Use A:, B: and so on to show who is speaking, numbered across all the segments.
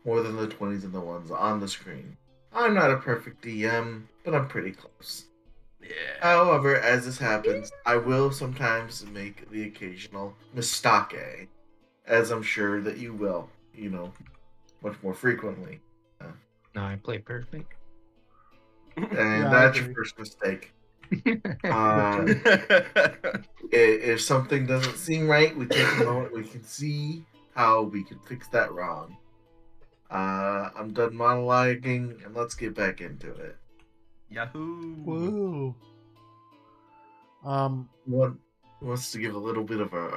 A: more than the 20s and the ones on the screen. I'm not a perfect DM, but I'm pretty close.
B: Yeah.
A: However, as this happens, I will sometimes make the occasional mistake, as I'm sure that you will, much more frequently.
C: No, I play perfect.
A: And
D: Yeah, I
A: that's your
D: agree.
A: first mistake.
D: Victory.
A: If something doesn't seem right, we take a moment. We can see how we can fix that wrong. I'm done monologuing, and let's get back into it.
B: Yahoo!
D: Woo.
A: One wants to give a little bit of a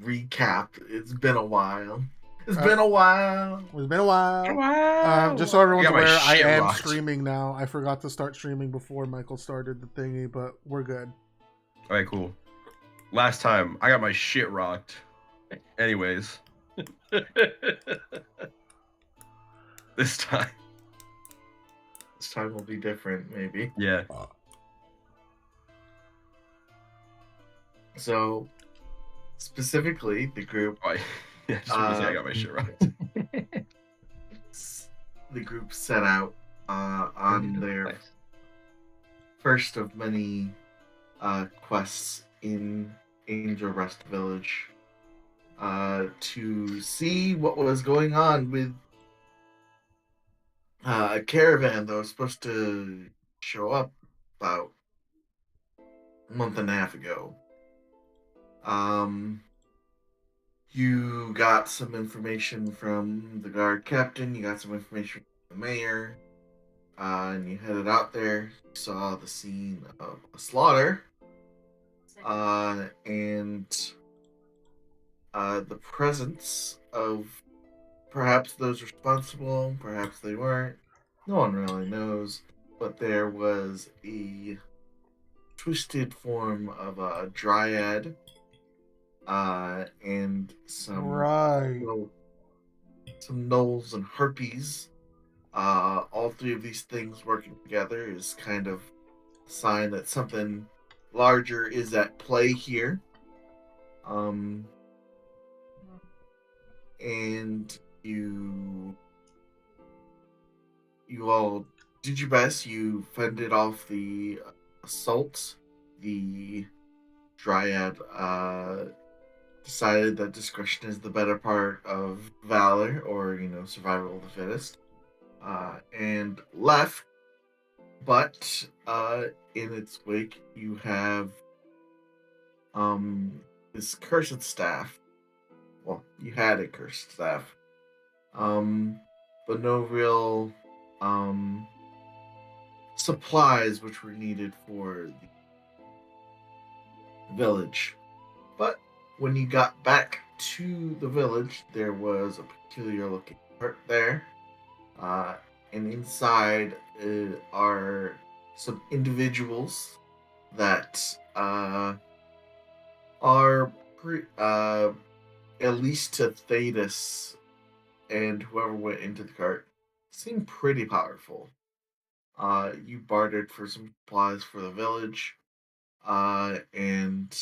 A: recap. It's been a while. It's
D: Uh,
A: been a while.
D: It's been a while.
B: Wow!
D: Just so everyone's
B: Got my
D: aware, I
B: shit
D: am
B: rocked.
D: streaming now. I forgot to start streaming before Michael started the thingy, but we're good.
B: All right, cool. Last time I got my shit rocked. Anyways, this time,
A: This time will be different, maybe.
B: yeah.
A: So, specifically, the group.
B: Oh, yeah, just gonna say I got my shit rocked.
A: The group set out on their first of many quests in Angel Rest Village to see what was going on with a caravan that was supposed to show up about a month and a half ago. You got some information from the guard captain, you got some information from the mayor, and you headed out there. You saw the scene of a slaughter, and the presence of perhaps those responsible, perhaps they weren't. No one really knows, but there was a twisted form of a dryad, and some gnolls and harpies. All three of these things working together is kind of a sign that something larger is at play here. And you all did your best. You fended off the assault. The dryad decided that discretion is the better part of valor, or survival of the fittest, and left. But in its wake, you have this cursed staff. Well, you had a cursed staff, but no real supplies which were needed for the village. But when you got back to the village, there was a peculiar looking cart there, and inside are some individuals that are at least to Thetis and whoever went into the cart seem pretty powerful. You bartered for some supplies for the village, and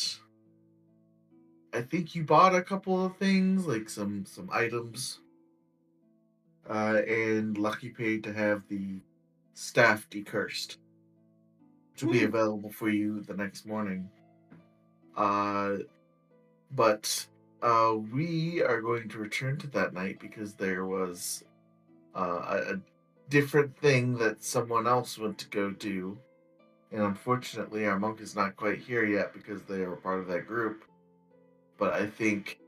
A: I think you bought a couple of things, like some items, and Lucky paid to have the staff decursed, which will be available for you the next morning. But we are going to return to that night because there was a different thing that someone else went to go do. And unfortunately, our monk is not quite here yet because they are part of that group. But I think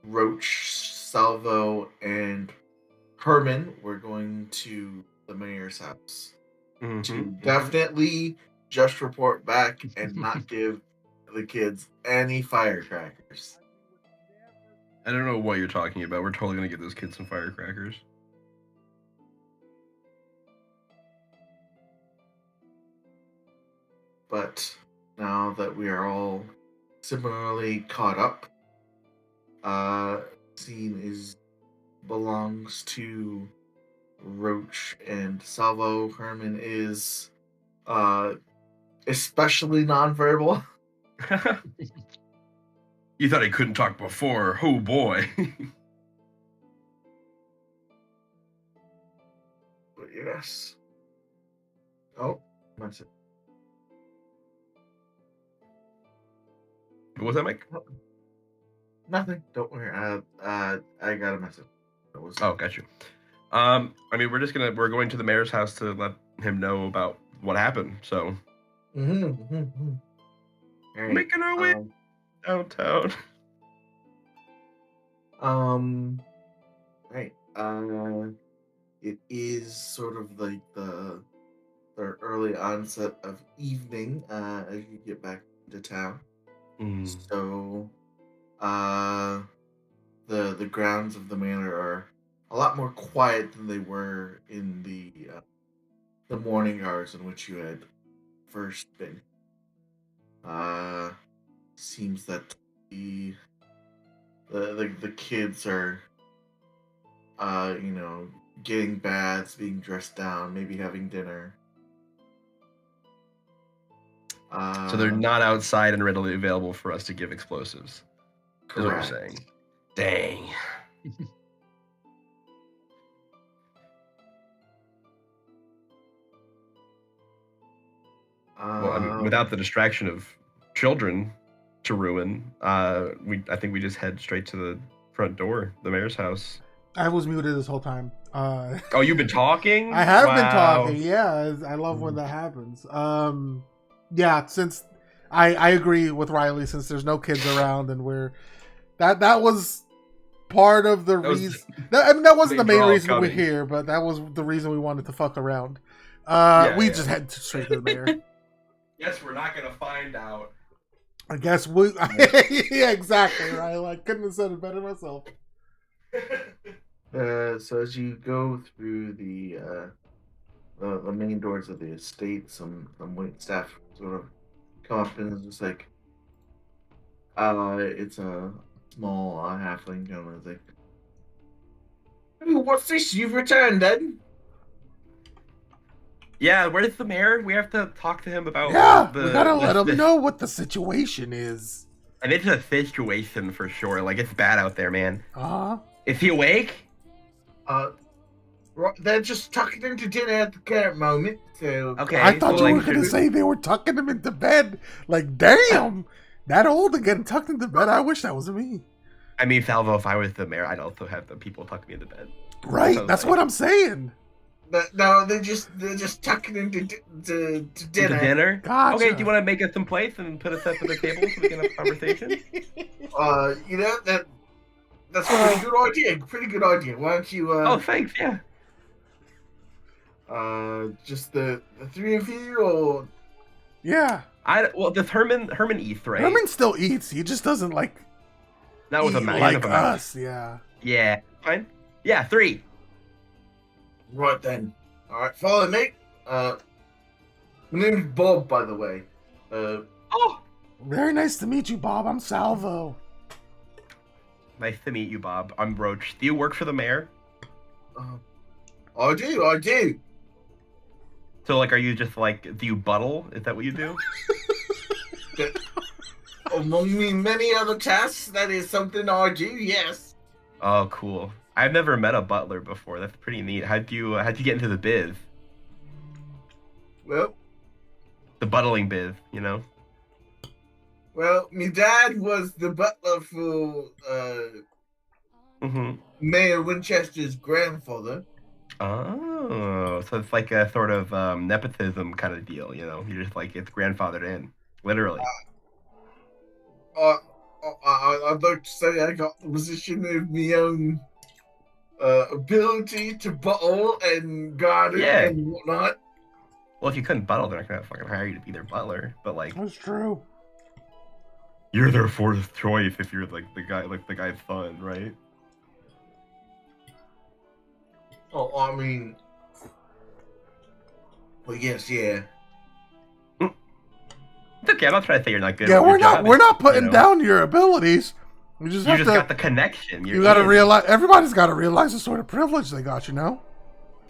A: Roach, Salvo, and Herman were going to the mayor's house to definitely just report back and not give the kids any firecrackers.
B: I don't know what you're talking about. We're totally gonna give those kids some firecrackers.
A: But now that we are all similarly caught up, scene belongs to Roach and Salvo. Herman is especially nonverbal.
B: You thought he couldn't talk before? Oh boy.
A: But yes. Oh, message.
B: What was that, Mike?
A: Nothing. Don't worry. I got a message. That was
B: Oh, got you. I mean, we're going to the mayor's house to let him know about what happened. So,
A: All right.
B: making our way downtown.
A: Right. It is sort of like the early onset of evening as you get back to town. So, the grounds of the manor are a lot more quiet than they were in the morning hours in which you had first been. Seems that the kids are getting baths, being dressed down, maybe having dinner.
B: So they're not outside and readily available for us to give explosives. Is what you're
A: correct.
B: saying. Dang. Well, I mean, without the distraction of children to ruin, I think we just head straight to the front door, the mayor's house.
D: I was muted this whole time.
B: Oh, you've been talking?
D: I have been
B: Wow.
D: talking. Yeah, I love when that happens. Yeah, since I agree with Riley, since there's no kids around, and that was part of the reason. I mean, that wasn't the main reason we're here, but that was the reason we wanted to fuck around. We just head straight to the mayor.
B: Yes, we're not gonna find out.
D: I guess we. Yeah, exactly. Right. I couldn't have said it better myself.
A: So as you go through the main doors of the estate, some wait staff sort of come up and is just like, it's a small halfling gentleman. It's like, "Hey, what's this? You've returned, then?"
B: Yeah, where's the mayor? We have to talk to him about.
D: Yeah, we gotta let him know what the situation is.
B: And it's a situation for sure. Like, it's bad out there, man. Is he awake?
A: They're just tucking into dinner at the current moment. So
B: Okay.
D: I thought
B: so,
D: you
B: like,
D: were gonna say they were tucking him into bed. Like, damn, that old and getting tucked into bed. I wish that was me.
B: I mean, Salvo, if I was the mayor, I'd also have the people tuck me into bed.
D: Right, that's what I'm saying.
A: No, they're just tucking into dinner.
B: To dinner?
D: Gotcha.
B: Okay, do you want to make us some plates and put us up at the table so we can have a conversation?
A: That's a pretty good idea. Pretty good idea. Why don't you?
B: Oh, thanks. Yeah.
A: Just the three of you, or
D: Yeah.
B: Does Herman eats, right?
D: Herman still eats. He just doesn't like.
B: That was a
D: eat
B: man
D: like
B: of a mouse.
D: us. Yeah.
B: Yeah. Fine. Yeah, 3.
A: right then. All right, follow me. My name's Bob, by the way.
B: Oh.
D: Very nice to meet you, Bob. I'm Salvo.
B: Nice to meet you, Bob. I'm Roach. Do you work for the mayor?
A: I do.
B: So, like, are you just like, do you buttle? Is that what you do?
A: Among many other tasks, that is something I do. Yes.
B: Oh, cool. I've never met a butler before. That's pretty neat. How'd you get into the biz?
A: Well,
B: The buttling biz, you know?
A: Well, my dad was the butler for Mayor Winchester's grandfather.
B: Oh, so it's like a sort of nepotism kind of deal, you know? You're just like, it's grandfathered in, literally.
A: I'd like to say I got the position of my own ability to buttle and garden and whatnot.
B: Well, if you couldn't buttle, they're not gonna fucking hire you to be their butler. But like,
D: that's true.
B: You're their fourth choice if you're like the guy's son, right?
A: Oh, I mean, well, yes, yeah.
B: It's okay. I'm not trying to say you're not good.
D: Yeah,
B: at your job.
D: we're not putting down your abilities. We just
B: you got the connection.
D: You got to realize. Everybody's got to realize the sort of privilege they got. You know.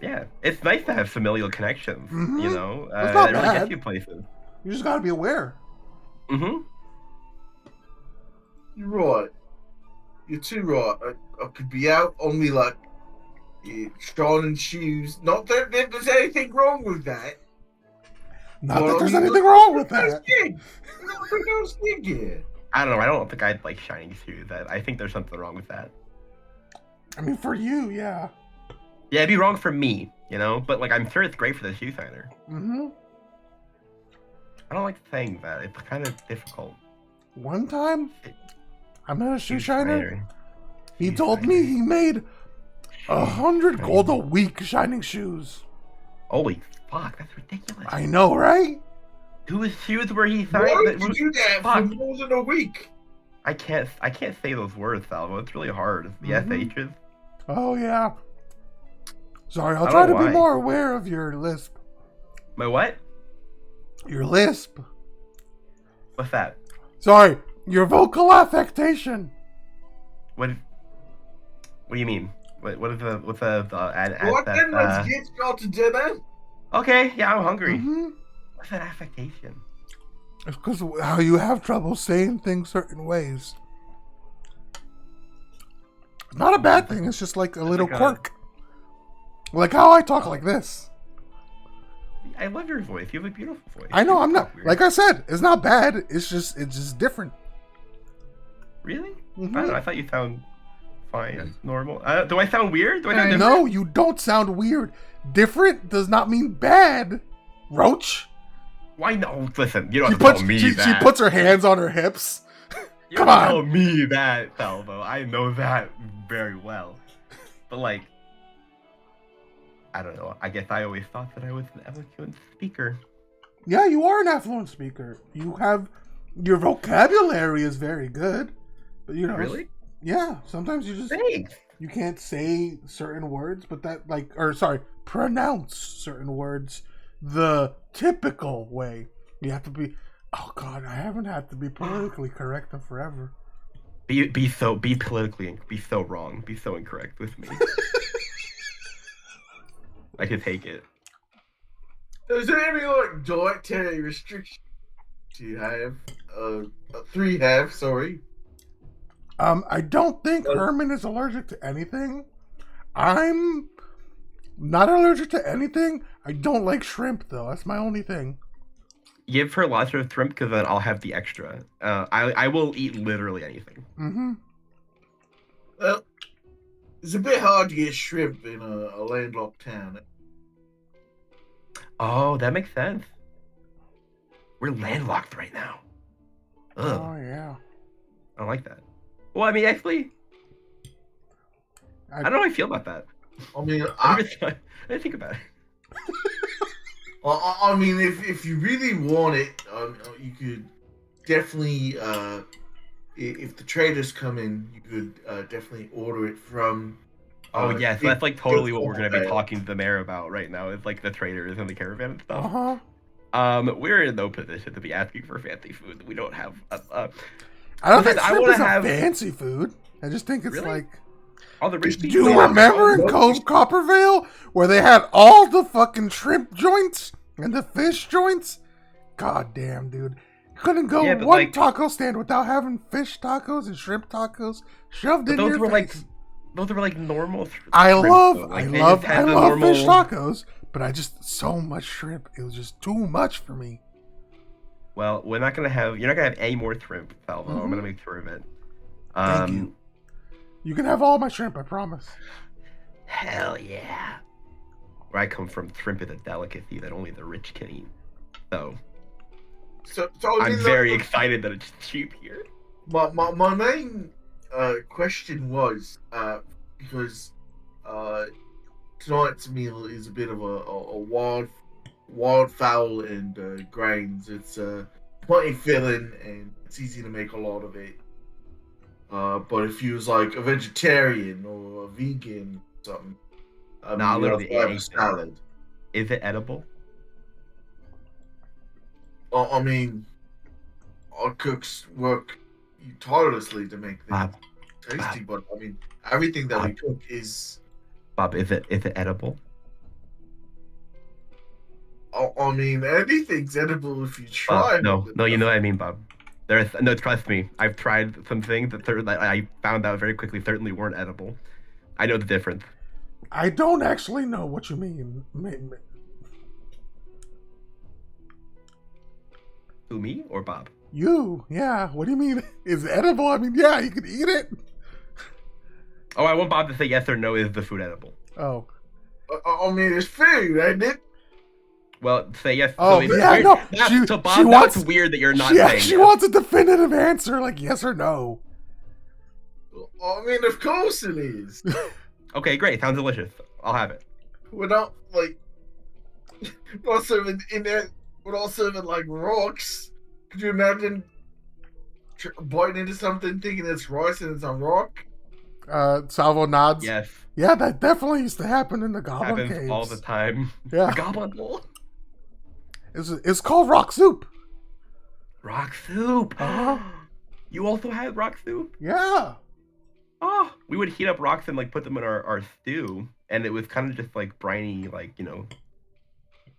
B: Yeah, it's nice to have familial connections.
D: Mm-hmm.
B: You know,
D: it's not
B: it
D: bad.
B: really gets you places.
D: You just got to be aware.
B: Mm-hmm.
A: You're right. You're too right. I could be out on me luck. shining shoes. Not that there's anything wrong with that.
D: Not
A: Well,
D: that there's
A: I mean,
D: anything wrong with that.
B: I don't know. I don't think I'd like shining shoes. I think there's something wrong with that.
D: I mean, for you, yeah.
B: Yeah, it'd be wrong for me, you know. But like, I'm sure it's great for the shoe shiner.
D: Mm-hmm.
B: I don't like saying that. It's kind of difficult.
D: One time, I met a shoe
B: Shoe
D: shiner. He
B: Shoe
D: told
B: shiner.
D: me he made
B: Shoe
D: 100 gold a
B: shiner.
D: week shining shoes.
B: Holy fuck, that's ridiculous.
D: I know, right?
B: Whose shoes were he
A: Why
B: signing?
A: would you do that for
B: Fuck.
A: more than a week?
B: I can't say those words, Salvo. It's really hard. The
D: Mhm.
B: SHs.
D: Oh yeah. Sorry, I'll
B: I
D: try
B: don't
D: to
B: know
D: be
B: why.
D: more aware of your lisp.
B: My what?
D: Your lisp.
B: What's that?
D: Sorry, your vocal affectation.
B: What do you mean? What's the
A: What then? Let's get y'all to dinner.
B: Okay, yeah, I'm hungry.
D: Mm-hmm.
B: What's that affectation?
D: It's because how you have trouble saying things certain ways. It's not a bad thing. It's just like a little
B: like a-
D: quirk. Like how I talk like this.
B: I love your voice. You have a beautiful voice.
D: I know
B: You
D: I'm
B: talk
D: not.
B: weird.
D: Like I said, it's not bad. It's just different.
B: Really?
D: Mhm.
B: I don't know. I thought you sound fine, normal. Do I sound weird? Do I sound different?
D: No, you don't sound weird. Different does not mean bad. Roach.
B: Why no? Listen, you don't
D: She
B: have to
D: puts
B: tell me
D: she
B: that.
D: puts her hands on her hips.
B: You
D: Come
B: don't have to
D: on.
B: tell me that, Salvo. I know that very well. But like, I don't know. I guess I always thought that I was an eloquent speaker.
D: Yeah, you are an affluent speaker. You have your vocabulary is very good, but you know,
B: Really?
D: yeah. Sometimes you just
B: Thanks.
D: you can't say certain words, but that pronounce certain words the typical way. You have to be. Oh God, I haven't had to be politically correct in forever.
B: Be politically be so wrong, be so incorrect with me. I could take it.
A: Is there any like dietary restrictions you have? 3 have, sorry.
D: I don't think Herman is allergic to anything. I'm not allergic to anything. I don't like shrimp though. That's my only thing.
B: Give her lots of shrimp because then I'll have the extra. I will eat literally anything.
D: Mm-hmm.
A: Well, it's a bit hard to get shrimp in a landlocked town.
B: Oh, that makes sense. We're landlocked right now. Ugh,
D: Oh yeah.
B: I don't like that. Well, I mean, actually, I don't know how I feel about that.
A: I mean,
B: I didn't think about it.
A: I mean, if you really want it, you could definitely, if the traders come in, you could definitely order it from.
B: Oh yeah, so that's like totally what we're gonna be
A: Good.
B: talking to the mayor about right now. It's like the traders and the caravan and stuff.
D: Uh-huh.
B: We're in no position to be asking for fancy food. We don't have.
D: I don't
B: Listen,
D: think
B: I
D: shrimp
B: wanna
D: is
B: have-
D: a fancy food. I just think it's
B: Really?
D: like.
B: All the rich
D: Do
B: people.
D: you remember in Cove Coppervale where they had all the fucking shrimp joints and the fish joints? God damn, dude. You couldn't go
B: Yeah, but,
D: one
B: like-
D: taco stand without having fish tacos and shrimp tacos shoved
B: But
D: in
B: those
D: your
B: were like,
D: face.
B: those were like normal.
D: I
B: shrimp,
D: love
B: though. Like, they just had the
D: fish
B: normal-
D: tacos, but I just so much shrimp. It was just too much for me.
B: Well, we're not gonna have. You're not gonna have any more shrimp, Salvo. I'm
D: Mhm.
B: gonna make sure of it.
D: Thank you. You can have all my shrimp, I promise.
B: Hell yeah. Where I come from, shrimp is a delicacy that only the rich can eat. So
A: So I
B: I'm
A: mean,
B: very excited that it's cheap here.
A: My main question was because tonight's meal is a bit of a wildfowl and grains. It's plenty filling and it's easy to make a lot of it. But if you was like a vegetarian or a vegan or something,
B: Nah,
A: you
B: literally
A: also have a
B: anything.
A: salad.
B: Is it edible?
A: I mean, our cooks work tirelessly to make things
B: Bob,
A: tasty, but I mean, everything that we cook is.
B: Bob, is it edible?
A: I mean, anything's edible if you try.
B: No, you know what I mean, Bob. No, trust me. I've tried some things that I found out very quickly certainly weren't edible. I know the difference.
D: I don't actually know what you mean.
B: Who, me or Bob?
D: You, yeah. What do you mean? Is it edible? I mean, yeah, you can eat it.
B: Oh, I want Bob to say yes or no. Is the food edible?
D: Oh.
A: I mean, it's food, ain't it?
B: Well, say yes.
D: Oh,
B: so it's
D: yeah,
B: weird.
D: no.
B: So Bob,
D: wants,
B: that's weird that you're not
D: yeah,
B: saying
D: she
B: yes.
D: wants a definitive answer, like yes or no.
A: I mean, of course it is.
B: Okay, great. Sounds delicious. I'll have it.
A: We're not like we're not serving in there. We're not serving like rocks. Could you imagine biting into something thinking it's rice and it's a rock?
D: Salvo nods.
B: Yes.
D: Yeah, that definitely used to happen in the Goblin
B: Happens
D: Caves.
B: all the time.
D: Yeah.
B: The Goblin Bowl.
D: It's called rock soup.
B: Rock soup.
D: Uh-huh.
B: You also had rock soup?
D: Yeah.
B: Oh, we would heat up rocks and like put them in our stew, and it was kind of just like briny, like, you know,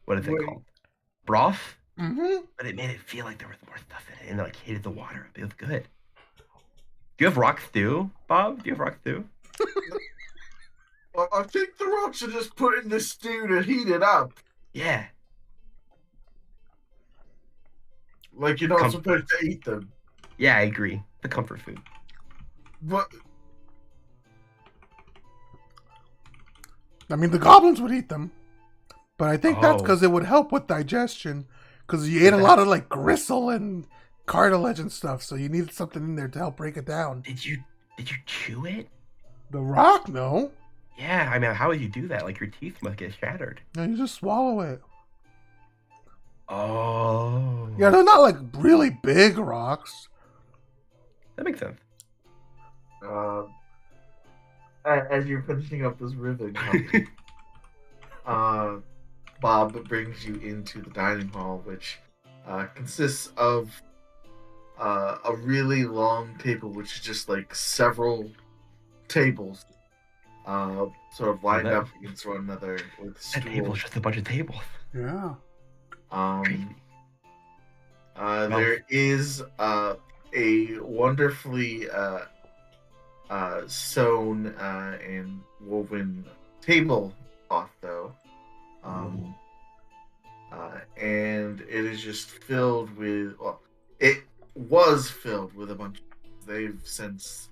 B: what is it called? Broth.
D: Mm-hmm.
B: But it made it feel like there was more stuff in it, and it like heated the water up. It was good. Do you have rock stew, Bob? Do you have rock stew?
A: I think the rocks are just put in the stew to heat it up.
B: Yeah.
A: Like you're not supposed to eat them.
B: Yeah, I agree. The comfort food.
A: But
D: I mean, the goblins would eat them, but I think that's
B: Oh.
D: because it would help with digestion. Because you ate a lot of like gristle and cartilage and stuff, so you needed something in there to help break it down.
B: Did you chew it?
D: The rock, no.
B: Yeah, I mean, how would you do that? Like your teeth must get shattered.
D: No, you just swallow it.
B: Oh.
D: Yeah, they're not like really big rocks.
B: That makes sense.
A: as you're finishing up this ribbon, Bob brings you into the dining hall, which consists of a really long table, which is just like several tables, sort of lined up against one another with
B: That
A: stools.
B: table's just a bunch of tables.
D: Yeah.
A: There is a wonderfully sewn and woven tablecloth, though. And it is just filled with, well, it was filled with a bunch of, they've since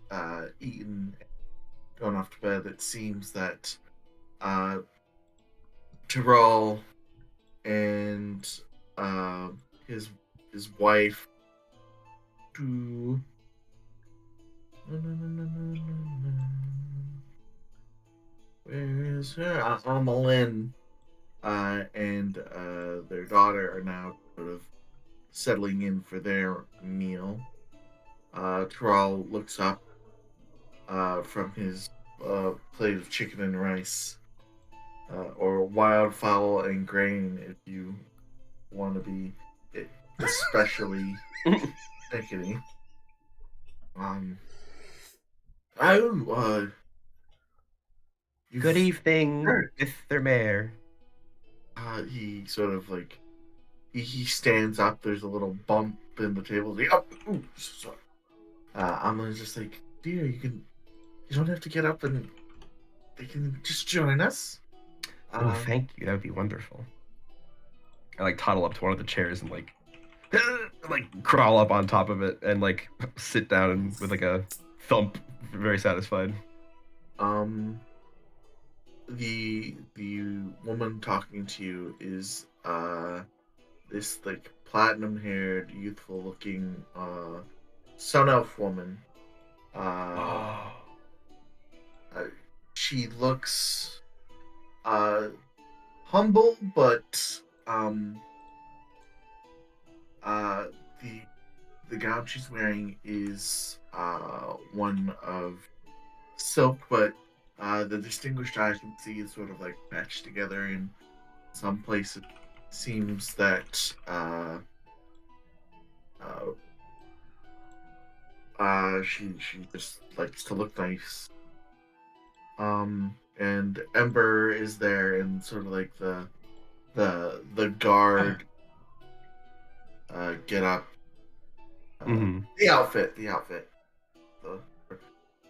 A: eaten and gone off to bed. It seems that Tyrell and his wife where is her? Amelin and their daughter are now sort of settling in for their meal. Tyrell looks up from his plate of chicken and rice, or wildfowl and grain, if you want to be especially pickety.
B: Good evening, Mr. Mayor.
A: He sort of like he stands up. There's a little bump in the table. Sorry. I'm just like, dear, you don't have to get up, and you can just join us.
B: Oh, thank you. That would be wonderful. I like toddle up to one of the chairs and like crawl up on top of it and like sit down and with like a thump, very satisfied.
A: The woman talking to you is this like platinum-haired, youthful-looking sun elf woman. She looks humble, but the gown she's wearing is one of silk, but the distinguished eye can see is sort of like patched together in some places. Seems that she just likes to look nice. And Ember is there, and sort of like the guard get up. The outfit.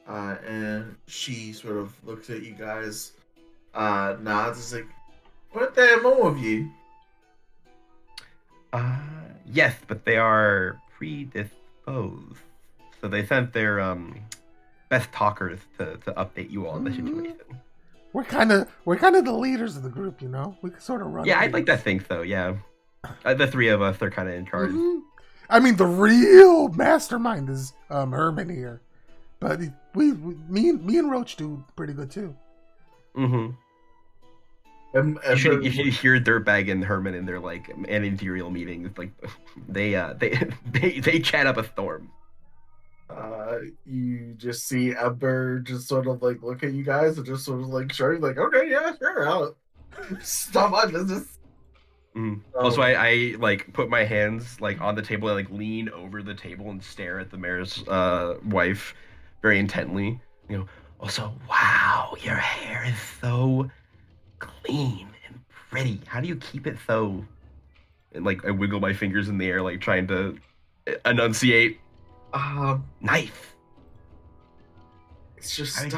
A: And she sort of looks at you guys nods. It's like, weren't there more of you?
B: Yes, but they are predisposed. So they sent their best talkers to update you all on the situation.
D: We're kind of the leaders of the group, you know. We can sort of run.
B: Yeah, I'd
D: things.
B: like to think so. Yeah, the three of us are kind of in charge.
D: I mean, the real mastermind is Herman here, but me and Roach do pretty good too.
B: Mm-hmm. You should hear Dirtbag and Herman in their like managerial meetings. Like they chat up a storm.
A: You just see Aberr just sort of like look at you guys and just sort of like sure, like, okay, yeah, sure, I'll stop my business.
B: Also, I like put my hands like on the table and like lean over the table and stare at the mayor's wife very intently. You know, also, wow, your hair is so clean and pretty. How do you keep it so? And like I wiggle my fingers in the air, like trying to enunciate. Knife.
A: It's just a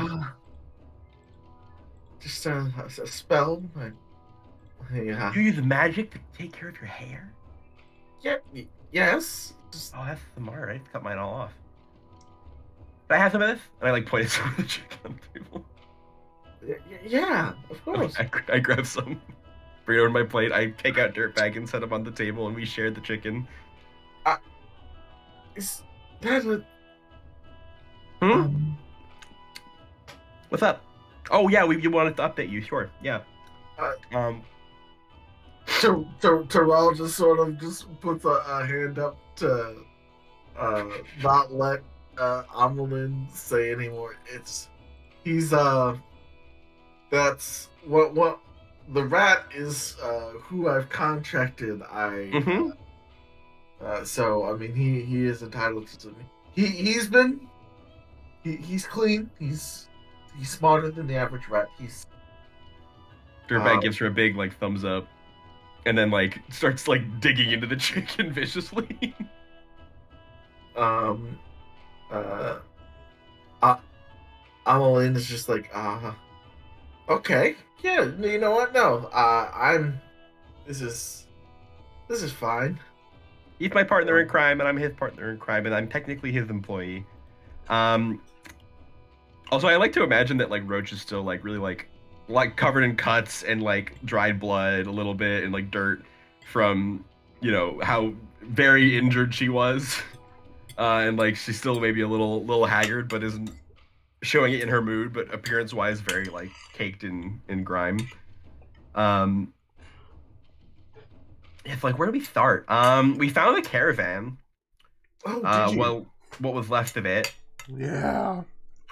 A: spell. Yeah.
B: Do you use magic to take care of your hair?
A: Yeah. Yes.
B: Oh, that's smart. I cut mine all off. Can I have some of this? And I like point at some of the chicken on the table.
A: Yeah, of course.
B: I grab some, bring it over my plate. I take out Dirtbag and set him on the table, and we share the chicken.
A: Is that a...
B: What's up? Oh yeah, you wanted to update you. Sure. Yeah.
A: Terrell just sort of just puts a hand up to not let Amelin say anymore. That's what the rat is who I've contracted. So I mean he is entitled to me. He's clean. He's smarter than the average rat.
B: Dirtbag gives her a big like thumbs up, and then like starts like digging into the chicken viciously.
A: Amelin is just like, okay, yeah, you know what? No, this is fine.
B: He's my partner in crime, and I'm his partner in crime, and I'm technically his employee. Also, I like to imagine that like Roach is still like really like covered in cuts and like dried blood a little bit and like dirt from, you know, how very injured she was. And like she's still maybe a little haggard, but isn't showing it in her mood, but appearance wise very like caked in grime. It's like, where do we start? We found the caravan.
A: Oh, did you?
B: Well, what was left of it.
D: Yeah.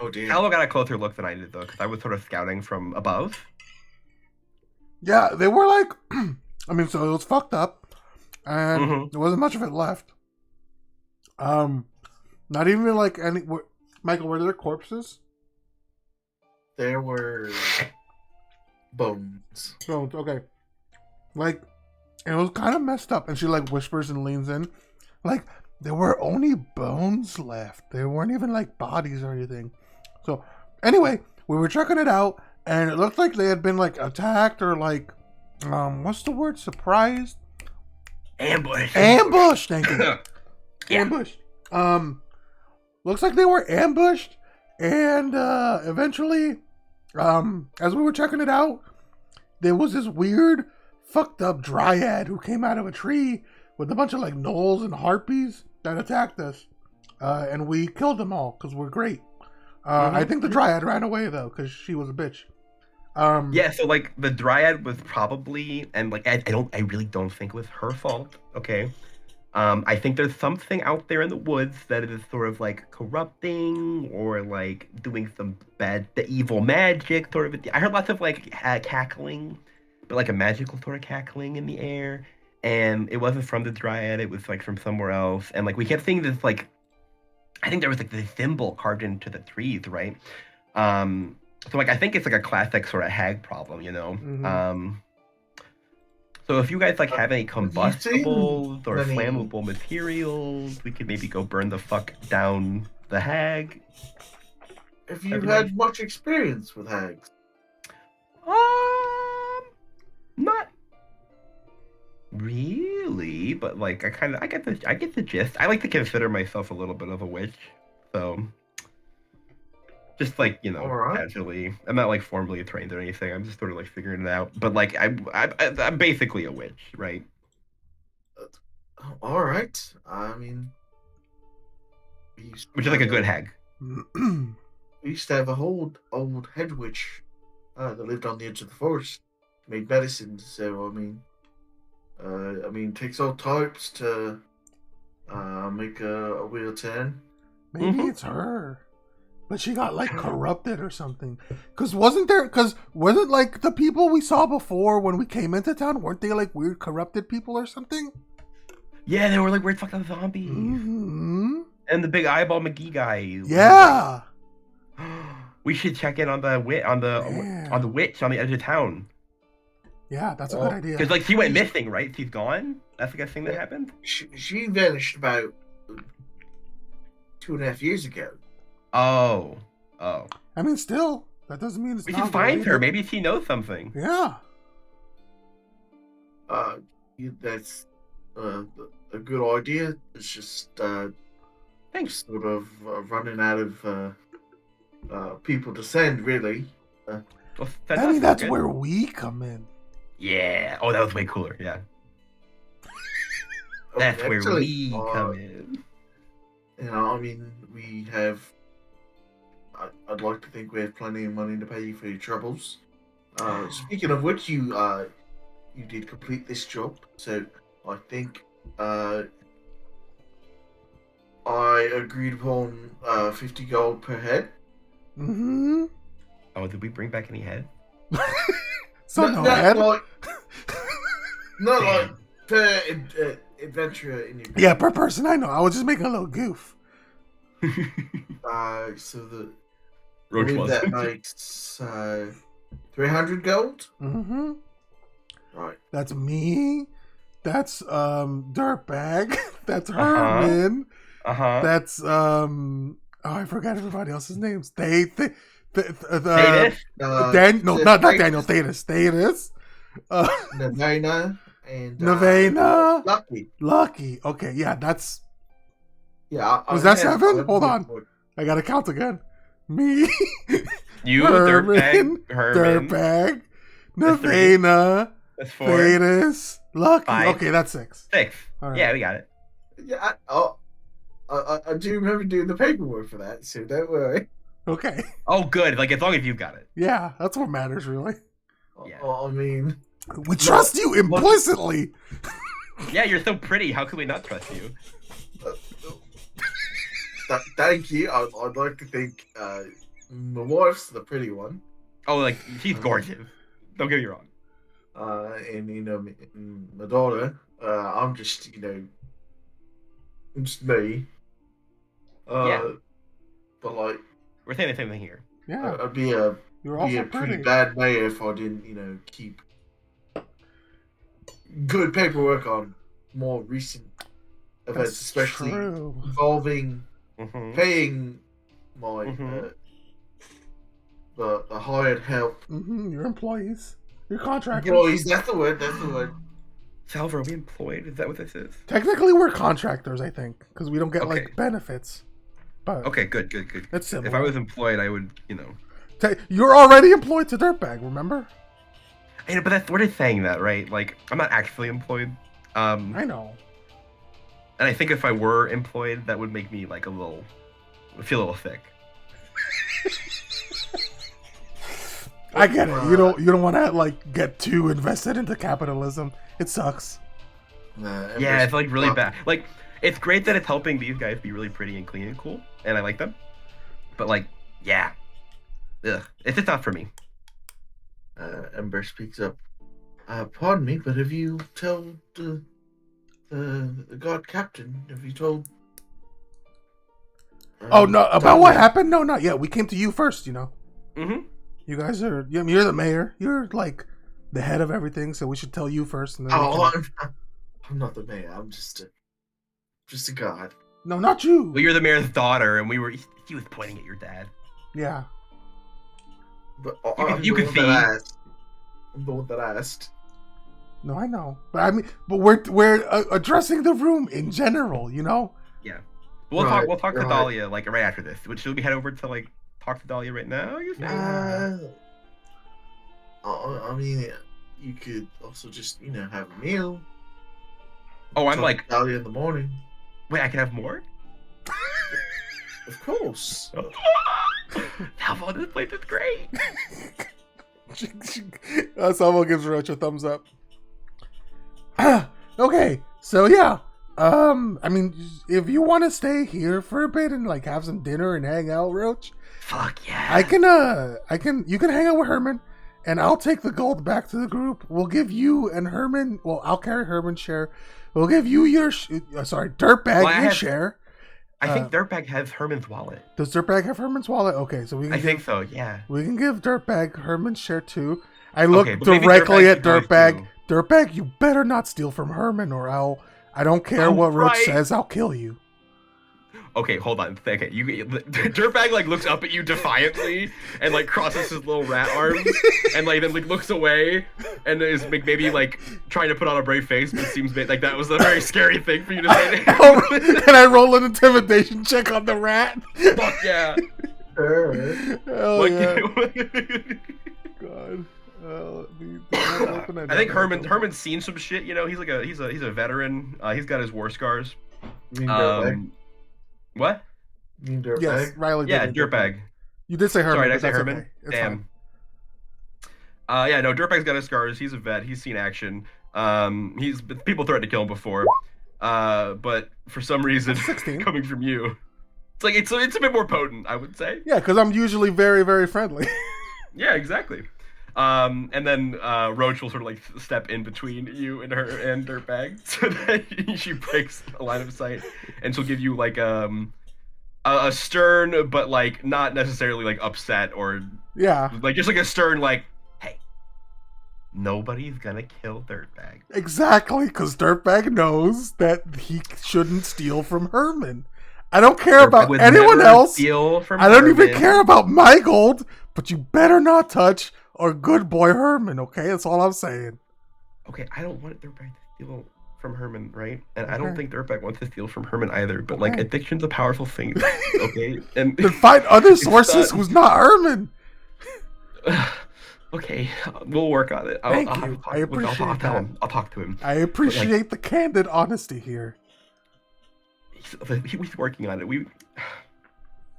A: Oh dear.
B: Hello got a closer look than I did though, because I was sort of scouting from above.
D: Yeah, they were like, I mean, so it was fucked up, and there wasn't much of it left. Not even like any. Michael, were there corpses?
A: There were bones.
D: Bones. Okay. Like, it was kind of messed up, and she like whispers and leans in, like there were only bones left. There weren't even like bodies or anything. So, anyway, we were checking it out, and it looked like they had been like attacked or like, what's the word? Surprised?
B: Ambush.
D: Ambush. Thank you.
B: Yeah.
D: Ambushed. Looks like they were ambushed, and eventually, as we were checking it out, there was this weird, fucked up dryad who came out of a tree with a bunch of like gnolls and harpies that attacked us, and we killed them all because we're great. I think the dryad ran away though because she was a bitch.
B: Yeah, so like the dryad was probably, and like I really don't think it was her fault. Okay. I think there's something out there in the woods that is sort of like corrupting or like doing some the evil magic sort of. I heard lots of like cackling, but like a magical sort of cackling in the air. And it wasn't from the dryad, it was like from somewhere else. And like we kept seeing this like, I think there was like this symbol carved into the trees, right? So like I think it's like a classic sort of hag problem, you know? So if you guys like have any combustibles or flammable materials, we could maybe go burn the fuck down the hag.
A: Have you had much experience with hags?
B: Not really, but like I get the gist. I like to consider myself a little bit of a witch, so just like
A: All right.
B: casually. I'm not like formally trained or anything. I'm just sort of like figuring it out. But like I'm basically a witch, right?
A: All right. I mean, we used to
B: Which is like a
A: have
B: good hag.
A: We used to have a old head witch that lived on the edge of the forest, made medicine. So I mean, it takes all types to make a wheel turn.
D: Maybe it's her. But she got like corrupted or something. Cause wasn't like the people we saw before when we came into town, weren't they like weird corrupted people or something?
B: Yeah, they were like weird fucked up zombies.
D: Mm-hmm.
B: And the big eyeball McGee guy.
D: Yeah.
B: We should check in on the witch on the witch on the edge of town.
D: Yeah, that's a good idea.
B: Because like she went missing, right? She's gone. That's the thing that happened.
A: She vanished about 2.5 years ago.
B: Oh.
D: I mean, still, that doesn't mean it's
B: We
D: not
B: should find her.
D: related.
B: Maybe she knows something.
D: Yeah.
A: That's a good idea. It's just
B: Thanks.
A: sort of running out of people to send, really.
B: Well,
D: I mean, that's
B: good.
D: where we come in.
B: Yeah. Oh, that was way cooler. Yeah. That's where
A: Actually,
B: we come in.
A: I mean, we have. I'd like to think we have plenty of money to pay you for your troubles. Speaking of which, you did complete this job, so I think I agreed upon 50 gold per head.
D: Mm-hmm.
B: Oh, did we bring back any head?
D: So no head?
A: Not
B: Damn.
A: like per adventure in your.
D: Yeah, per person. I know. I was just making a little goof.
A: So the I
B: Roach
A: believe
B: was.
A: that makes 300 gold.
D: Mm-hmm.
A: Right.
D: That's me. That's Dirtbag. That's Herman. That's oh, I forgot everybody else's names.
B: Thetis?
A: Uh,
D: not Daniel. Thetis.
A: Navena and
D: Navena.
A: Lucky.
D: Okay, yeah, that's.
A: Yeah.
D: Was that 7? Hold on. I gotta count again. Me.
B: You,
D: Herman.
B: Herman.
D: Dirtbag.
B: That's 3.
D: Navena.
B: That's 4.
D: Thetis. Lucky.
B: 5.
D: Okay, that's 6.
B: 6.
D: All right.
B: Yeah, we got it.
A: Yeah. I do remember doing the paperwork for that, so don't worry.
D: Okay.
B: Oh, good. Like, as long as you've got it.
D: Yeah, that's what matters, really.
B: Yeah.
A: I mean,
D: We trust you implicitly.
B: Yeah, you're so pretty. How could we not trust you?
A: thank you. I'd like to think my wife's the pretty one.
B: Oh, like, she's gorgeous. Don't get me wrong.
A: And my daughter. I'm just I'm just me.
B: Yeah.
A: But like,
B: We're saying the same thing here.
D: Yeah,
A: I'd be
D: you're
A: be
D: also
A: a pretty
D: pretty.
A: bad mayor if I didn't, keep good paperwork on more recent events,
D: That's
A: especially
D: true.
A: involving
B: Mm-hmm.
A: paying my
B: Mhm.
A: the hired help.
D: Your employees, your contractors.
A: Employees, that's the word. That's the word.
B: Salva, are we employed? Is that what this is?
D: Technically, we're contractors, I think, because we don't get
B: Okay.
D: like benefits. But
B: Okay, good.
D: It's similar.
B: If I was employed, I would,
D: You're already employed to Dirtbag, remember?
B: I know, but we're just saying that, right? Like, I'm not actually employed.
D: I know.
B: And I think if I were employed, that would make me like feel a little sick.
D: I get it. You don't want to like get too invested into capitalism. It sucks.
B: Yeah, it's like really bad. Like, it's great that it's helping these guys be really pretty and clean and cool, and I like them. But like, yeah, it's just not for me.
A: Ember speaks up. Pardon me, but have you told the god captain? Have you told?
D: Oh no! About what happened? No, not yet. We came to you first.
B: Mm-hmm.
D: You guys are. You're the mayor. You're like the head of everything, so we should tell you first. And then
A: I'm not the mayor. I'm just a god.
D: No, not you.
B: Well, you're the mayor's daughter, and he was pointing at your dad.
D: Yeah.
A: But
B: You can see.
A: I'm the one that asked.
D: No, I know, but I mean, but we're addressing the room in general, you know.
B: Yeah. We'll
A: Right,
B: talk to
A: right.
B: Dahlia like right after this. Should we head over to like talk to Dahlia right now? You think?
A: I mean, you could also just have a meal.
B: Oh, I'm
A: Talk
B: like,
A: to Dahlia in the morning.
B: wait, I can have more?
A: Of course.
B: Alpha, this place is great.
D: Someone gives Roach a thumbs up. Okay, so yeah. I mean, if you want to stay here for a bit and like have some dinner and hang out, Roach,
B: Fuck yeah.
D: I can. You can hang out with Herman, and I'll take the gold back to the group. We'll give you and Herman. Well, I'll carry Herman's share. We'll give you your Dirtbag your share.
B: I think Dirtbag has Herman's wallet.
D: Does Dirtbag have Herman's wallet? Okay, so we can.
B: I think so. Yeah.
D: We can give Dirtbag Herman's share too. I look
B: Okay, but maybe
D: directly
B: Dirtbag
D: at
B: can always
D: Dirtbag.
B: do-
D: Dirtbag, you better not steal from Herman, or I don't care
B: Oh,
D: what Roach
B: right.
D: says. I'll kill you.
B: Okay, hold on. Okay, Dirtbag like looks up at you defiantly and like crosses his little rat arms and like then like looks away and is maybe like trying to put on a brave face, but seems like that was a very scary thing for you to say. To him.
D: Can I roll an intimidation check on the rat?
B: Fuck yeah!
A: Sure.
D: Hell
B: Like,
D: yeah. God.
B: I think Herman's seen some shit. You know, he's a veteran. He's got his war scars.
A: You mean Dirtbag?
B: What?
A: You mean Dirtbag?
D: Yes, Riley.
B: Yeah,
D: did.
B: Dirtbag.
D: You did say Herman.
B: Sorry, did I
D: but
B: say
D: that's
B: Herman?
D: okay. It's
B: Damn.
D: fine.
B: Yeah, no, Dirtbag's got his scars. He's a vet. He's seen action. People threatened to kill him before. But for some reason,
D: 16.
B: coming from you, it's a bit more potent, I would say.
D: Yeah, because I'm usually very, very friendly.
B: Yeah, exactly. And then Roach will sort of like step in between you and her and Dirtbag so that she breaks a line of sight, and she'll give you like a stern but like not necessarily like upset or
D: Yeah,
B: like just like a stern like, hey, nobody's gonna kill Dirtbag.
D: exactly, because Dirtbag knows that he shouldn't steal from Herman. I don't care about
B: Would
D: anyone
B: never
D: else.
B: steal from
D: I don't even
B: Herman.
D: care about my gold, but you better not touch our good boy Herman, okay? That's all I'm saying.
B: Okay, I don't want Dirtbag to steal from Herman, right? And I don't
D: Okay.
B: think Dirtbag wants to steal from Herman either. But like,
D: Okay.
B: addiction's a powerful thing, okay? And
D: Then find other sources
B: not-
D: who's not Herman.
B: okay, we'll work on it.
D: Thank
B: I'll
D: you.
B: talk-
D: I
B: I'll
D: appreciate
B: tell
D: that.
B: him. I'll talk to him.
D: I appreciate the candid honesty here.
B: He's working on it.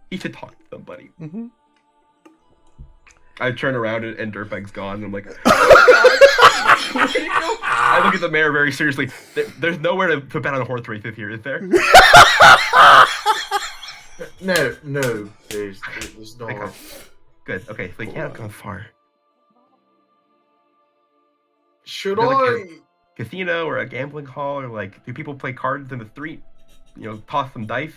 B: He should talk to somebody.
D: Mm-hmm.
B: I turn around and Dirtbag's gone. And I'm like, I look at the mayor very seriously. There's nowhere to bet on a horse race this year, is there?
A: No, there's no.
B: Okay. Good. Okay, so you can't have gone far.
A: Should
B: Is it like
A: I?
B: Casino or a gambling hall, or like, do people play cards in the street? You know, toss some dice.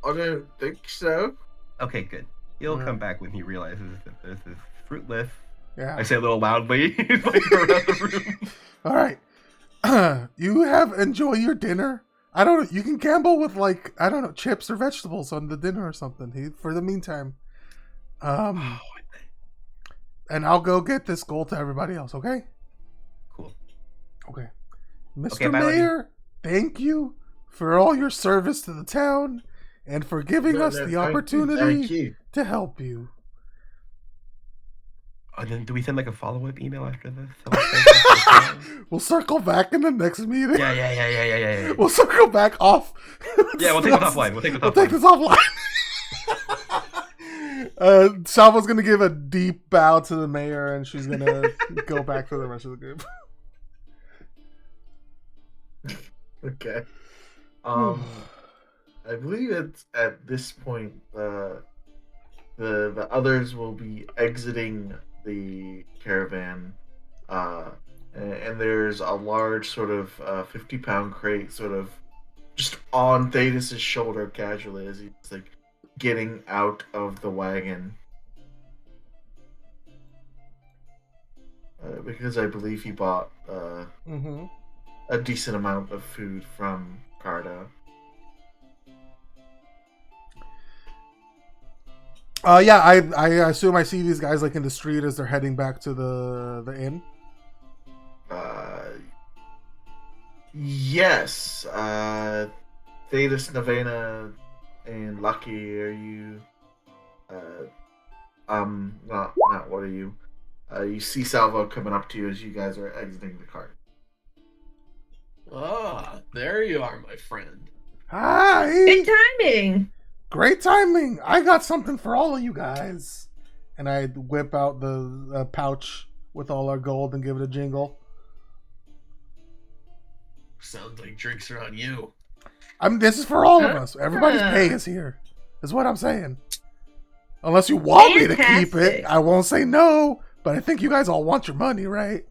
A: I don't think so.
B: Okay, good. He'll
D: Yeah.
B: come back when he realizes that this is fruitless.
D: Yeah.
B: I say a little loudly, like around the room.
D: All right. Enjoy your dinner. I don't know. You can gamble with like, I don't know, chips or vegetables on the dinner or something. For the meantime. And I'll go get this gold to everybody else, okay?
B: Cool.
D: Okay. Mr.
B: Okay, bye, Lucky.
D: Mayor, thank you for all your service to the town and for giving us the opportunity
A: Thank you.
D: to help you.
B: And then do we send like a follow-up email after this?
D: We'll circle back in the next meeting.
B: Yeah.
D: We'll circle back off.
B: Yeah, we'll take this offline. We'll take this
D: offline. Salva's gonna give a deep bow to the mayor, and she's gonna go back to the rest of the group.
A: Okay. I believe it's at this point the others will be exiting the caravan, and there's a large sort of 50-pound crate sort of just on Thetis' shoulder casually as he's like getting out of the wagon. Because I believe he bought
D: Mm-hmm.
A: a decent amount of food from Carda.
D: Yeah, I assume I see these guys like in the street as they're heading back to the inn.
A: Yes. Thetis, Novena, and Lucky, are you? Not what are you? You see Salvo coming up to you as you guys are exiting the cart.
E: Ah, there you are, my friend.
D: Hi.
F: Good timing.
D: Great timing. I got something for all of you guys. And I whip out the pouch with all our gold and give it a jingle.
E: Sounds like drinks are on you.
D: This is for all of us. Everybody's pay is here. Is what I'm saying. Unless you want me to keep it, I won't say no. But I think you guys all want your money, right?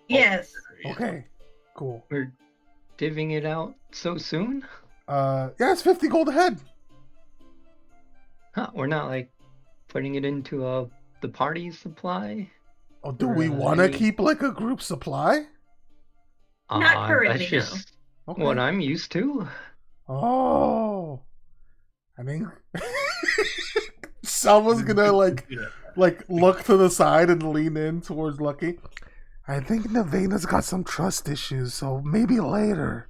F: Yes.
D: Okay. Cool.
C: We're divvying it out so soon?
D: Yeah, it's 50 gold ahead.
C: Huh, we're not like putting it into the party supply?
D: Oh, do we want to
C: Right.
D: keep like a group supply?
F: Not currently,
C: That's just
D: Okay.
C: what I'm used to.
D: Oh. I mean, someone's gonna like look to the side and lean in towards Lucky. I think Novena's got some trust issues, so maybe later.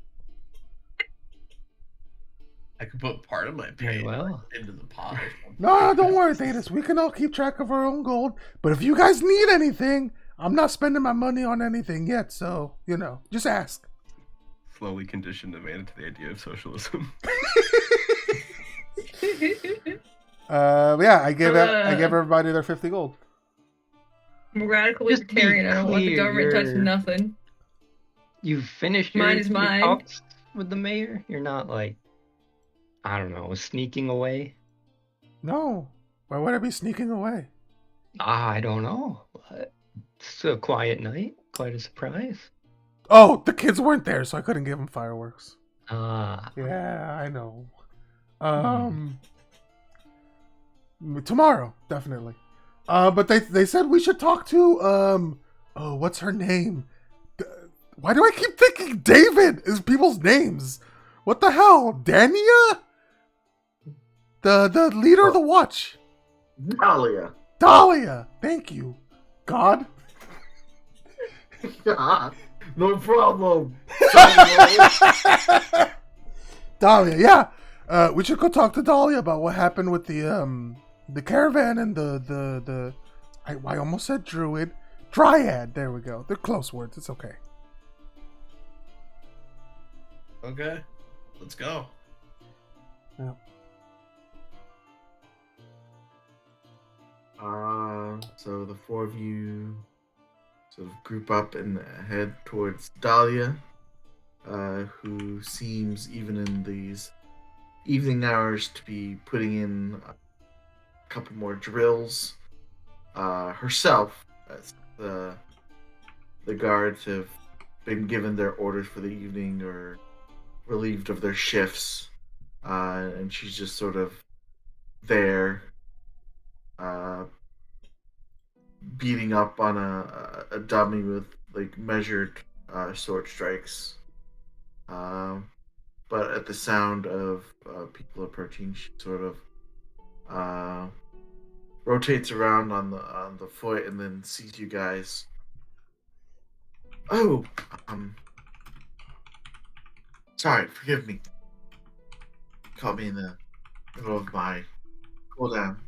E: I could put part of my
C: Very
E: pay
C: well.
E: into the pot. Or something.
D: No, don't worry, Thetis. We can all keep track of our own gold. But if you guys need anything, I'm not spending my money on anything yet, so, just ask.
B: Slowly conditioned the man into the idea of socialism.
D: Yeah, I give everybody their 50 gold.
F: I'm a radical
C: Just be
F: libertarian. I don't want the
C: clear,
F: government touching
C: you're-
F: nothing.
C: You've finished
F: Mine
C: your,
F: is
C: your
F: mine.
C: talks with the mayor? You're not like, I don't know, sneaking away?
D: No. Why would I be sneaking away?
C: I don't know. It's a quiet night. Quite a surprise.
D: Oh, the kids weren't there, so I couldn't give them fireworks.
C: Ah,
D: Yeah, I know. Tomorrow, definitely. But they said we should talk to what's her name? Why do I keep thinking David is people's names? What the hell? Dania? The leader of the watch.
A: Dahlia.
D: Dahlia. Thank you. God.
A: No problem.
D: Dahlia, yeah. We should go talk to Dahlia about what happened with the caravan and I almost said druid. Dryad, there we go. They're close words, it's okay.
E: Okay, let's go.
D: Yeah.
A: So the four of you sort of group up and head towards Dahlia, who seems, even in these evening hours, to be putting in a couple more drills herself, as the guards have been given their orders for the evening or relieved of their shifts, and she's just sort of there, beating up on a dummy with like measured sword strikes. But at the sound of people approaching, she sort of rotates around on the foot and then sees you guys. Oh, sorry, forgive me. Caught me in the middle of my cooldown.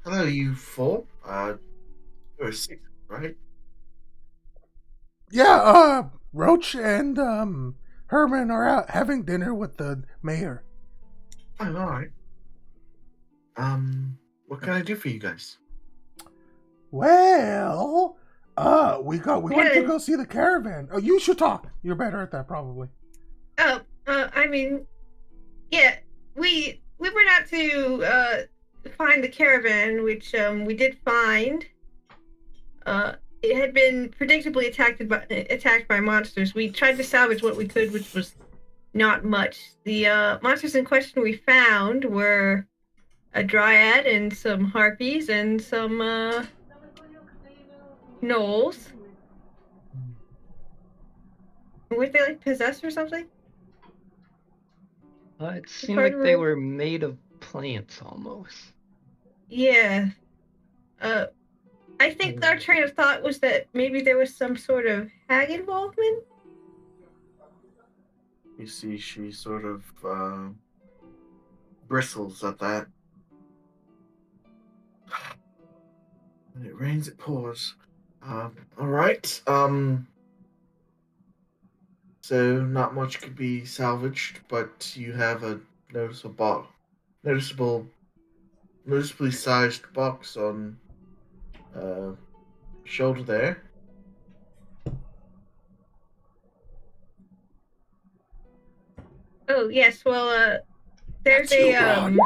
A: Hello, you four. You're six, right?
D: Yeah, Roach and Herman are out having dinner with the mayor.
A: Oh, all right. What can I do for you guys?
D: Well, we went to go see the caravan. Oh, you should talk. You're better at that, probably.
F: I mean, yeah, we were out to find the caravan, which we did find. It had been predictably attacked by monsters. We tried to salvage what we could, which was not much. The monsters in question we found were a dryad and some harpies and some gnolls. Were they like possessed or something?
C: It
F: It's
C: seemed
F: hard
C: like
F: to
C: they
F: remember.
C: were made of plants almost.
F: Yeah. Uh, I think our train of thought was that maybe there was some sort of hag involvement.
A: You see, she sort of bristles at that. When it rains, it pours. All right. So not much could be salvaged, but you have a noticeable box, noticeable, noticeably sized box on uh shoulder there.
F: Oh yes, well, there's
A: That's you,
F: a
A: Ron.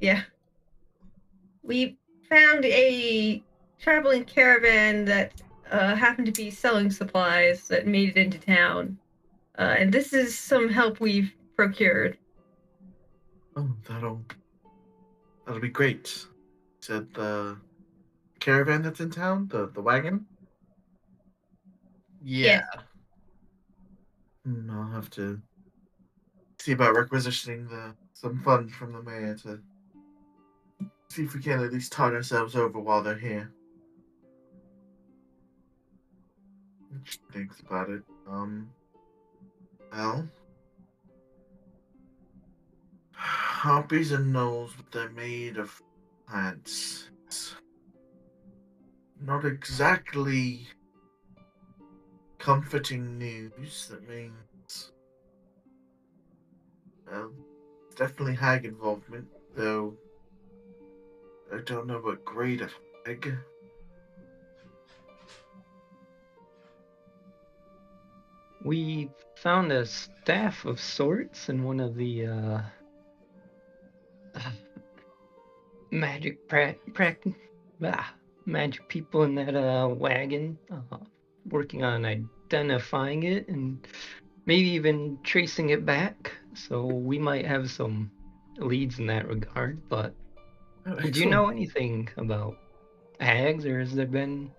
F: yeah. We found a traveling caravan that happened to be selling supplies that made it into town. And this is some help we've procured.
A: Oh, that'll be great. Said the caravan that's in town, the wagon.
E: Yeah.
F: Yes.
A: I'll have to see about requisitioning the some funds from the mayor to see if we can at least tide ourselves over while they're here. Just thinks about it. Well, harpies and gnolls, but they're made of plants. It's not exactly comforting news. That means, well, definitely hag involvement, though I don't know what grade of hag.
C: We found a staff of sorts in one of the magic magic people in that wagon, working on identifying it and maybe even tracing it back. So we might have some leads in that regard. But
A: Oh,
C: do you
A: excellent.
C: know anything about hags, or has there been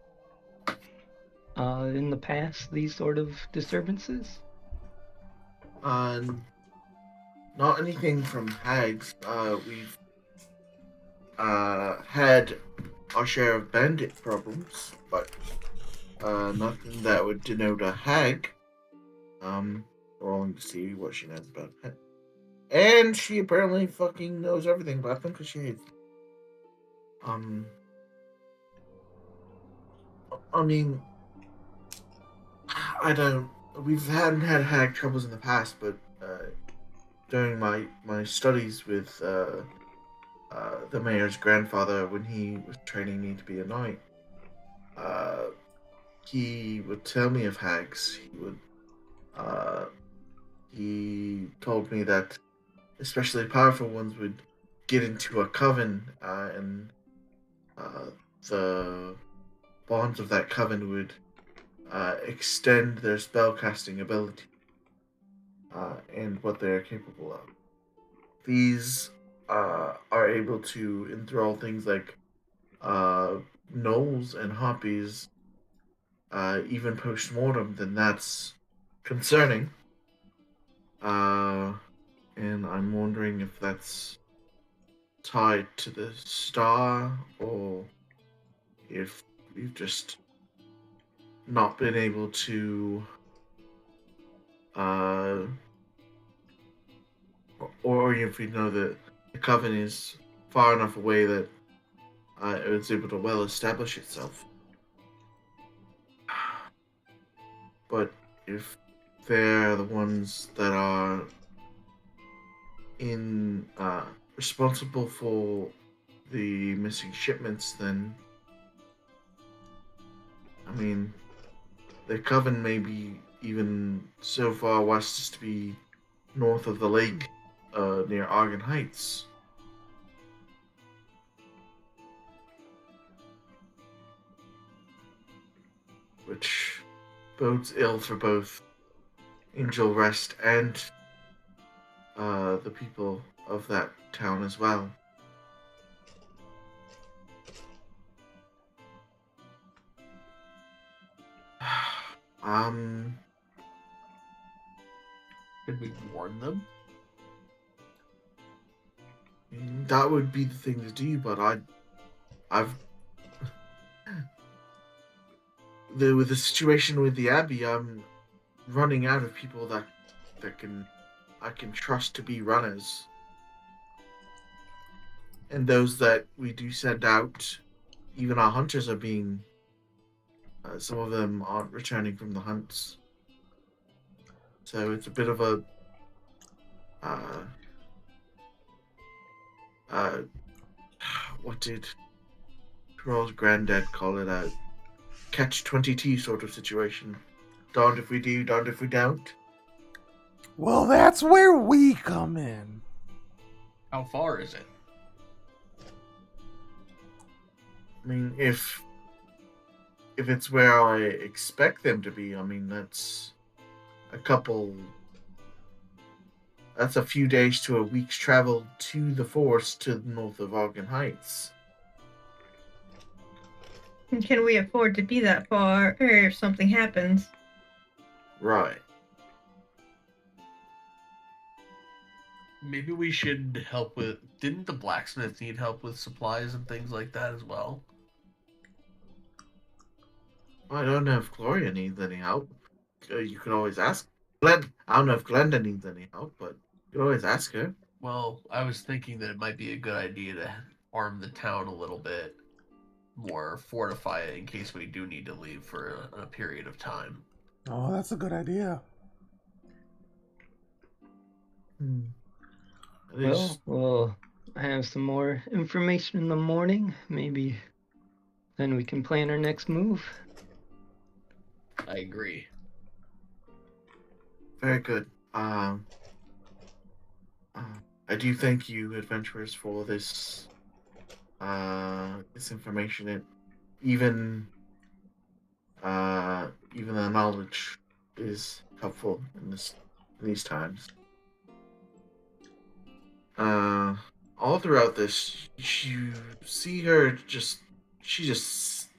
C: in the past these sort of disturbances?
A: Um, Not anything from hags. We've had our share of bandit problems, but nothing that would denote a hag. Rolling to see what she knows about it. And she apparently fucking knows everything about them because she hates them. Um, I mean, I don't. We've hadn't had hag troubles in the past, but during my studies with the mayor's grandfather when he was training me to be a knight, uh, he would tell me of hags. Uh, he told me that especially powerful ones would get into a coven, and uh, the bonds of that coven would extend their spellcasting ability and what they're capable of. These are able to enthrall things like uh, gnolls and hoppies, even post mortem, then that's concerning. Uh, and I'm wondering if that's tied to the star or if we've just not been able to, uh, or if we know that the coven is far enough away that it's able to well establish itself. But if they're the ones that are in responsible for the missing shipments, then I mean the coven may be even so far west as to be north of the lake, near Argon Heights. Which bodes ill for both Angel Rest and the people of that town as well. um,
E: Could we warn them?
A: That would be the thing to do, but I've with the situation with the Abbey, I'm running out of people that I can trust to be runners. And those that we do send out, even our hunters are being. Some of them aren't returning from the hunts, so it's a bit of a. What did Troll's granddad call it? A catch-22 sort of situation. Darned if we do, darned if we don't.
D: Well, that's where we come in.
E: How far is it?
A: I mean, if it's where I expect them to be, I mean that's a few days to a week's travel to the forest to the north of Ogden Heights.
F: And can we afford to be that far, or if something happens?
A: Right.
E: Maybe we should help with... Didn't the blacksmith need help with supplies and things like that as well?
A: I don't know if Gloria needs any help. You can always ask Glenn. I don't know if Glenda needs any help, but you can always ask her.
E: Well, I was thinking that it might be a good idea to arm the town a little bit more, fortify it in case we do need to leave for a period of time.
D: Oh, that's a good idea.
C: Well, we'll have some more information in the morning. Maybe then we can plan our next move.
E: I agree.
A: Very good. I do thank you, adventurers, for this information. It even the knowledge is helpful in these times. All throughout this, you see her she just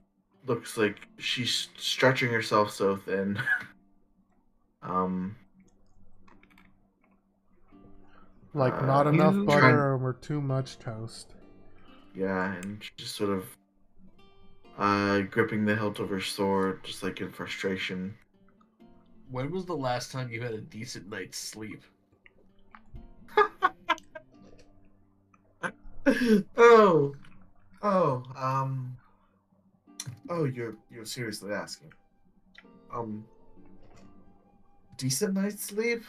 A: looks like she's stretching herself so thin.
D: Like not enough
C: You-
D: butter or too much toast.
A: Yeah, and she's just sort of gripping the hilt of her sword, just like in frustration.
E: When was the last time you had a decent night's sleep?
A: Oh, you're seriously asking. Decent night's sleep?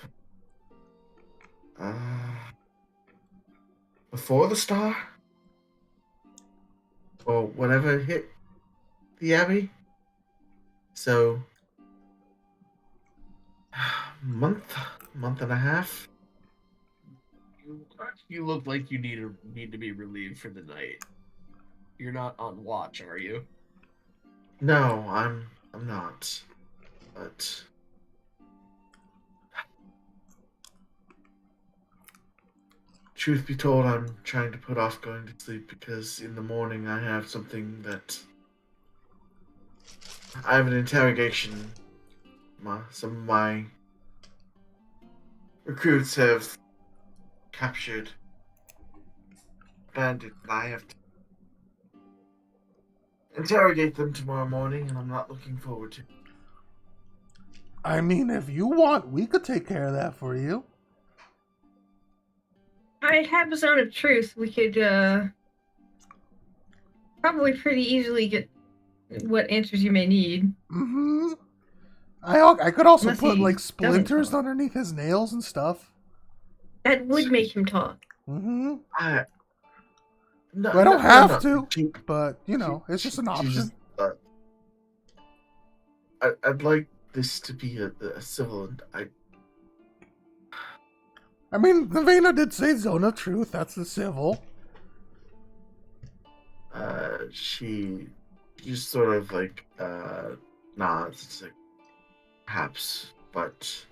A: Before the star? Or whatever hit the Abbey? So, month and a half?
E: You look like you need to be relieved for the night. You're not on watch, are you?
A: No, I'm not. But truth be told, I'm trying to put off going to sleep because in the morning I have something that I have an interrogation. Some of my recruits have captured bandit, and I have to interrogate them tomorrow morning, and I'm not looking forward to it.
D: I mean, if you want, we could take care of that for you.
F: I have a zone of truth. We could probably pretty easily get what answers you may need.
D: Mm-hmm. I could also
F: Unless
D: put
F: he
D: like
F: doesn't
D: splinters
F: talk.
D: underneath his nails and stuff.
F: That would make him talk.
D: Mm-hmm.
A: No,
D: I don't have to,
A: She-
D: but you know, it's just an
A: she
D: option.
A: just, I'd like this to be a civil.
D: I mean, Nevena did say zone of truth. That's the civil.
A: She just sort of like nods. It's like perhaps, but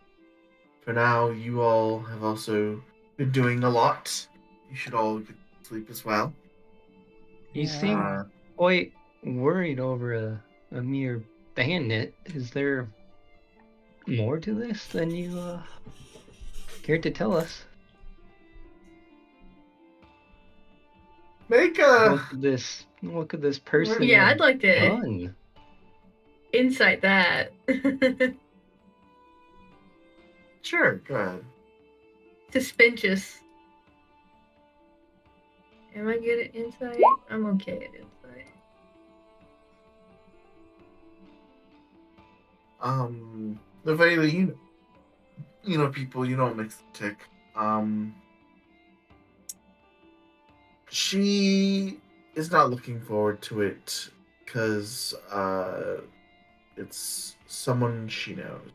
A: for now, you all have also been doing a lot. You should all get sleep as well.
C: You
D: Yeah.
C: seem quite worried over a mere bandit. Is there more to this than you Care to tell us?
A: Make a
C: What could this person
F: Yeah,
C: have
F: I'd like to
C: done?
F: insight that.
A: sure. Go ahead.
F: Suspicious. Am I good at insight? I'm okay at insight.
A: Lavela, you know people. You don't mix the tick. She is not looking forward to it because it's someone she knows.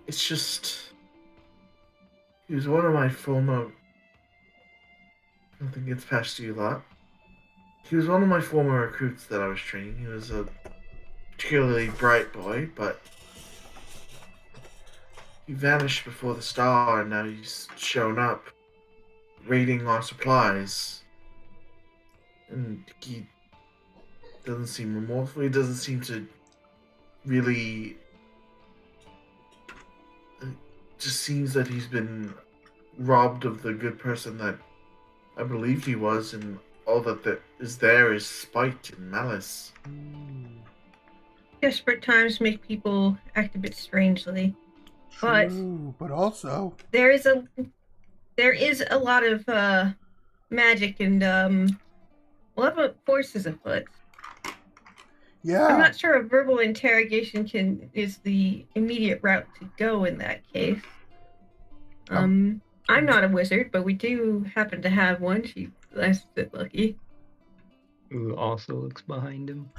A: It's just he was one of my former. Nothing gets past you lot. He was one of my former recruits that I was training. He was a particularly bright boy, but he vanished before the star, and now he's shown up, raiding our supplies. And he doesn't seem remorseful. He doesn't seem to really. It just seems that he's been robbed of the good person that I believed he was, and all that is there is spite and malice.
F: Desperate times make people act a bit strangely. But
D: True, but also
F: there is a lot of magic and a lot of forces afoot.
D: yeah.
F: I'm not sure a verbal interrogation is the immediate route to go in that case. I'm not a wizard, but we do happen to have one. She's a bit lucky.
C: Who also looks behind him?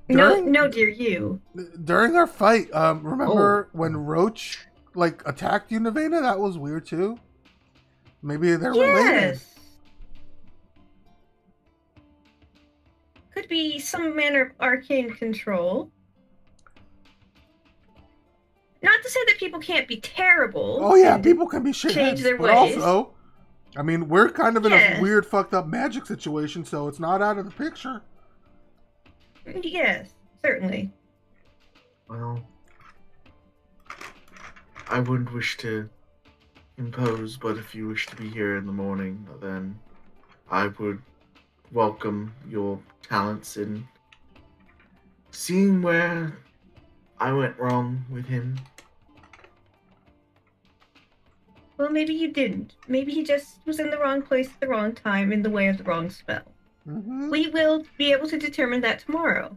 F: No, dear you.
D: During our fight, remember when Roach attacked you, Nevena? That was weird too. Maybe they're related.
F: Could be some manner of arcane control. Not to say that people can't be terrible.
D: Oh yeah, people can be shitheads.
F: Change their
D: but
F: ways.
D: Also, I mean, we're kind of in a weird, fucked up magic situation, so it's not out of the picture.
F: Yes, certainly.
A: Well, I wouldn't wish to impose, but if you wish to be here in the morning, then I would welcome your talents in seeing where I went wrong with him.
F: Well, maybe you didn't. Maybe he just was in the wrong place at the wrong time in the way of the wrong spell.
D: Mm-hmm.
F: We will be able to determine that tomorrow.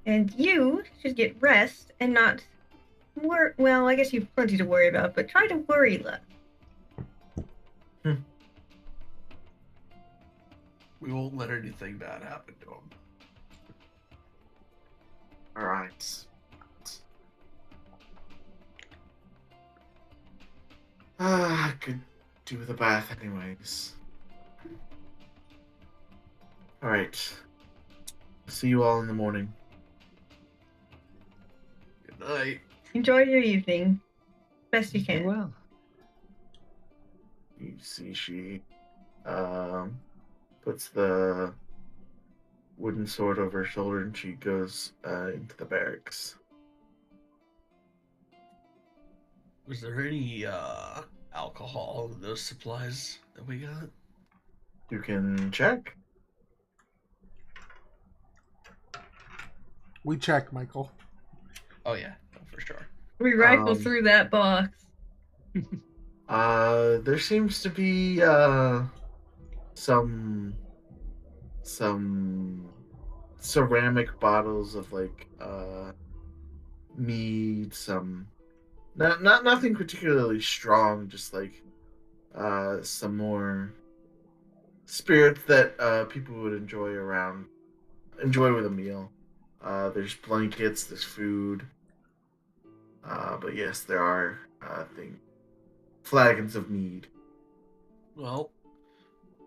F: And you should get rest and not well, I guess you've plenty to worry about, but try to worry less.
E: We won't let anything bad happen to him.
A: Alright. I could do with a bath anyways. Alright. See you all in the morning.
E: Good night.
F: Enjoy your evening. Best you can.
C: Well,
A: You see she puts the wooden sword over her shoulder and she goes into the barracks.
E: Was there any alcohol in those supplies that we got?
A: You can check.
D: We checked, Michael.
E: Oh yeah, for sure.
F: We rifle through that box.
A: There seems to be some ceramic bottles of mead, some nothing particularly strong, just some more spirits that people would enjoy with a meal. There's blankets, there's food. But yes, there are flagons of mead.
E: Well,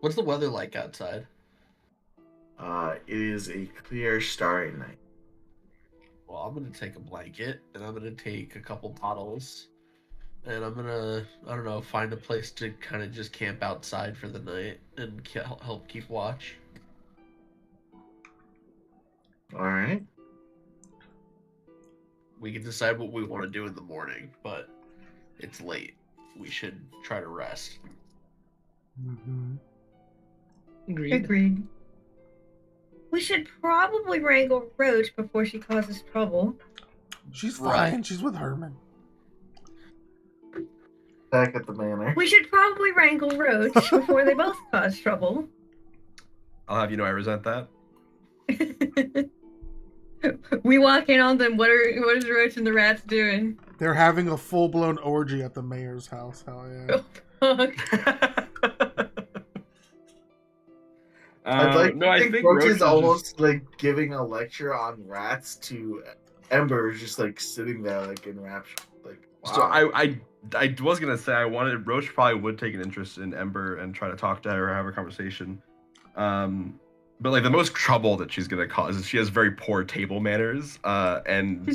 E: what's the weather like outside?
A: It is a clear, starry night.
E: Well, I'm gonna take a blanket and I'm gonna take a couple bottles, and I'm gonna, I don't know, find a place to kind of just camp outside for the night and help keep watch.
A: All right.
E: we can decide what we want to do in the morning, but it's late. We should try to rest.
D: Mm-hmm.
C: Agreed.
F: Agreed. We should probably wrangle Roach before she causes trouble.
D: She's
E: Right.
D: fine. She's with Herman.
A: Back at the manor.
F: We should probably wrangle Roach before they both cause trouble.
B: I'll have you know I resent that.
F: We walk in on them. What is Roach and the rats doing?
D: They're having a full-blown orgy at the mayor's house. Hell yeah.
F: Fuck.
A: I'd like
B: no,
A: to
B: I
A: think
B: think
A: Roach
B: Roach
A: is
B: is
A: almost like giving a lecture on rats to Ember, just like sitting there like enraptured. Like, wow.
B: So I was gonna say I wanted Roach probably would take an interest in Ember and try to talk to her or have a conversation. But like the most trouble that she's gonna cause is she has very poor table manners, and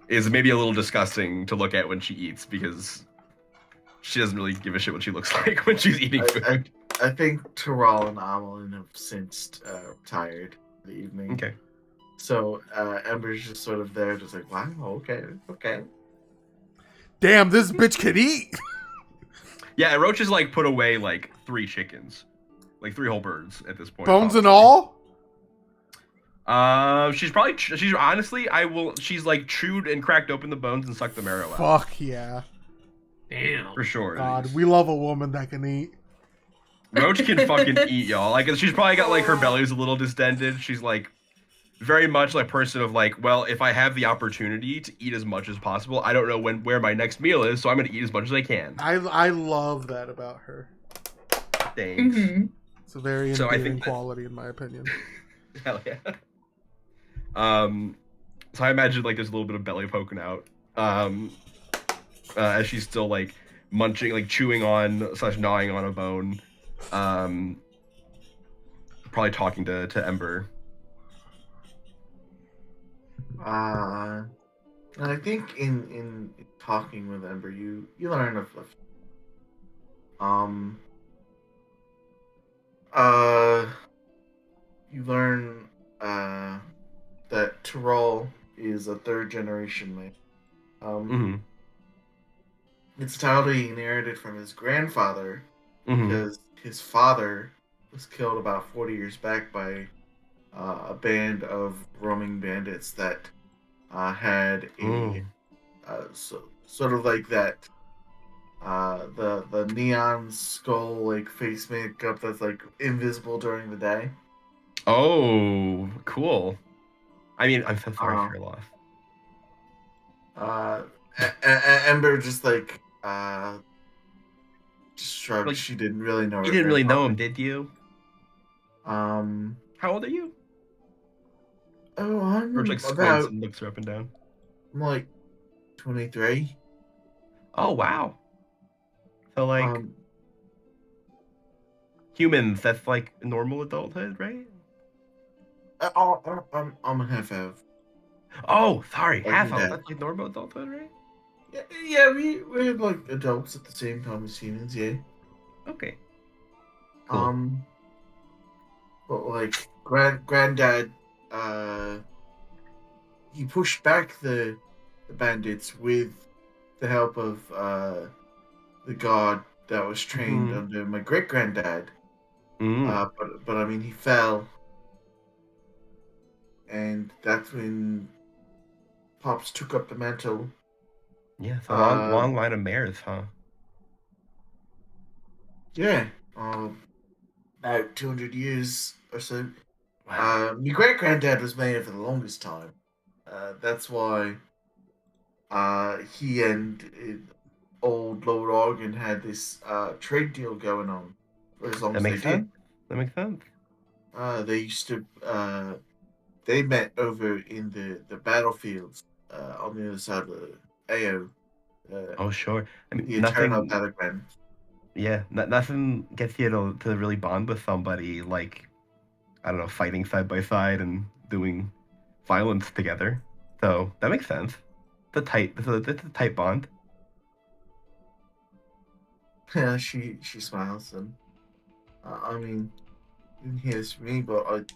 B: is maybe a little disgusting to look at when she eats because she doesn't really give a shit what she looks like when she's eating food.
A: I think Terrell and Amelin have since retired for the evening.
B: Okay.
A: So Ember's just sort of there, just like, wow, okay.
D: Damn, this bitch can eat.
B: Yeah, Roach has like put away like 3 chickens, like 3 whole birds at this point.
D: Bones and
B: probably.
D: all?
B: She's honestly, she's like chewed and cracked open the bones and sucked the marrow out.
D: Fuck yeah.
E: Damn.
B: For sure.
D: God, we love a woman that can eat.
B: Roach can fucking eat, y'all. Like, she's probably got like her belly's a little distended. She's like very much like person of like, well, if I have the opportunity to eat as much as possible, I don't know where my next meal is, so I'm gonna eat as much as I can.
D: I love that about her.
B: Thanks.
F: Mm-hmm.
D: It's a very
B: So I
D: endearing
B: think that-
D: quality, in my opinion.
B: Hell yeah. So I imagine like there's a little bit of belly poking out. As she's still like munching, like chewing on / gnawing on a bone. Probably talking to Ember.
A: And I think in talking with Ember, you learn of you learn that Tyrol is a 3rd generation man.
B: Mm-hmm.
A: It's a title he inherited from his grandfather
B: Mm-hmm.
A: because his father was killed about 40 years back by a band of roaming bandits that had a sort of like that the neon skull like face makeup that's like invisible during the day.
B: Oh, cool. I mean, I'm so sorry for your loss.
A: Ember just like just shrugged.
B: Like,
A: she didn't really know.
B: You didn't really know him, did you?
A: How
B: old are you?
A: Oh, I'm
B: Roach like squints
A: about.
B: and looks her up and down.
A: I'm like 23.
B: Oh wow. So like humans, that's like normal adulthood, right?
A: I'm a half elf.
B: Oh, sorry,
A: Like
B: half
A: your
B: elf.
A: dad.
B: That's like normal adulthood, right?
A: Yeah, we're like adults at the same time as humans, yeah.
B: Okay. Cool.
A: But like granddad, he pushed back the bandits with the help of the god that was trained under my great granddad. But I mean, he fell, and that's when Pops took up the mantle.
B: Yeah, it's a long line of mares, huh?
A: Yeah, about 200 years or so.
B: Wow.
A: My great granddad was mayor for the longest time. That's why he and old Lord Organ had this trade deal going on for as long
B: That
A: as they
B: makes
A: did.
B: sense. That makes sense.
A: They used to. They met over in the battlefields on the other side of the Ao.
B: Oh sure. I
A: The
B: mean,
A: eternal
B: nothing.
A: battleground.
B: Yeah, nothing gets you to really bond with somebody like, I don't know, fighting side by side and doing violence together. So that makes sense. It's a tight bond.
A: Yeah, she smiles and I mean, you can hear this from me, but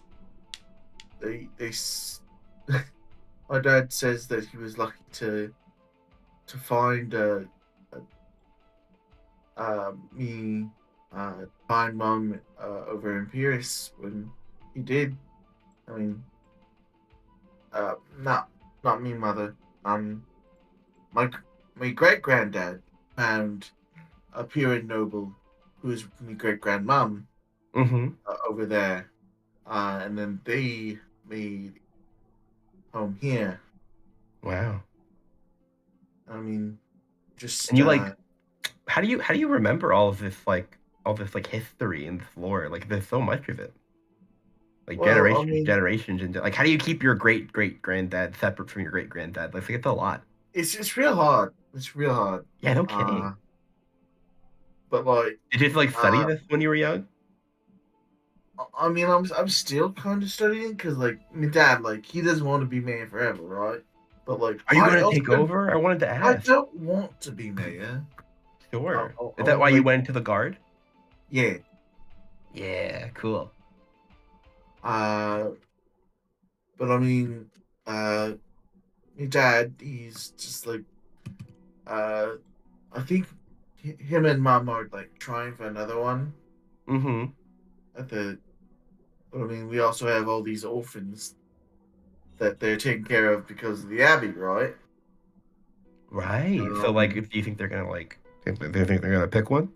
A: they my dad says that he was lucky to find me find mom over in Paris when he did. I mean, not me, mother. My my great granddad found a pure and noble who is my great grandmom
B: Mm-hmm.
A: over there, and then they made home here.
B: Wow.
A: I mean, just
B: And you like, how do you remember all this history and this lore? Like, there's so much of it. Like
A: well, I
B: generations,
A: mean,
B: generations, and like, how do you keep your great granddad separate from your great granddad? Like, it's a lot.
A: it's real hard. It's real hard.
B: Yeah, no
A: Uh,
B: kidding.
A: but like,
B: Did you like study this when you were young?
A: I mean, I'm still kind of studying because like my dad, like he doesn't want to be mayor forever, right? But like,
B: Are you
A: I
B: gonna
A: also
B: take over? I wanted to
A: I
B: ask.
A: don't want to be mayor.
B: Sure.
A: I
B: Is that
A: want,
B: why you
A: like,
B: went into the guard?
A: yeah.
B: Yeah, cool.
A: Uh, but I mean, my dad, he's just like, I think him and mom are like trying for another one
B: Mm-hmm.
A: at the. But I mean, we also have all these orphans that they're taking care of because of the abbey, right?
B: Right. So like, do you think they're gonna think they're gonna pick one?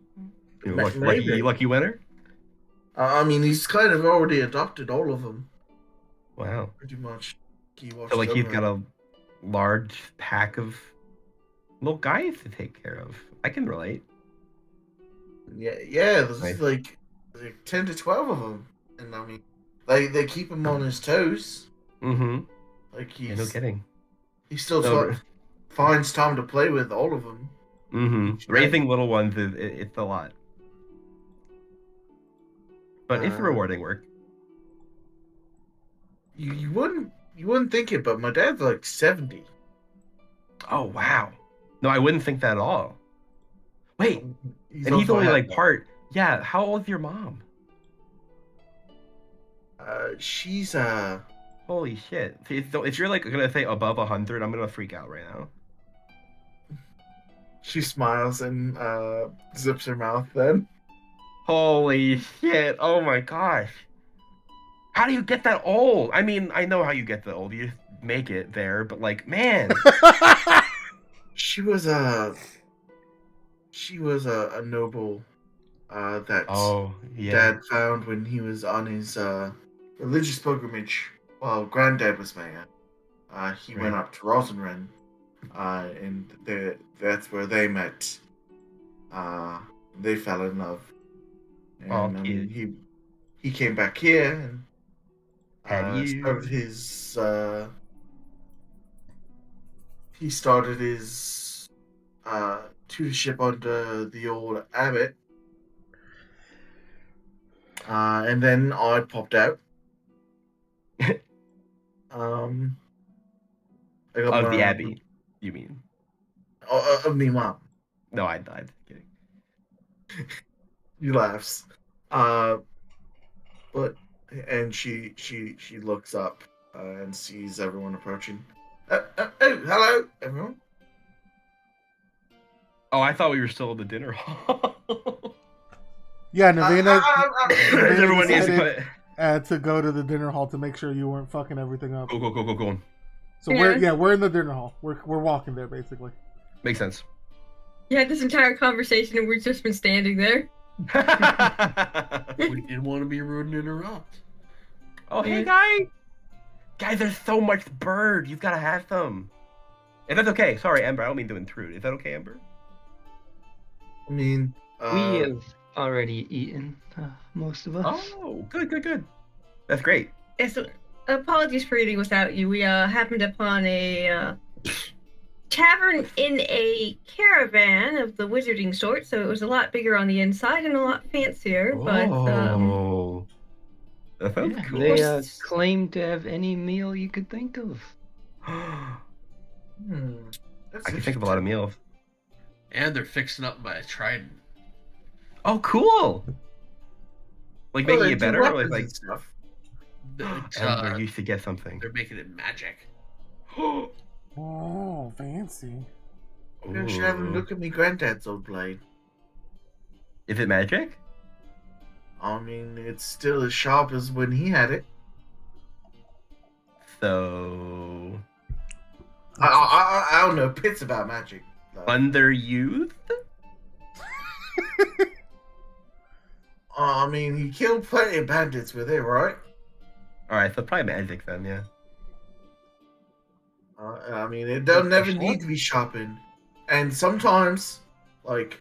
B: You know,
A: Maybe.
B: lucky winner.
A: I mean, he's kind of already adopted all of them,
B: Wow.
A: pretty much. He
B: So
A: watches
B: like, he's
A: over
B: got
A: them.
B: a large pack of little guys to take care of. I can relate.
A: Yeah. There's
B: Nice.
A: like 10 to 12 of them, and I mean, they keep him on his toes.
B: Mm-hmm.
A: Like
B: Yeah, no kidding.
A: he still
B: No,
A: finds time to play with all of them.
B: mm-hmm. Raising little ones it's a lot, but it's
A: Uh,
B: rewarding work.
A: you wouldn't think it, but my dad's like 70.
B: Oh wow. No, I wouldn't think that at all. Wait, and he's
A: also
B: only
A: had,
B: like part. Yeah, how old is your mom?
A: she's
B: Holy shit. If you're like gonna say above 100, I'm gonna freak out right now.
A: she smiles and zips her mouth. Then
B: Holy shit. Oh my gosh. How do you get that old? I mean, I know how you get that old. You just make it there, but like, man.
A: she was a a noble that
B: Oh, yeah.
A: dad found when he was on his religious pilgrimage while granddad was mayor. He went
B: Right.
A: up to Rosenren, and that's where they met. They fell in love, and
B: Oh,
A: I mean,
B: cute.
A: he came back here and
B: Had you?
A: started his tutorship under the old abbot, and then I popped out. I got
B: Of the
A: my
B: Abbey, you mean?
A: of me mom.
B: No, I'm kidding.
A: He laughs. But and she looks up and sees everyone approaching. Oh, hello, everyone.
B: Oh, I thought we were still in the dinner hall.
D: Yeah, Navina,
B: Everyone needs to
D: decided
B: go.
D: to go to the dinner hall to make sure you weren't fucking everything up.
B: Go.
D: So we're in the dinner hall. We're walking there basically.
B: Makes sense.
F: You had this entire conversation and we've just been standing there.
E: We didn't want to be rude and interrupt.
B: Oh, hey, guys, there's so much bird. You've got to have some. And that's okay. Sorry, Amber. I don't mean to intrude. Is that okay, Amber?
A: I mean,
C: We have already eaten, most of us.
B: Oh, good. That's great.
F: Yeah, so apologies for eating without you. We happened upon a tavern in a caravan of the wizarding sort, so it was a lot bigger on the inside and a lot fancier. But
B: Oh, that sounds
C: Yeah,
B: cool.
C: they claim to have any meal you could think of.
B: I
A: that's
B: can think of a lot of meals.
E: And they're fixing up my trident.
B: Oh, cool. Like
A: Well,
B: making
A: they
B: it
A: do
B: better, or
A: weapons
B: like
A: and stuff.
E: It's,
B: Amber, you should get something.
E: they're making it magic.
D: Oh, fancy.
A: I should have him look at me granddad's old blade.
B: Is it magic?
A: I mean, it's still as sharp as when he had it.
B: So
A: I don't know pits about magic. Though.
B: underused?
A: I mean, he killed plenty of bandits with it, right?
B: Alright, so probably magic then, yeah.
A: I mean, it don't never need to be sharpened. And sometimes, like,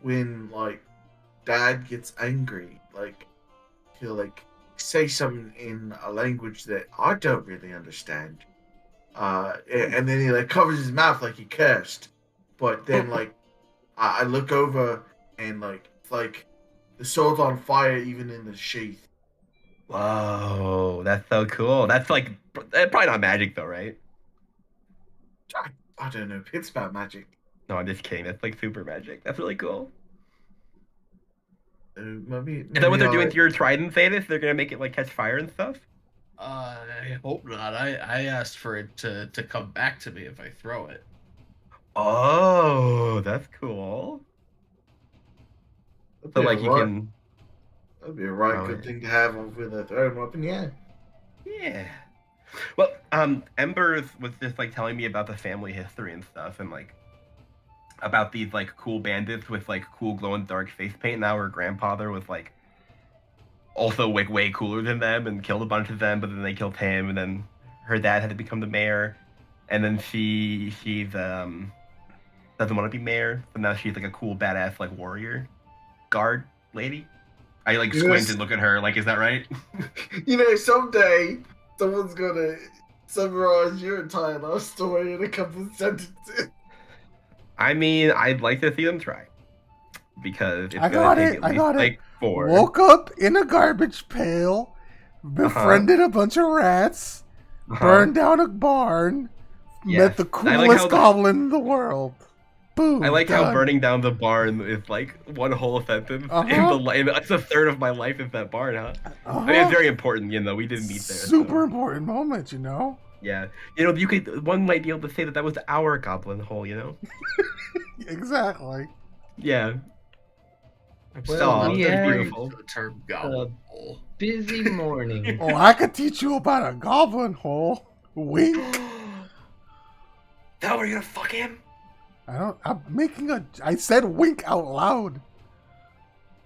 A: when, like, Dad gets angry, like, he'll, like, say something in a language that I don't really understand. And then he, like, covers his mouth like he cursed. But then, like, I look over and, like, it's like the sword's on fire even in the sheath.
B: Whoa, that's so cool. That's like probably not magic though, right?
A: I don't know. Pits about magic.
B: No, I'm just kidding. That's like super magic. That's really cool.
A: Maybe
B: Is that what they're doing to your trident, Thetis? They're gonna make it like catch fire and stuff?
E: I hope not. I asked for it to come back to me if I throw it.
B: Oh, that's cool. So like you can.
A: That'd be a right
B: Oh,
A: good
B: yeah.
A: thing to have with a throwing weapon, yeah.
B: Yeah. Well, Aberr was just like telling me about the family history and stuff, and like about these like cool bandits with like cool glow in the dark face paint. Now her grandfather was like also like way cooler than them and killed a bunch of them, but then they killed him, and then her dad had to become the mayor, and then she's doesn't want to be mayor, so now she's like a cool badass like warrior guard lady. I like squint and look at her like, is that right?
A: You know, someday someone's gonna summarize your entire life story in a couple of sentences.
B: I mean, I'd like to see them try. Because it's
D: I
B: gonna
D: got
B: take
D: it.
B: at
D: I
B: least
D: got
B: like
D: it.
B: 4.
D: Woke up in a garbage pail, befriended a bunch of rats, burned down a barn,
B: Yes.
D: met the
B: I like
D: coolest
B: how
D: goblin in the world. Boom.
B: I like how
D: done.
B: burning down the barn is like one whole sentence. That's a third of my life is that barn, huh? I mean, it's very important, you know. We did meet there.
D: Super
B: so.
D: important moment, you know.
B: Yeah, you know, one might be able to say that was our goblin hole, you know.
D: Exactly.
B: Yeah.
C: Well,
B: Oh,
C: we
B: that's
C: had
B: beautiful.
E: The term goblin hole.
C: busy morning.
D: Oh, I could teach you about a goblin hole. Wink.
B: That were you gonna fuck him?
D: I said wink out loud.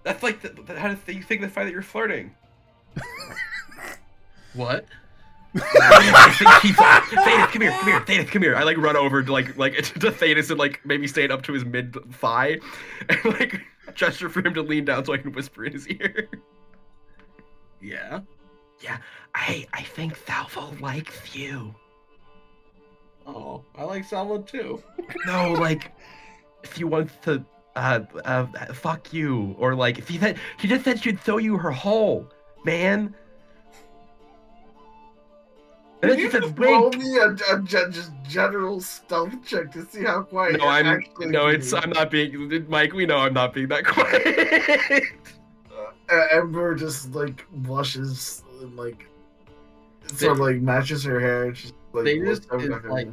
B: That's like how do you signify that you're flirting?
E: What?
B: Thetis, come here, Thetis, come here. I like run over to like to Thetis and like maybe stand up to his mid thigh and like gesture for him to lean down so I can whisper in his ear.
E: Yeah.
B: Yeah, I think Salvo likes you.
E: Oh, I like Salvo too.
B: No, like if he wants to fuck you, or like if she just said she'd show you her hole, man. And then she said,
A: Roll
B: "Wink."
A: me a just general stealth check to see how quiet.
B: No,
A: you're actually being.
B: I'm not being Mike. We know I'm not being that quiet.
A: Amber just like blushes and like sort of like matches her hair. And she's like,
E: They
A: looks
E: just
A: over
E: is
A: at her.
E: like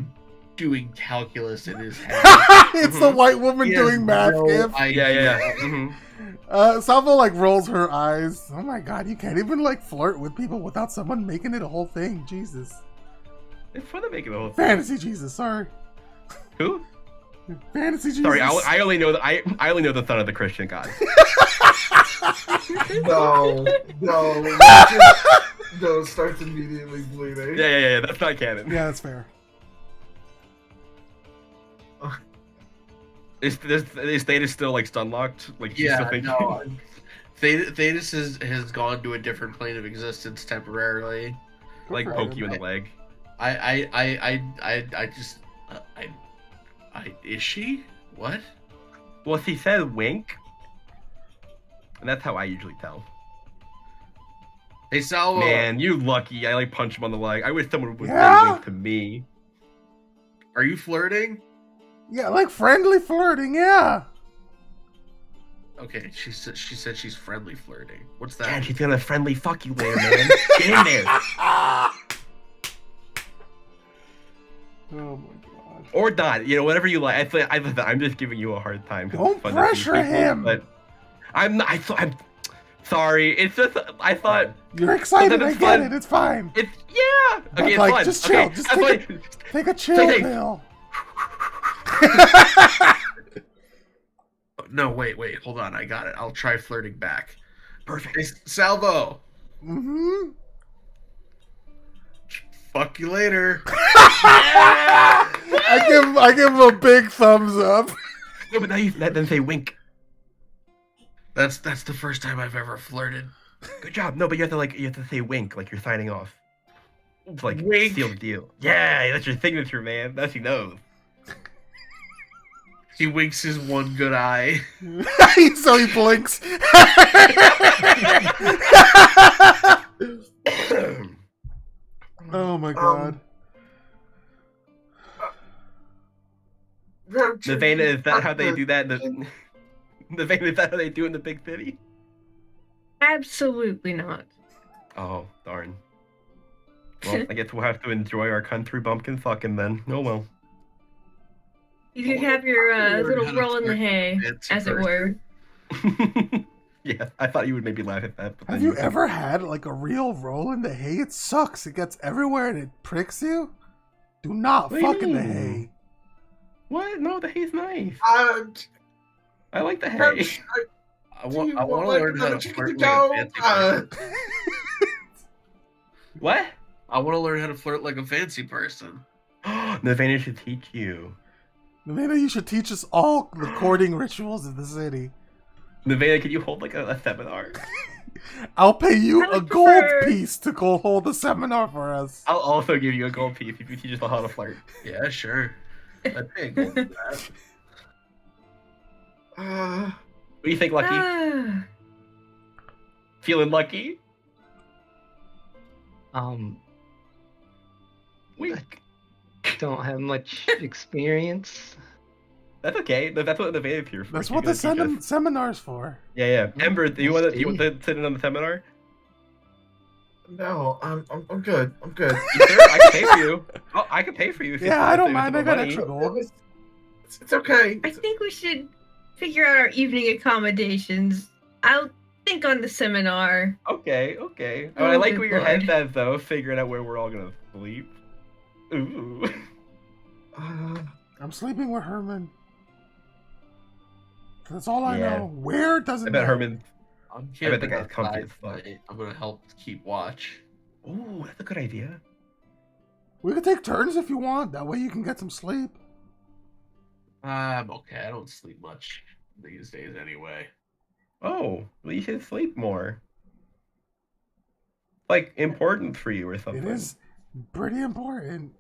E: doing calculus in his head.
D: It's the white woman
E: He has
D: doing math
E: no
D: gif.
E: idea.
B: Yeah.
D: Salvo like rolls her eyes. Oh my god, you can't even like flirt with people without someone making it a whole thing. Jesus.
B: It's fun to make it a whole thing.
D: Fantasy Jesus, sorry.
B: Who?
D: Fantasy Jesus.
B: Sorry, I only know I only know the son of the Christian God.
A: No, no, it starts immediately bleeding.
B: Yeah. That's not canon.
D: Yeah, that's fair.
B: Is Thetis still like stun locked? Like she's
E: Yeah,
B: still thinking?
E: no. Thetis has gone to a different plane of existence temporarily.
B: Like poke you in the leg.
E: Is she? What?
B: Well, she said wink, and that's how I usually tell.
E: Hey, Salvo.
B: Man, you lucky. I like punch him on the leg. I wish someone would say
D: Yeah?
B: wink to me.
E: Are you flirting?
D: Yeah, like friendly flirting, yeah.
E: Okay, she said she's friendly flirting. What's that?
B: Yeah, she's gonna friendly fuck you later, man. Get in there. Or not, whatever you like. I'm just giving you a hard time. 'cause
D: Don't
B: it's fun to see
D: pressure
B: people,
D: him.
B: But I'm not. I'm sorry. It's just I thought
D: You're excited. I
B: it's
D: get
B: fun.
D: it. It's fine.
B: It's yeah.
D: But,
B: Okay, it's
D: like,
B: fun.
D: just chill.
B: Okay,
D: Just
B: that's
D: take
B: fine.
D: a chill
B: Take-
D: pill.
E: No, wait, hold on. I got it. I'll try flirting back.
B: Perfect.
E: Hey, Salvo,
D: Mm-hmm.
E: fuck you later.
D: I give him a big thumbs up.
B: No, but now you then say wink.
E: That's the first time I've ever flirted.
B: Good job. No, but you have to say wink, like you're signing off. To like
E: Wink.
B: seal the deal. Yeah, that's your signature, man. That's he knows.
E: He winks his one good eye.
D: So he blinks. Oh my god.
B: Nevada, is that how they do that? Nevada, is that how they do it in the big city?
F: Absolutely not.
B: Oh, darn. Well, I guess we'll have to enjoy our country bumpkin fucking then. Oh well.
F: You can have your
E: learn
F: little
E: how to
F: roll in the
E: flirt
F: hay,
E: fancy
F: as it
E: person.
F: were.
B: Yeah, I thought you would maybe laugh at that. But
D: Have
B: then
D: you ever had like a real roll in the hay? It sucks. It gets everywhere and it pricks you. Do not
B: What do you
D: fuck in the
B: mean?
D: hay.
B: What? No, the hay's nice.
A: I
B: I like the hay.
E: I want to learn how to flirt like a fancy person.
B: What?
E: I want to learn how to flirt like a fancy person.
B: Nevada should teach you.
D: Maybe you should teach us all the courting rituals of the city.
B: Nevada, can you hold like a seminar?
D: I'll pay you
F: I
D: a
F: would
D: gold
F: prefer-
D: piece to go hold a seminar for us.
B: I'll also give you a gold piece if you teach us how to flirt.
E: Yeah, sure. I'd pay a gold for that.
B: What do you think, Lucky?
F: Ah,
B: Feeling lucky? Wink.
C: Don't have much experience.
B: That's okay. That's what Nevada's here for.
D: That's
B: She's
D: what the
B: gonna teach us.
D: seminar's for.
B: Yeah. Ember, do you want
C: Let's
B: to sit in on the seminar?
A: No, I'm good. I'm good.
B: You sure? I can pay for you. Oh, I can pay for you. If
D: Yeah,
B: you-
D: I don't
B: if
D: mind. I
B: it's
D: got
B: money.
D: extra gold.
A: It's okay.
F: I think we should figure out our evening accommodations. I'll think on the seminar.
B: Okay. Oh,
F: Oh,
B: I like
F: good
B: where your
F: lord.
B: head's at, though, figuring out where we're all gonna sleep. Ooh.
D: I'm sleeping with Herman. That's all I
B: Yeah.
D: know. Where doesn't
B: I bet
D: matter.
B: Herman.
E: I'm
B: I bet the
E: camping
B: guy's comfy
E: outside
B: as fuck.
E: tonight. I'm gonna help keep watch.
B: Ooh, that's a good idea.
D: We could take turns if you want. That way you can get some sleep.
E: I'm okay. I don't sleep much these days anyway.
B: Oh, well, you should sleep more. Like important for you or something.
D: It is pretty important.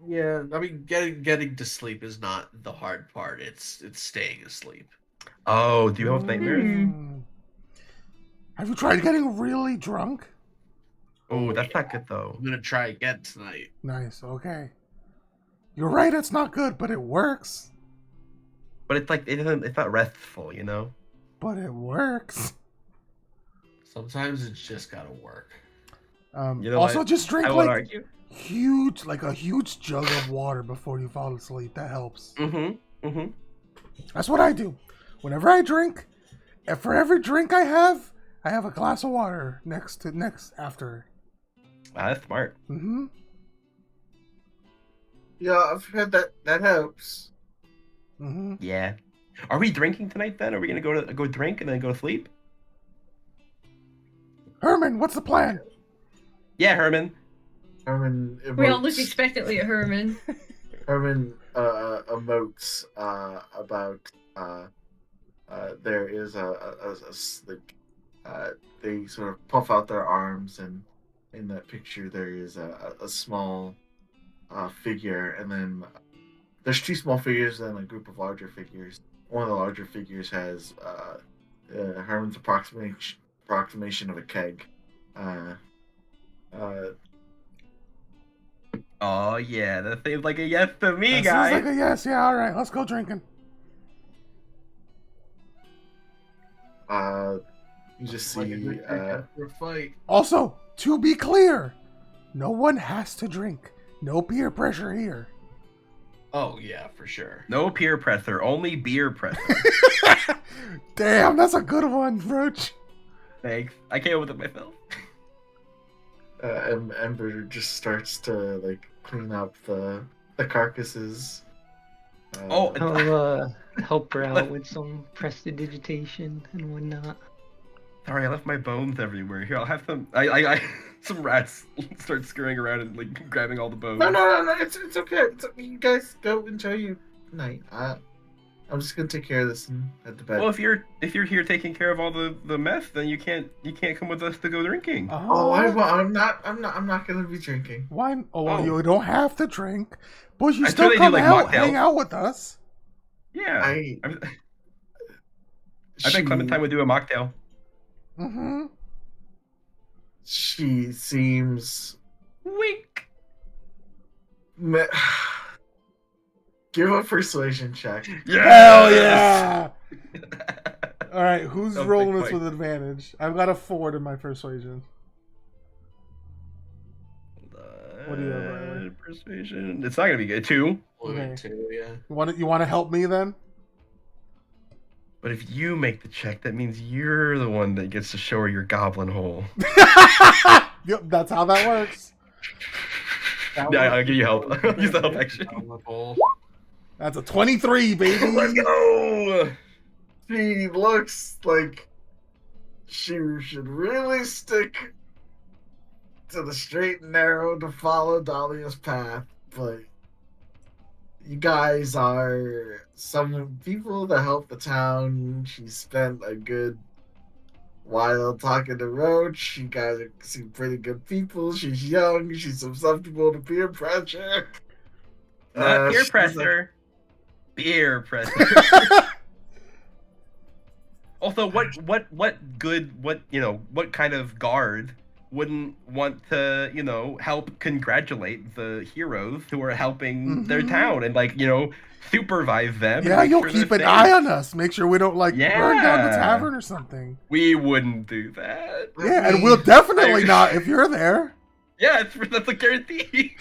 E: Yeah, I mean, getting to sleep is not the hard part. It's staying asleep.
B: Oh, do you have nightmares?
D: Mm. Have you tried getting really drunk?
B: Oh, that's not good though.
E: I'm gonna try again tonight.
D: Nice, okay. You're right, it's not good, but it works.
B: But it's like it's not restful, you know.
D: But it works.
E: Sometimes it's just gotta work.
B: You know
D: Also,
B: what?
D: just drink
B: I won't
D: like
B: argue.
D: a huge jug of water before you fall asleep. That helps.
B: Mm-hmm.
D: That's what I do. Whenever I drink, and for every drink I have a glass of water next after.
B: Wow, that's smart.
D: Mm-hmm.
A: Yeah, I've heard that helps.
D: Mm-hmm.
B: Yeah. Are we drinking tonight then? Are we gonna go drink and then go to sleep?
D: Herman, what's the plan?
B: Yeah, Herman.
A: Herman
F: We all look
A: emotes.
F: expectantly at Herman.
A: Herman emotes about there is they sort of puff out their arms, and in that picture there is a small figure, and then there's two small figures and a group of larger figures. One of the larger figures has Herman's approximation of a keg.
B: Oh yeah, that seems like a yes to me,
D: That
B: guys.
D: sounds like a yes. Yeah, all right. Let's go drinking.
A: You just
E: Like a
A: see
E: good drink after a fight.
D: Also, to be clear, no one has to drink. No peer pressure here.
E: Oh yeah, for sure.
B: No peer pressure, only beer pressure.
D: Damn, that's a good one, Roach.
B: Thanks. I came up with it myself.
A: Ember just starts to like clean up the carcasses.
B: Oh,
C: I'll help her out with some prestidigitation and whatnot.
B: Sorry, I left my bones everywhere. Here, I'll have some. I some rats start scurrying around and like grabbing all the bones.
A: No, it's okay. It's okay. You guys go enjoy your night. I'm just gonna take care of this and head to bed.
B: Well, if you're here taking care of all the mess, then you can't come with us to go drinking.
A: I'm not gonna be drinking.
D: Why? Oh,
B: Oh.
D: you don't have to drink, but you
B: I
D: still
B: thought they
D: come
B: do, like,
D: out,
B: mocktails.
D: hang out with us.
B: Yeah. I
A: She-
B: bet Clementine would do a mocktail.
D: Mm-hmm.
A: She seems.
B: Wink.
A: Give a persuasion check.
D: Hell yeah! All right, who's
B: Sounds
D: rolling
B: like
D: this
B: fight.
D: with advantage? I've got a 4 to my persuasion. What do you have, Riley?
B: Persuasion. It's not gonna be good. 2.
D: Okay.
E: 2, yeah.
D: You want to help me then?
B: But if you make the check, that means you're the one that gets to show her your goblin hole.
D: Yep, that's how that works.
B: Yeah, I'll give you help. I'll use the help action.
D: That's a 23, baby.
B: Let's go!
A: She looks like she should really stick to the straight and narrow to follow Dahlia's path, but you guys are some people that help the town. She spent a good while talking to Roach. You guys seem pretty good people. She's young. She's susceptible to peer pressure.
B: Not peer
A: she's
B: pressure. Beer pressure. Also, what kind of guard wouldn't want to, help congratulate the heroes who are helping their town and supervise them. and
D: Yeah,
B: make
D: you'll
B: sure they're
D: keep an
B: safe.
D: eye on us. Make sure we don't burn down the
B: Yeah.
D: tavern or something.
B: We wouldn't do that.
D: Yeah, and we'll definitely not if you're there.
B: Yeah, that's a guarantee.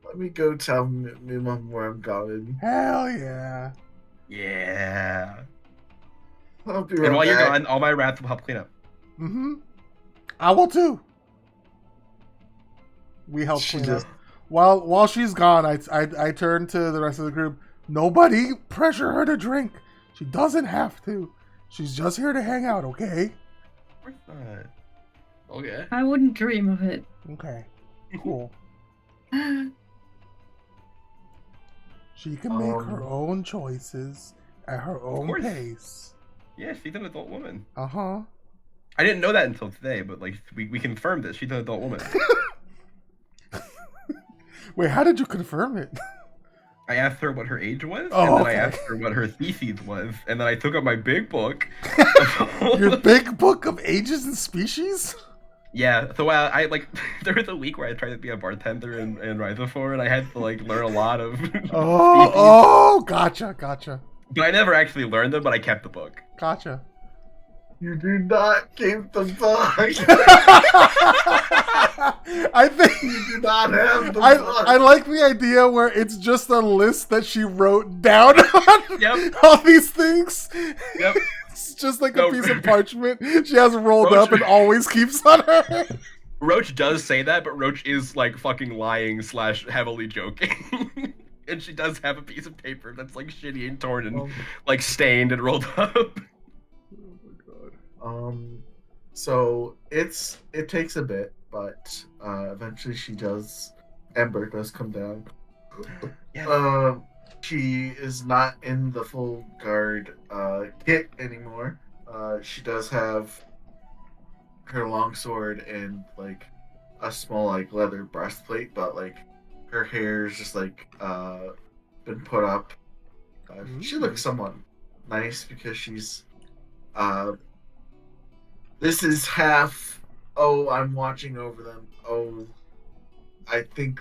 A: Let me go tell Mom where I'm going.
D: Hell yeah.
B: Yeah.
A: I'll be right
B: And while you're
A: back.
B: gone, all my rats will help clean up.
D: Mm-hmm. I will too. We help
A: She
D: clean up.
A: just-
D: While she's gone, I turn to the rest of the group. Nobody pressure her to drink. She doesn't have to. She's just here to hang out, okay?
B: Of course not.
E: Okay.
G: I wouldn't dream of it.
D: Okay. Cool. She can make her own choices at her own
B: course.
D: pace.
B: Yeah, she's an adult woman.
D: Uh-huh.
B: I didn't know that until today, but we confirmed it. She's an adult woman.
D: Wait, how did you confirm it?
B: I asked her what her age was,
D: Oh,
B: and then
D: okay.
B: I asked her what her species was, and then I took out my big book.
D: Your big book of ages and species?
B: Yeah, so I there was a week where I tried to be a bartender in Rhizophore, and I had to learn a lot of species.
D: Oh, gotcha.
B: But I never actually learned them, but I kept the book.
D: Gotcha.
A: You do not keep the book.
D: I think
A: You do not have the
D: I
A: book.
D: like the idea where it's just a list that she wrote down on
B: Yep.
D: all these things.
B: Yep.
D: It's just like
B: No.
D: a piece of parchment she has rolled
B: Roach-
D: up and always keeps on her.
B: Roach does say that, but Roach is fucking lying / heavily joking. And she does have a piece of paper that's shitty and torn and stained and rolled up.
A: So it takes a bit, but eventually Ember does come down.
B: Yeah.
A: She is not in the full guard kit anymore. She does have her longsword and a small leather breastplate, but her hair is just been put up. She looks somewhat nice because she's this is half, oh, I'm watching over them. Oh, I think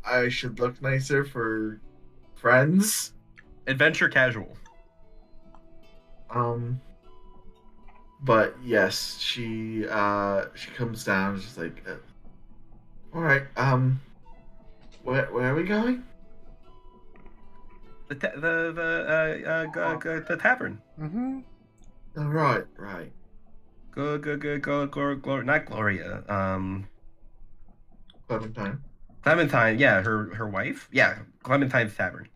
A: I should look nicer for friends.
B: Adventure casual.
A: But yes, she comes down and she's all right, where are we going?
B: the tavern.
D: Mm-hmm.
A: Right.
B: Go, not Gloria.
A: Clementine.
B: Clementine. Yeah, her wife. Yeah, Clementine's tavern.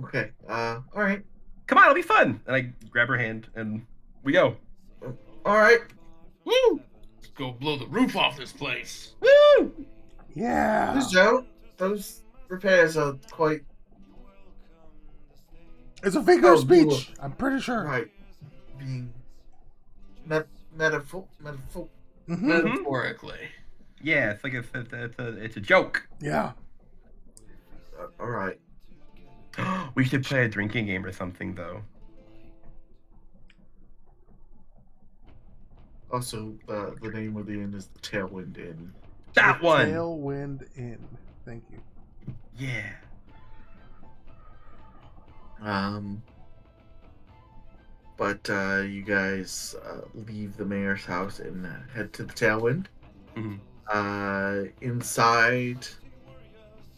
A: Okay. All right.
B: Come on, it'll be fun. And I grab her hand and we go.
A: All right.
E: Woo! Let's go blow the roof off this place.
B: Woo!
D: Yeah.
A: Joe, those repairs are quite
D: It's a figure of
A: Oh, you
D: speech. I'm pretty sure.
A: right. Being metaphor.
D: Mm-hmm.
E: Metaphorically.
B: Yeah, it's like it's a joke.
D: Yeah.
A: All right.
B: We should play a drinking game or something, though.
A: Also, the name of the inn is the Tailwind Inn.
B: That one.
D: Tailwind Inn. Thank you.
B: Yeah.
A: But you guys leave the mayor's house and head to the Tailwind.
B: Mhm.
A: Inside,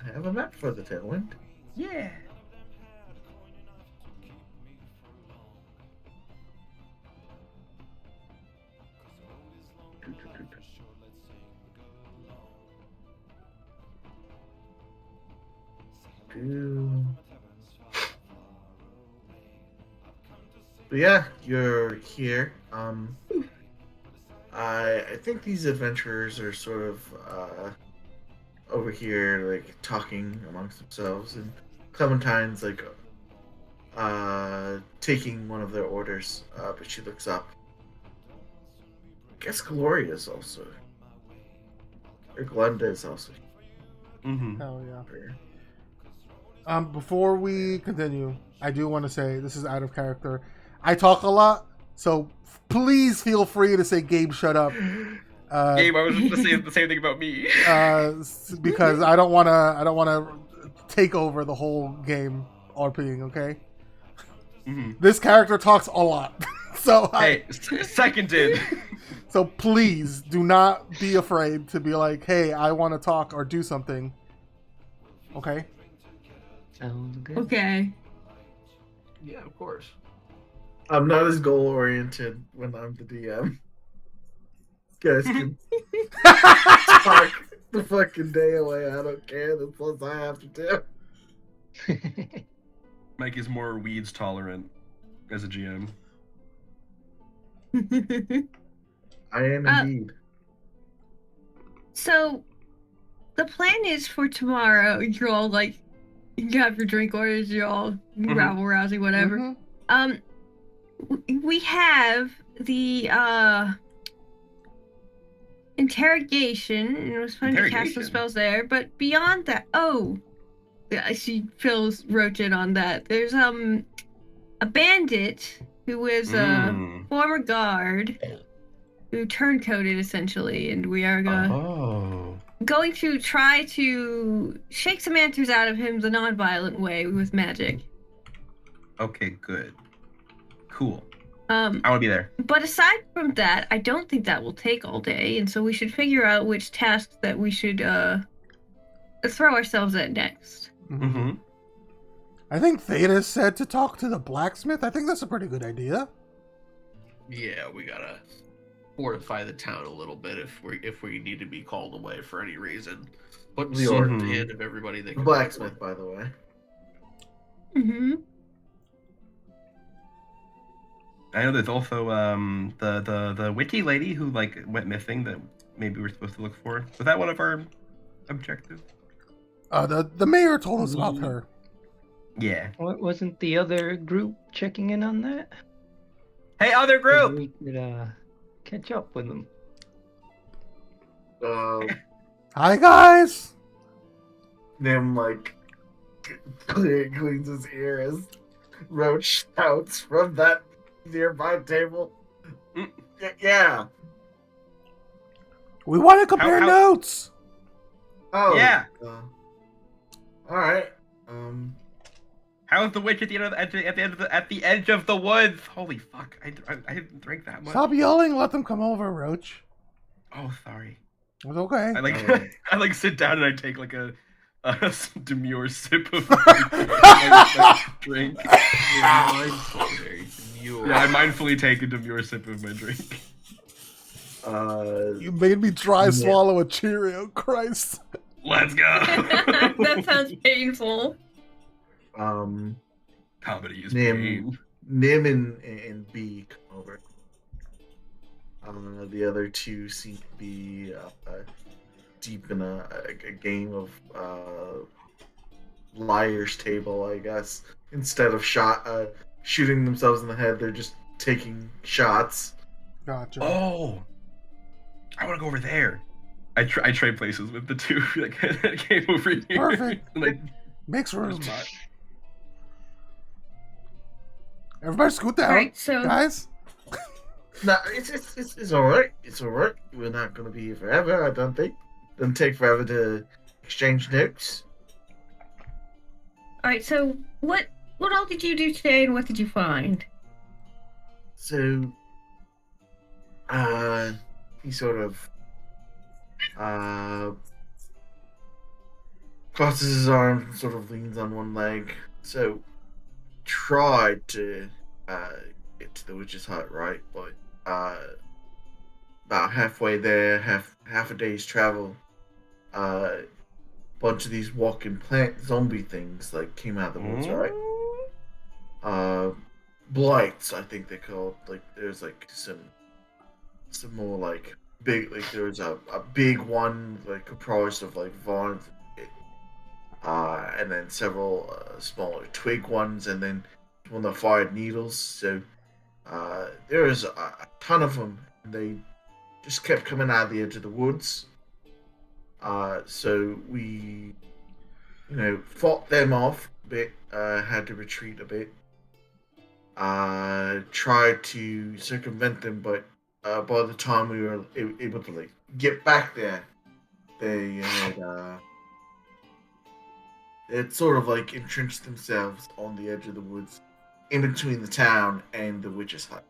A: I have a map for the Tailwind.
B: Yeah.
A: But yeah, you're here. I think these adventurers are sort of over here, like talking amongst themselves, and Clementine's like taking one of their orders. But she looks up. I guess Gloria's also, or Glenda is also.
B: Mm-hmm.
D: Hell yeah.
A: Here.
D: Before we continue, I do want to say this is out of character. I talk a lot, so please feel free to say, "Gabe, shut up."
B: Gabe, I was just saying the same thing about me.
D: Because I don't want to take over the whole game RPing. Okay,
B: Mm-hmm.
D: this character talks a lot, so
B: Hey, seconded.
D: so please do not be afraid to be like, "Hey, I want to talk or do something." Okay.
C: Sounds good.
F: Okay.
E: Yeah, of course.
A: I'm not as goal oriented when I'm the DM. Guys can talk the fucking day away. I don't care. That's what I have to do.
B: Mike is more weeds tolerant as a GM.
A: I am indeed.
F: So, the plan is for tomorrow. You're all like, you have your drink orders. You're all rabble rousing, whatever.
D: Mhm.
F: We have the interrogation, and it was fun to cast some
B: Interrogation?
F: spells there. But beyond that, yeah, she feels roached on that. There's a bandit who is a former guard who turncoated essentially, and we are going to try to shake some answers out of him the non-violent way with magic.
B: Okay, good. Cool.
F: I
B: want to be there.
F: But aside from that, I don't think that will take all day, and so we should figure out which tasks that we should throw ourselves at next.
B: Mm-hmm.
D: I think Theta said to talk to the blacksmith. I think that's a pretty good idea.
E: Yeah, we gotta fortify the town a little bit if we need to be called away for any reason. Put the sword in the hand of everybody that
A: The
E: can.
A: blacksmith, by the way.
F: Mm-hmm.
B: I know there's also the witty lady who like went missing that maybe we're supposed to look for. Was that one of our objectives?
D: The mayor told us about her.
B: Yeah.
C: Wasn't the other group checking in on that?
B: Hey, other group!
C: Maybe we could catch up with them.
D: Hi guys.
A: Nim like cleans his ear as Roach shouts from that nearby table. Yeah.
D: We want to compare
B: How-
D: notes.
A: Oh
B: Yeah.
A: All right.
B: How's the witch at the edge of the woods? Holy fuck! I didn't drink that much.
D: Stop yelling. Let them come over, Roach.
B: Oh, sorry.
D: It's okay.
B: I like I like sit down and I take like a some demure sip of my drink. Yeah, I mindfully take a demure sip of my drink.
D: You made me try
A: Yeah.
D: swallow a Cheerio. Christ.
B: Let's go.
F: That sounds painful.
B: Comedy is
A: Nim.
B: pain.
A: Nim and B come over. The other two seem to be deep in a game of liar's table, I guess. Instead of shooting themselves in the head, they're just taking shots.
D: Gotcha.
B: Oh, I want to go over there. I trade places with the two that came over here.
D: Perfect.
B: Like,
D: Makes room.
B: spot.
D: Everybody scoot down,
F: Right, so
D: guys.
A: No, it's all right. It's all right. We're not gonna be here forever. I don't think. Doesn't take forever to exchange notes.
F: all right, so what all did you do today, and what did you find?
A: So, he sort of crosses his arms and sort of leans on one leg. So, tried to get to the witch's hut, right? But about halfway there, half a day's travel, bunch of these walking plant zombie things like came out of the woods, right? Blights, I think they're called. Like there's like some more like big, like there's a big one like comprised of like vines, and then several smaller twig ones, and then one that fired needles. So there is a ton of them. And they just kept coming out of the edge of the woods. So we, fought them off a bit. Had to retreat a bit. Tried to circumvent them, but by the time we were able to like get back there, they had sort of like entrenched themselves on the edge of the woods, in between the town and the witch's hut.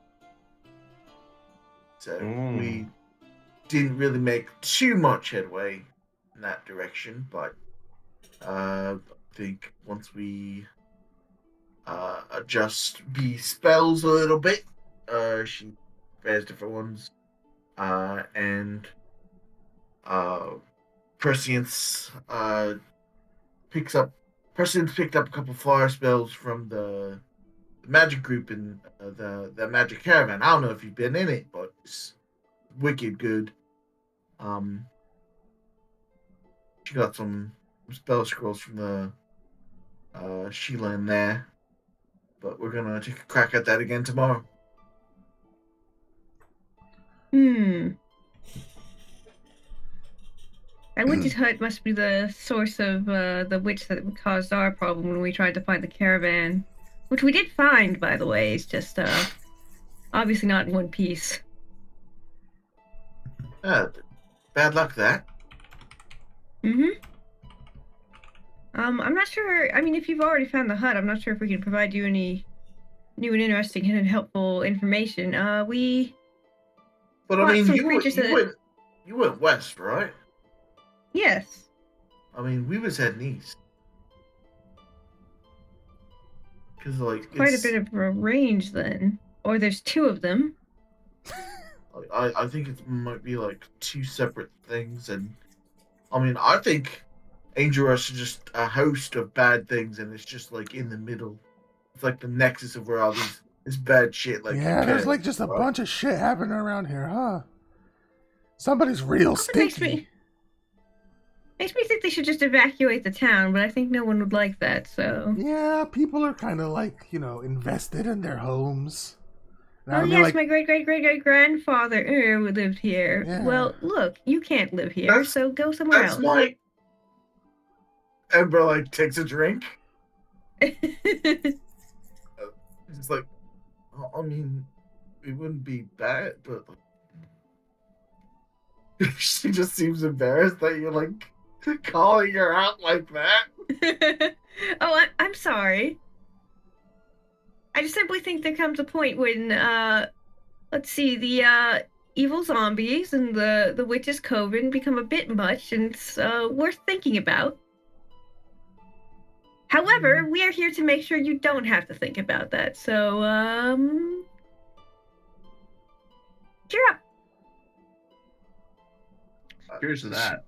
A: So we didn't really make too much headway in that direction, but I think once we adjust B spells a little bit, she has different ones, and Prescience picked up a couple fire spells from the magic group in the magic caravan. I don't know if you've been in it, but it's wicked good. She got some spell scrolls from the Sheila in there, but we're gonna take a crack at that again tomorrow.
F: That witch's hut must be the source of the witch that caused our problem when we tried to find the caravan. Which we did find, by the way. It's just obviously not in one piece.
A: Bad luck that.
F: I'm not sure. I mean, if you've already found the hut, I'm not sure if we can provide you any new and interesting and helpful information.
A: But I mean,
F: some
A: you
F: creatures
A: went west, right?
F: Yes.
A: I mean, we was heading east. Because like
F: Quite a bit of a range then. Or there's two of them.
A: I think it might be like two separate things, and I mean, I think Angel Rush is just a host of bad things, and it's just like in the middle. It's like the nexus of where all this bad shit like.
D: Yeah, there's like just a bunch of shit happening around here, huh? Somebody's real stinky.
F: Makes me think they should just evacuate the town, but I think no one would like that, so.
D: Yeah, people are kind of like, invested in their homes.
F: Oh, yes, my great-great-great-great-grandfather lived here. Yeah. Well, look, you can't live here, so go somewhere else.
A: That's Aberr, like, takes a drink. It's like, I mean, it wouldn't be bad, but she just seems embarrassed that you're, like, calling her out like that.
F: Oh, I'm sorry. I just simply think there comes a point when, let's see, the evil zombies and the witch's coven become a bit much, and it's worth thinking about. However, we are here to make sure you don't have to think about that. So, cheer up.
E: Here's to that.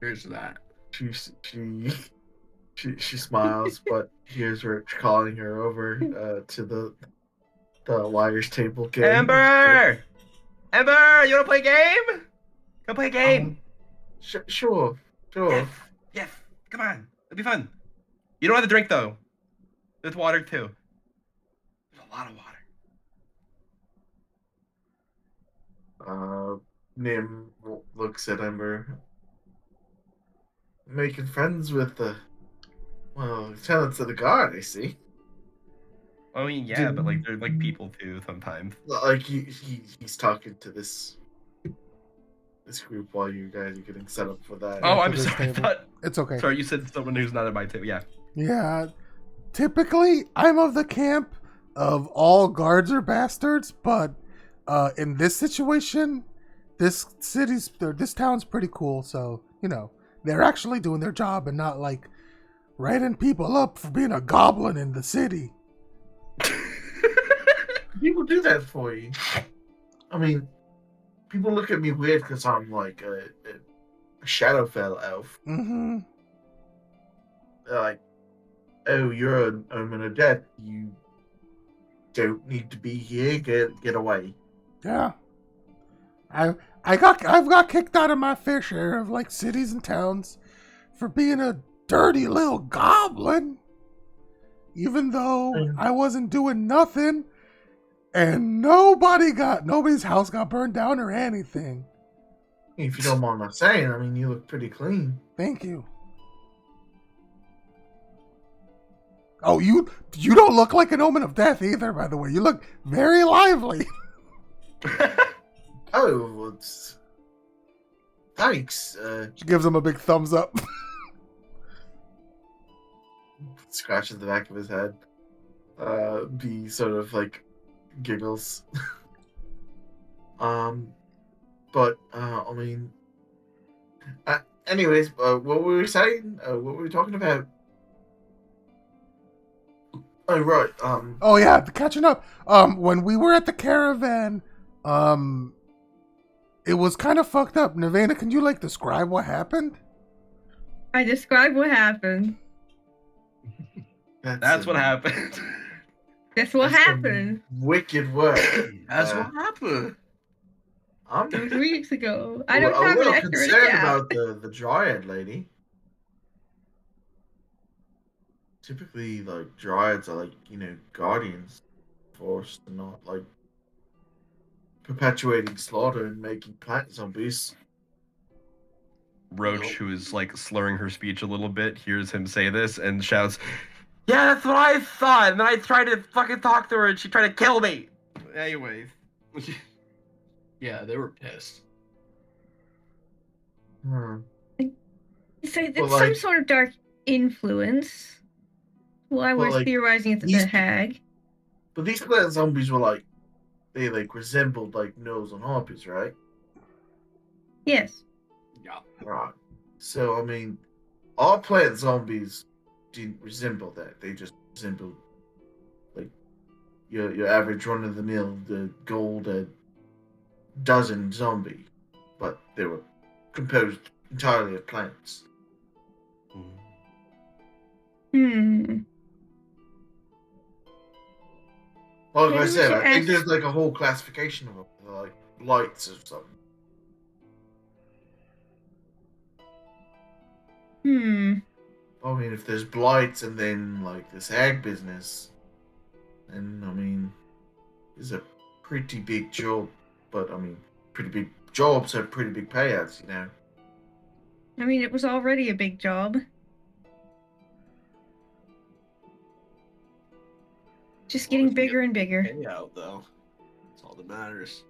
E: Here's to that.
A: She smiles, but here's Rich calling her over to the liar's table game.
B: Aberr! Aberr, you wanna play a game? Come play a game.
A: Sure.
B: Yes. Come on. It'll be fun. You don't have to drink though. There's water too. There's a lot of water.
A: Nim looks at Ember. Making friends with the lieutenants of the guard, I see.
B: I mean, yeah, but like they're like people too sometimes.
A: Like he's talking to this group while you guys are getting set up for that.
B: Oh,
D: to
B: I'm
D: this
B: sorry. I
D: table.
B: thought,
D: It's okay.
B: sorry, you said someone who's not at my table. Yeah.
D: Yeah. Typically, I'm of the camp of all guards are bastards, but in this situation, this town's pretty cool. So, they're actually doing their job and not like writing people up for being a goblin in the city.
A: People do that for you. I mean, people look at me weird because I'm like a Shadowfell elf.
D: Mm-hmm.
A: They're like, "Oh, you're an omen of death. You don't need to be here. Get away."
D: Yeah. I've got kicked out of my fair share of like cities and towns for being a dirty little goblin. Even though I wasn't doing nothing and nobody's house got burned down or anything.
A: If you don't mind my saying, I mean, you look pretty clean.
D: Thank you. Oh, you don't look like an omen of death either, by the way. You look very lively.
A: Oh, well, thanks.
D: She gives him a big thumbs up.
A: Scratches the back of his head. B sort of like giggles. But I mean, anyways, what were we saying? What were we talking about? Oh right.
D: Oh yeah, catching up. When we were at the caravan, it was kind of fucked up. Nirvana, can you like describe what happened?
F: I described what happened.
B: That's what happened.
F: That's what
A: That's
F: happened.
A: some wicked work.
E: That's what happened.
A: I'm
F: 2 weeks ago. I don't
A: a
F: have an
A: little
F: accurate
A: concerned
F: account.
A: about the dryad lady. Typically, like dryads are like guardians, forced and not like perpetuating slaughter and making plant zombies.
B: Roach, who is like slurring her speech a little bit, hears him say this and shouts, "Yeah, that's what I thought." And then I tried to fucking talk to her, and she tried to kill me. Anyways,
E: Yeah, they were pissed.
A: Hmm.
F: So it's
A: Well,
F: some
A: like-
F: sort of dark influence. Well, I
A: Well,
F: was
A: like,
F: theorizing it's
A: these-
F: the hag.
A: But these plant zombies were like they like resembled like gnolls and harpies, right?
F: Yes.
E: Yeah.
A: Right. So I mean, all plant zombies didn't resemble that. They just resembled like your average run of the mill, the gold dozen zombie, but they were composed entirely of plants.
F: Hmm.
A: Like
F: Maybe
A: I
F: we
A: said,
F: should
A: I think
F: ask-
A: there's like a whole classification of them, like lights or something.
F: Hmm.
A: I mean, if there's blights and then like this ag business, and I mean, it's a pretty big job. But I mean, pretty big jobs have pretty big payouts, you know.
F: I mean, it was already a big job. Just getting
E: Always
F: bigger and bigger.
E: Payout though. That's all that matters.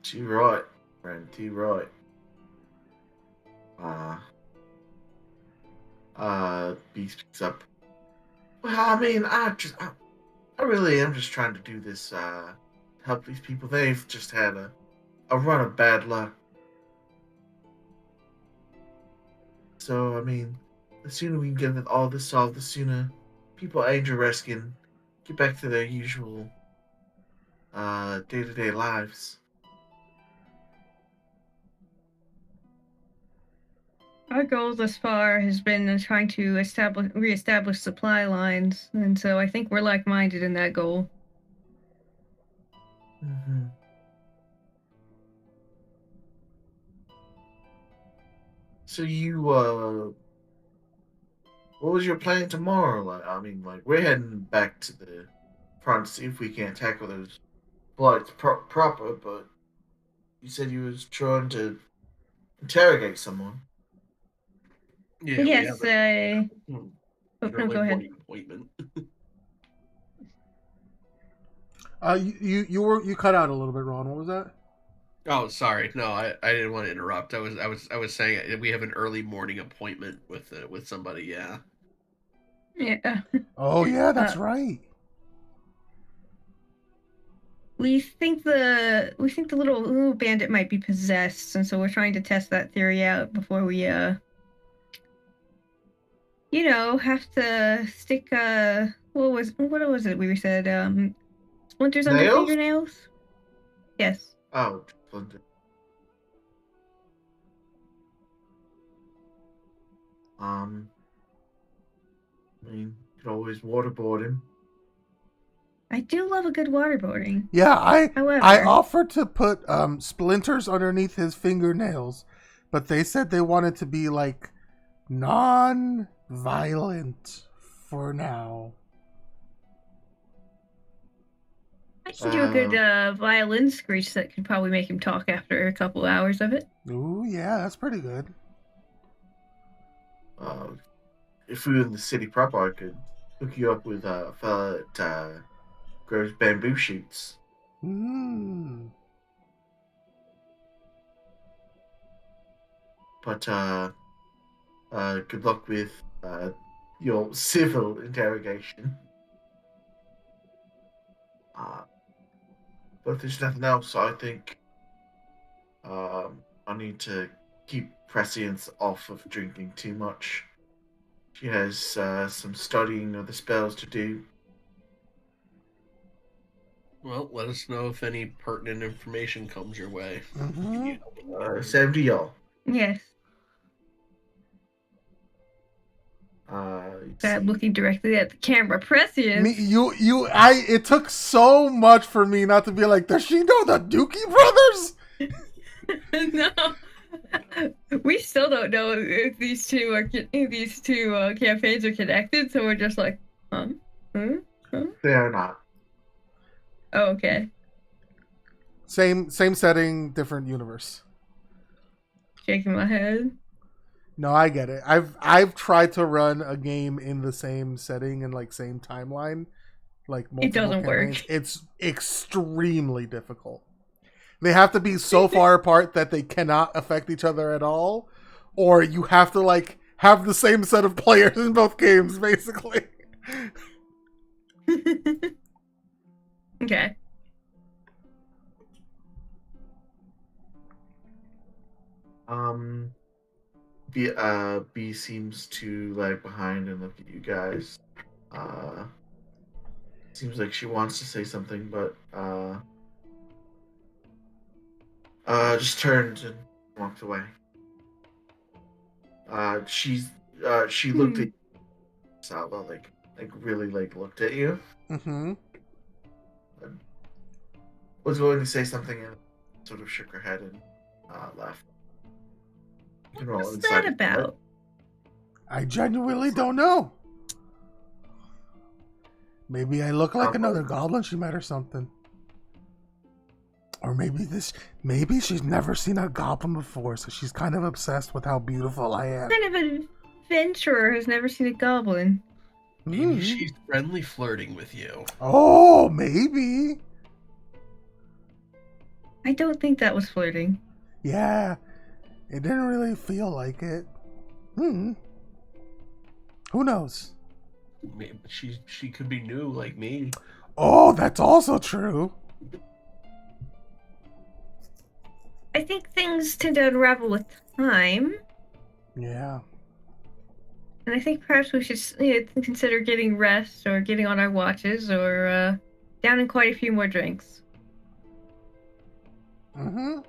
A: Too right, friend. Too right. Beast picks up. Well, I mean, I really am just trying to do this. Help these people. They've just had a run of bad luck. So I mean, the sooner we can get all this solved, the sooner people Angel Rest can get back to their usual day-to-day lives.
F: Our goal thus far has been trying to reestablish supply lines, and so I think we're like-minded in that goal.
A: Mm-hmm. So you, what was your plan tomorrow? Like, I mean, like, we're heading back to the front to see if we can't tackle those blights proper, but you said you was trying to interrogate someone.
E: Yeah,
F: Yes,
E: we have
F: oh,
E: an
F: no,
E: early
F: go ahead.
E: morning appointment.
D: You cut out a little bit, Ron. What was that?
E: Oh, sorry. No, I didn't want to interrupt. I was saying we have an early morning appointment with somebody. Yeah.
F: Yeah.
D: Oh yeah, that's right.
F: We think the little bandit might be possessed, and so we're trying to test that theory out before we have to stick what was it we said splinters under
A: Nails?
F: fingernails? Yes.
A: Oh, splendid. I mean, you could always waterboard him.
F: I do love a good waterboarding.
D: Yeah, I
F: However,
D: offered to put splinters underneath his fingernails, but they said they wanted to be like non-violent for now.
F: I can do a good violin screech that could probably make him talk after a couple hours of it.
D: Ooh, yeah, that's pretty good.
A: If we were in the city proper, I could hook you up with a fella that grows bamboo shoots.
D: Mm.
A: But good luck with your civil interrogation. But if there's nothing else, I think I need to keep Prescience off of drinking too much. She has some studying of the spells to do.
E: Well, let us know if any pertinent information comes your way.
D: Mm-hmm.
A: Same to y'all.
F: Yes. I'm looking directly at the camera. Prescience.
D: It took so much for me not to be like, does she know the Dookie brothers?
F: No. We still don't know if these two campaigns are connected, so we're just like, huh?
A: They are not.
F: Oh, okay.
D: Same setting, different universe.
F: Shaking my head.
D: No, I get it. I've tried to run a game in the same setting and like same timeline, like multiple
F: It doesn't
D: campaigns.
F: work.
D: It's extremely difficult. They have to be so far apart that they cannot affect each other at all, or you have to like have the same set of players in both games, basically.
F: Okay.
A: B seems to lag behind and look at you guys. Seems like she wants to say something, but just turned and walked away. She looked at Salva, like really looked at you.
D: Mm-hmm.
A: Was going to say something and sort of shook her head and left.
F: What's that about?
D: I genuinely don't know. Maybe I look like another goblin she met or something. Or maybe she's never seen a goblin before, so she's kind of obsessed with how beautiful I am.
F: What kind of an adventurer has never seen a goblin?
E: Maybe she's friendly flirting with you.
D: Oh, maybe.
F: I don't think that was flirting.
D: Yeah, it didn't really feel like it. Who knows?
E: Maybe she could be new like me.
D: Oh, that's also true.
F: I think things tend to unravel with time.
D: Yeah.
F: And I think perhaps we should consider getting rest or getting on our watches or downing quite a few more drinks.
D: Mm-hmm.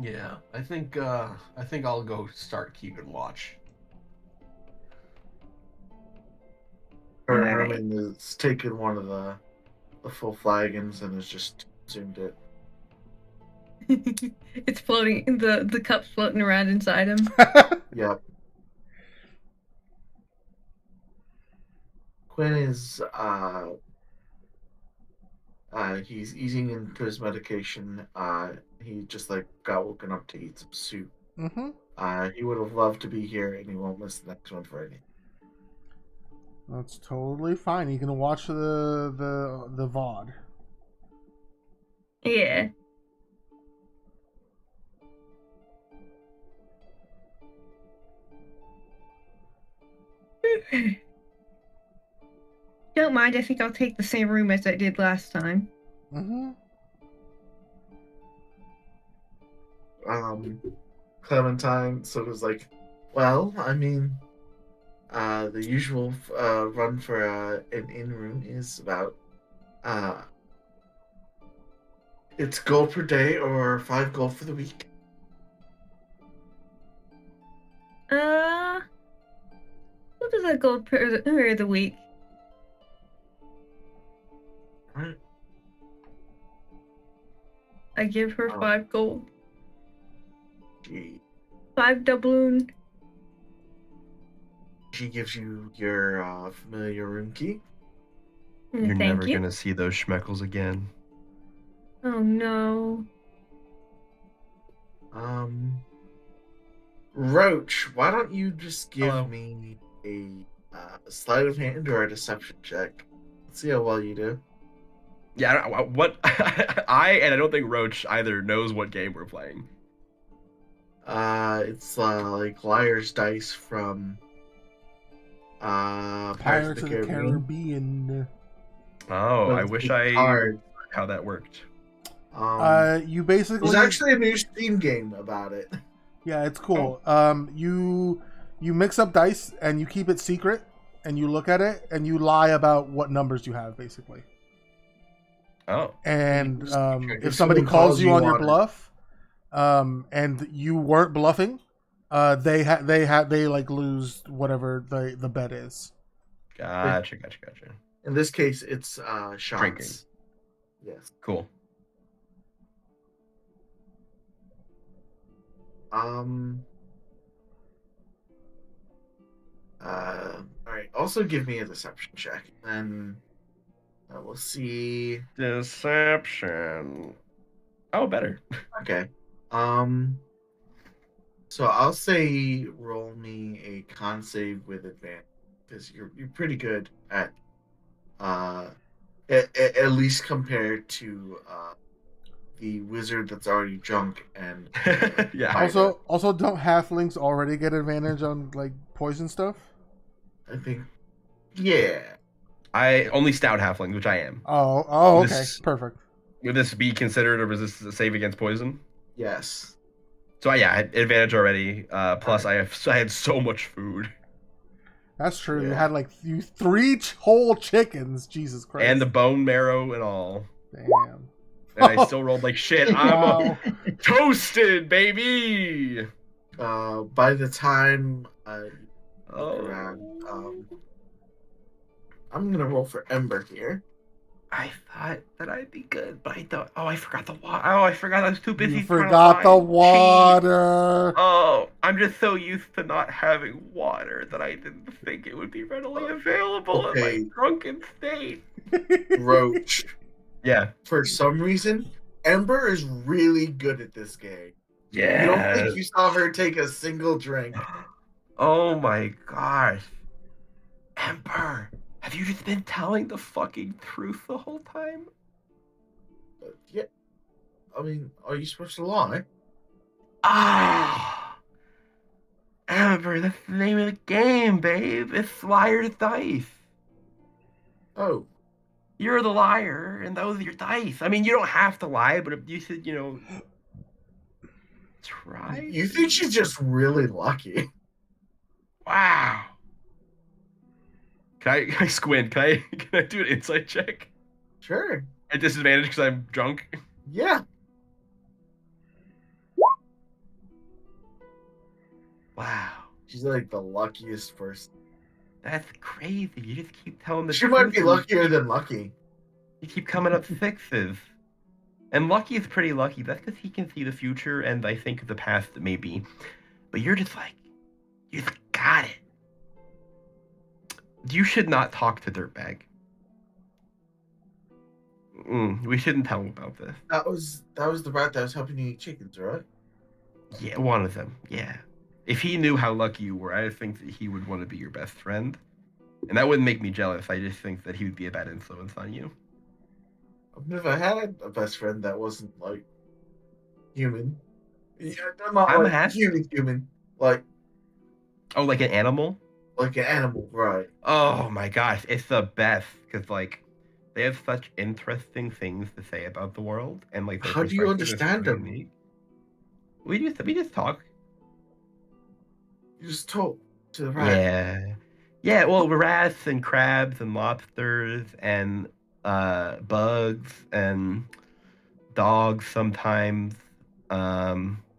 E: Yeah, I think I'll go start keeping watch.
F: Alright.
A: Herman has taken one of the full flagons and has just consumed it.
F: It's floating, the cup's floating around inside him.
A: Yep. Quinn is he's easing into his medication. He just got woken up to eat some soup.
D: Mm-hmm.
A: He would have loved to be here, and he won't miss the next one for anything.
D: That's totally fine. You can watch the VOD.
F: Yeah. Don't mind, I think I'll take the same room as I did last time.
D: Mm-hmm.
A: Clementine sort of was like, well, I mean, the usual run for an inn room is about it's gold per day or 5 gold for the week.
F: What is a gold per the week?
A: Right.
F: I give her 5 gold.
A: Gee.
F: 5 doubloon.
A: She gives you your familiar room key.
B: You're
F: Thank
B: never
F: you.
B: gonna see those schmeckles again.
F: Oh no.
A: Roach, why don't you just give
B: Hello.
A: me a sleight of hand or a deception check? Let's see how well you do.
B: Yeah, what and I don't think Roach either knows what game we're playing.
A: It's like Liar's Dice from Pirates of the Caribbean.
B: Oh,
A: But
B: I
A: it's
B: wish
A: with
B: I
A: cards.
B: how that worked.
D: You basically
A: There's actually a new Steam game about it.
D: Yeah, it's cool. You mix up dice and you keep it secret, and you look at it and you lie about what numbers you have, basically.
B: Oh.
D: And
A: If
D: if somebody
A: someone
D: calls you on your
A: it-
D: bluff, and you weren't bluffing, they lose whatever the bet is.
B: Gotcha.
A: In this case, it's shots.
B: Drinking.
A: Yes.
B: Cool.
A: All right. Also, give me a deception check, and we'll see.
B: Deception. Oh, better.
A: Okay. So I'll say roll me a con save with advantage because you're pretty good at at least compared to the wizard that's already drunk and
B: Yeah.
D: Also, don't halflings already get advantage on poison stuff?
A: I think, yeah.
B: I only stout halfling, which I am.
D: Oh, okay, perfect.
B: Would this be considered a resist a save against poison?
A: Yes.
B: So yeah, I had advantage already. Plus, I had so much food.
D: That's true.
A: Yeah.
D: You had 3 whole chickens. Jesus Christ.
B: And the bone marrow and all.
D: Damn.
B: And I still rolled like shit.
D: Wow.
B: I'm toasted, baby.
A: By the time
B: Oh.
A: around, I'm gonna roll for Ember here.
B: I thought that I'd be good, but I thought, I forgot the water. Oh, I forgot I was too busy.
D: You forgot the water.
B: Oh, I'm just so used to not having water that I didn't think it would be readily available in my drunken state.
A: Roach.
B: Yeah.
A: For some reason, Ember is really good at this game.
B: Yeah.
A: You don't think you saw her take a single drink?
B: Oh my gosh. Ember, have you just been telling the fucking truth the whole time?
A: Yeah. I mean, are you supposed to lie?
B: Ah. Ember, that's the name of the game, babe. It's Liar's Dice.
A: Oh.
B: You're the liar, and those are your dice. I mean, you don't have to lie, but if you should, try.
A: You think she's just really lucky?
B: Wow. Can I squint? Can I do an insight check?
A: Sure.
B: At disadvantage because I'm drunk?
A: Yeah.
B: Wow.
A: She's like the luckiest person.
B: That's crazy. You just keep telling the
A: She
B: truth.
A: might be luckier than lucky.
B: You keep coming up sixes. And Lucky is pretty lucky. That's because he can see the future and I think the past maybe. But you're just like, you just got it. You should not talk to Dirtbag. We shouldn't tell him about this.
A: That was the rat that was helping you eat chickens, right?
B: Yeah, one of them. Yeah. If he knew how lucky you were, I think that he would want to be your best friend. And that wouldn't make me jealous. I just think that he would be a bad influence on you.
A: I've never had a best friend that wasn't like human. Yeah, not
B: I'm
A: like
B: happy.
A: human. Like
B: Oh, like an animal?
A: an animal, right?
B: Oh my gosh, it's the best because like they have such interesting things to say about the world, and like their
A: How do you
B: perspective is
A: understand
B: so
A: them?
B: unique. We just talk.
A: You just talk to the rat.
B: Yeah, yeah. Well, rats and crabs and lobsters and bugs and dogs sometimes.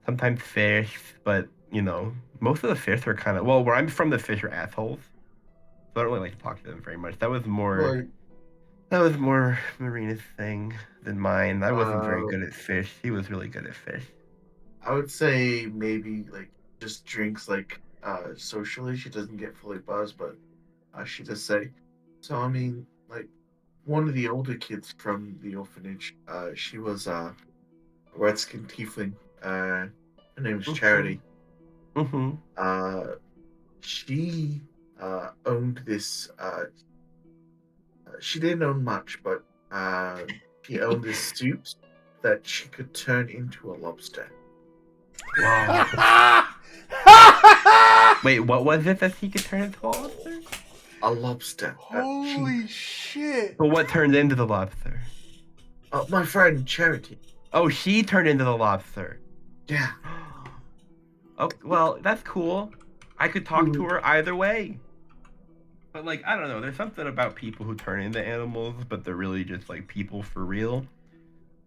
B: Sometimes fish, but you know most of the fish are kind of well. Where I'm from, the fish are assholes, so I don't really like to talk to them very much. That was more.
A: Like,
B: That was more Marina's thing than mine. I wasn't very
A: uh,
B: good at fish. He was really good at fish.
A: I would say maybe like just drinks like socially. She doesn't get fully buzzed, but she does say. So I mean, like one of the older kids from the orphanage, she was a red-skinned tiefling. Her name was Charity.
B: Mm-hmm.
A: She owned this. She didn't own much, but she owned this suit that she could turn into a lobster.
B: Wow. Wait, what was it that he could turn into a lobster?
A: A lobster.
D: Holy shit!
B: But what turned into the lobster?
A: My friend Charity.
B: Oh, she turned into the lobster.
A: Yeah.
B: Oh, well, that's cool. I could talk to her either way. But like, I don't know. There's something about people who turn into animals, but they're really just like people for real.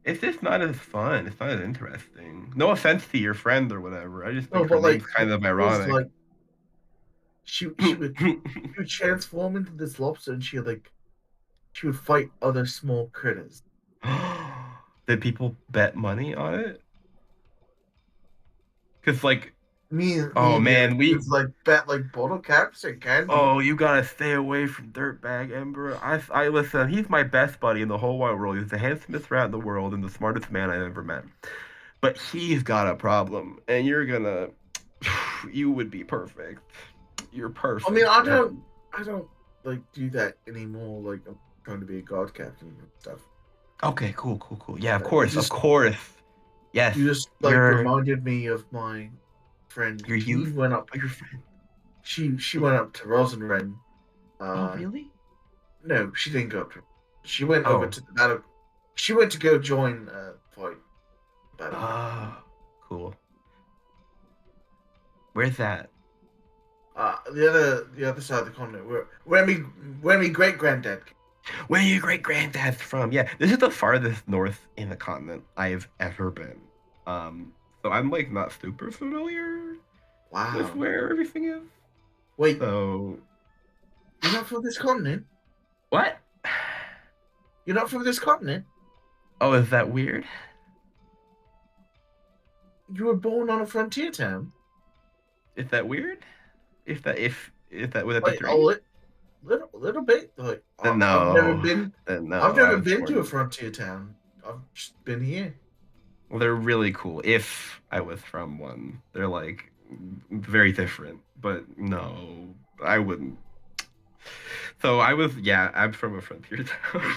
B: It's just not as fun. It's not as interesting. No offense to your friend or whatever. I just
A: No,
B: think her
A: but like,
B: name's kind of
A: it was,
B: ironic.
A: like she would transform into this lobster, and she would fight other small critters.
B: Did people bet money on it? Because like, oh man,
A: it's like bet like bottle caps or candy.
B: oh, you gotta stay away from Dirtbag Ember. I listen. He's my best buddy in the whole wide world. He's the handsomest rat in the world and the smartest man I've ever met. But he's got a problem, and you're gonna, you would be perfect. You're perfect.
A: I mean, I don't like do that anymore. Like I'm trying to be a god captain and stuff.
B: Okay, cool. Yeah, of
A: You
B: course. Yes.
A: You just like
B: you're-
A: reminded me of my friend.
B: Your
A: She
B: youth?
A: went up.
B: Oh, your friend.
A: She went up to Rosenren.
B: Oh, really?
A: No, she didn't go up to. She went
B: Oh.
A: over to the battle. She went to go join fight. Battle.
B: Oh, cool. Where's that?
A: The other side of the continent. Where me great granddad.
B: Where your great granddad's from? Yeah, this is the farthest north in the continent I've ever been. So I'm like not super familiar
A: Wow.
B: with where everything is.
A: Wait,
B: So
A: you're not from this continent?
B: what?
A: You're not from this continent?
B: Oh, is that weird?
A: You were born on a frontier town.
B: Is that weird? If that would that be
A: Like
B: strange?
A: little bit. Like
B: Then no.
A: I've never been.
B: Then no.
A: I've never
B: I'm
A: been to
B: sure.
A: a frontier town. I've just been here.
B: Well, they're really cool. If I was from one, they're like very different. But no, I wouldn't. So I'm from a frontier town.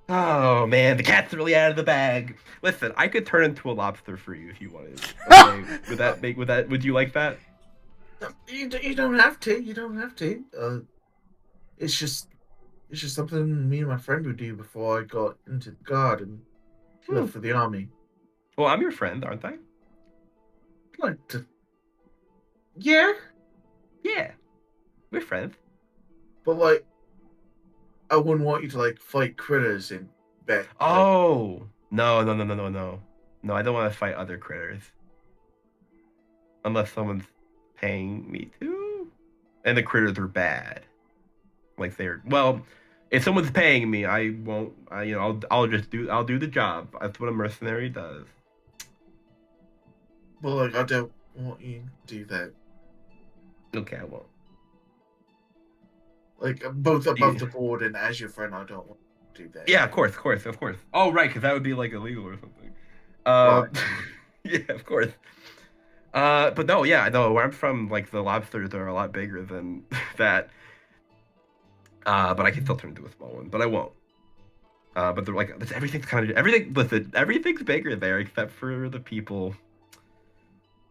B: Oh man, the cat's really out of the bag. Listen, I could turn into a lobster for you if you wanted. Okay, would you like that?
A: You don't have to. You don't have to. It's just something me and my friend would do before I got into the guard and left for the army.
B: Well, I'm your friend, aren't I?
A: Like to. Yeah.
B: Yeah, we're friends.
A: But like, I wouldn't want you to like fight critters in bed. Like,
B: Oh no no no no no no no! I don't want to fight other critters unless someone's paying me to, and the critters are bad. Like they're well, if someone's paying me, I won't. I'll do the job. That's what a mercenary does.
A: but like, I don't want you to do that.
B: Okay, I won't.
A: Like, both above
B: You-
A: the board and as your friend, I don't want you to do that.
B: Yeah, of course, of course, of course. Oh, right, because that would be like illegal or something. Uh,
A: Right.
B: yeah, of course. But no, yeah, no. Where I'm from, like the lobsters are a lot bigger than that. But I can still turn into a small one, but I won't. But they're like everything's kind of everything. Listen, everything's bigger there except for the people.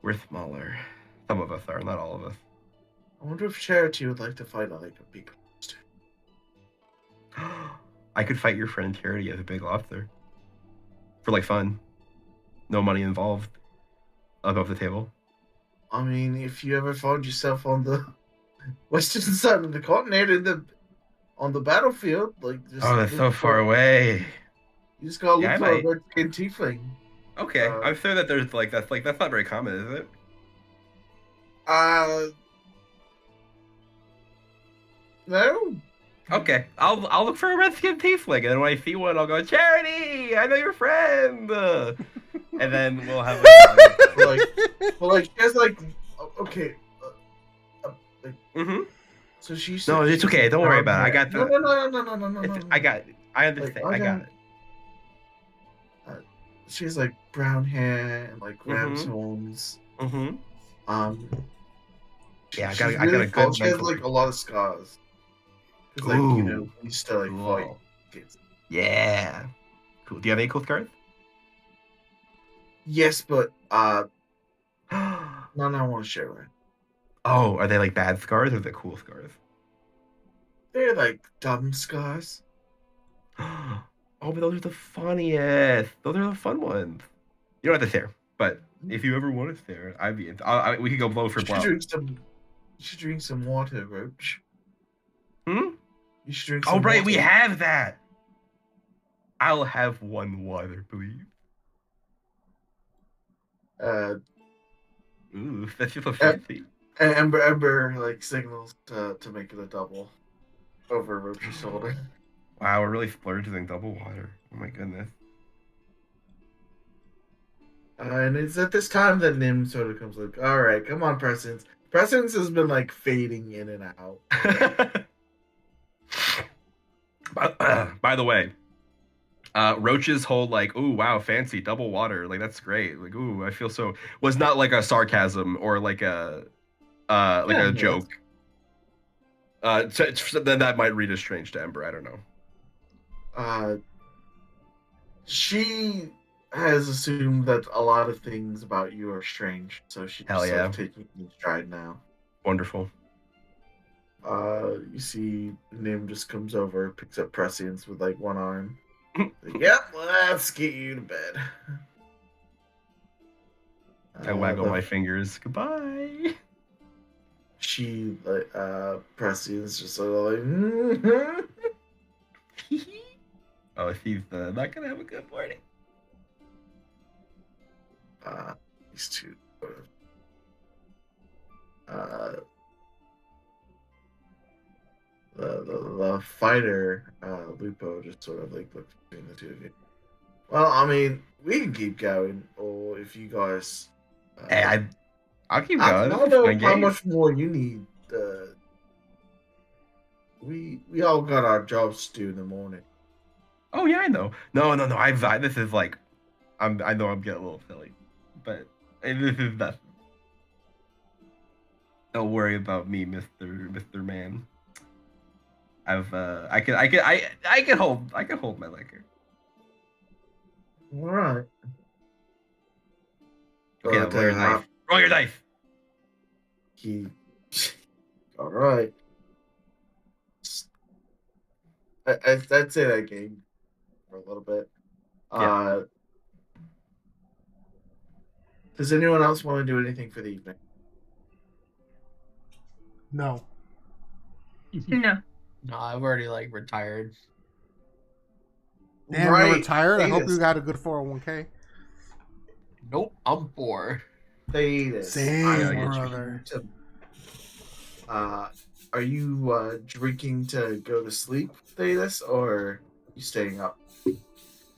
B: We're smaller. Some of us are, not all of us.
A: I wonder if Charity would like to fight like a big monster.
B: I could fight your friend Charity as a big lobster for like fun. No money involved. Above the table.
A: I mean, if you ever found yourself on the western side of the continent on the battlefield, like just
B: Oh, that's
A: look
B: so far away.
A: You just gotta
B: Yeah, I
A: look for a
B: might.
A: red skin tiefling.
B: Okay, I'm sure that there's that's not very common, is it?
A: No.
B: Okay, I'll look for a red skin tiefling, and when I see one, I'll go, Charity, I know your friend, and then we'll have
A: Like she has like okay. Like,
B: Mm-hmm.
A: so she's
B: No, it's okay. Don't worry about it. I got
A: no,
B: the.
A: no.
B: I got it. I understand.
A: Like,
B: I got it.
A: She has like brown hair and like ram's
B: Mhm.
A: horns.
B: Mm-hmm. Yeah, I
A: she's
B: got a
A: really
B: good
A: She has
B: mental.
A: like a lot of scars. Cause like
B: Ooh,
A: we used to like
B: cool.
A: fight kids.
B: Yeah. Cool. Do you have any cool scars?
A: Yes, but none I want to share with.
B: Oh, are they like bad scars or are they cool scars?
A: They're like dumb scars.
B: Oh, but those are the funniest. Those are the fun ones. You don't have to share, but if you ever want to share, I'd be. We could go blow for
A: You
B: blow.
A: should drink some water, Roach.
B: Hmm.
A: You should drink
B: Oh
A: some
B: right,
A: water.
B: we have that. I'll have one water, please. Ooh, that's just so fancy.
A: And Ember like signals to make it a double over Roach's shoulder.
B: Wow, we're really splurging double water. Oh my goodness.
A: And it's at this time that Nim sort of comes like, all right, come on, Presence. Presence has been like fading in and out.
B: By the way, Roach's whole like, ooh, wow, fancy double water, like that's great. Like, ooh, I feel so was not like a sarcasm or like a
A: Yeah,
B: joke. So then that might read as strange to Ember. I don't know.
A: She has assumed that a lot of things about you are strange, so she's
B: Hell
A: sort
B: yeah.
A: of taking it in stride now.
B: Wonderful.
A: You see Nim just comes over, picks up Prescience with like one arm. Like, yep, let's get you to bed.
B: I waggle my fingers. Goodbye.
A: She like Prescience just sort of like
B: Oh, she's not gonna have a good morning.
A: these two the fighter Lupo just sort of like looks between the two of you. Well, I mean, we can keep going, or if you guys
B: Hey, I'll keep
A: I
B: going.
A: don't know how much more you need. We all got our jobs to do in the morning.
B: Oh yeah, I know. No. This is like, I know I'm getting a little silly, but this is nothing. Don't worry about me, Mr. Man. I can hold my liquor.
A: All right.
B: Okay, now roll your dice. Roll your dice.
A: All right. I'd say that game for a little bit.
B: Yeah.
A: Does anyone else want to do anything for the evening?
D: No.
F: No.
E: No, I've already like retired.
D: Damn, you're
A: Right.
D: retired. I hope you
A: Thetis.
D: got a good 401k.
E: Nope, I'm poor.
A: Thetis.
B: Yeah, I
D: Same,
B: get
A: I'm
B: you.
D: brother.
A: to are you drinking to go to sleep, Thetis, or you staying up?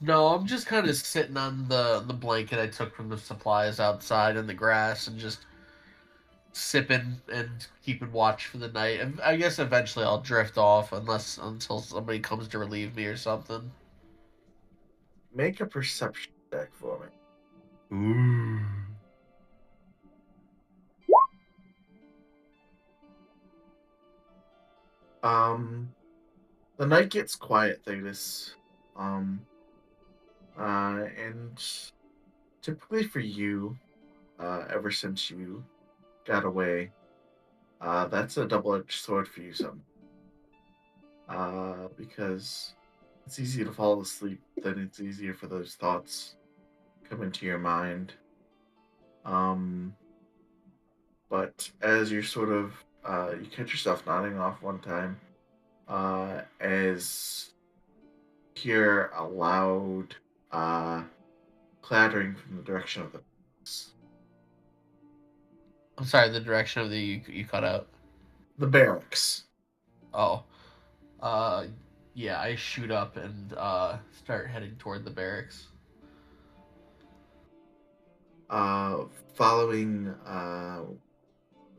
E: No, I'm just kind of sitting on the blanket I took from the supplies outside in the grass and just sipping and keeping watch for the night. And I guess eventually I'll drift off until somebody comes to relieve me or something.
A: Make a perception check for me.
B: Ooh.
A: The night gets quiet, Thetis. Um, and typically for you, ever since you got away, that's a double-edged sword for you, some. Because it's easy to fall asleep, then it's easier for those thoughts come into your mind. Um, but as you're sort of, you catch yourself nodding off one time, as you hear a loud, clattering from the direction of the
E: I'm sorry, the direction of the you cut out.
A: barracks.
E: Oh, uh, yeah, I shoot up and start heading toward the barracks.
A: Uh, Following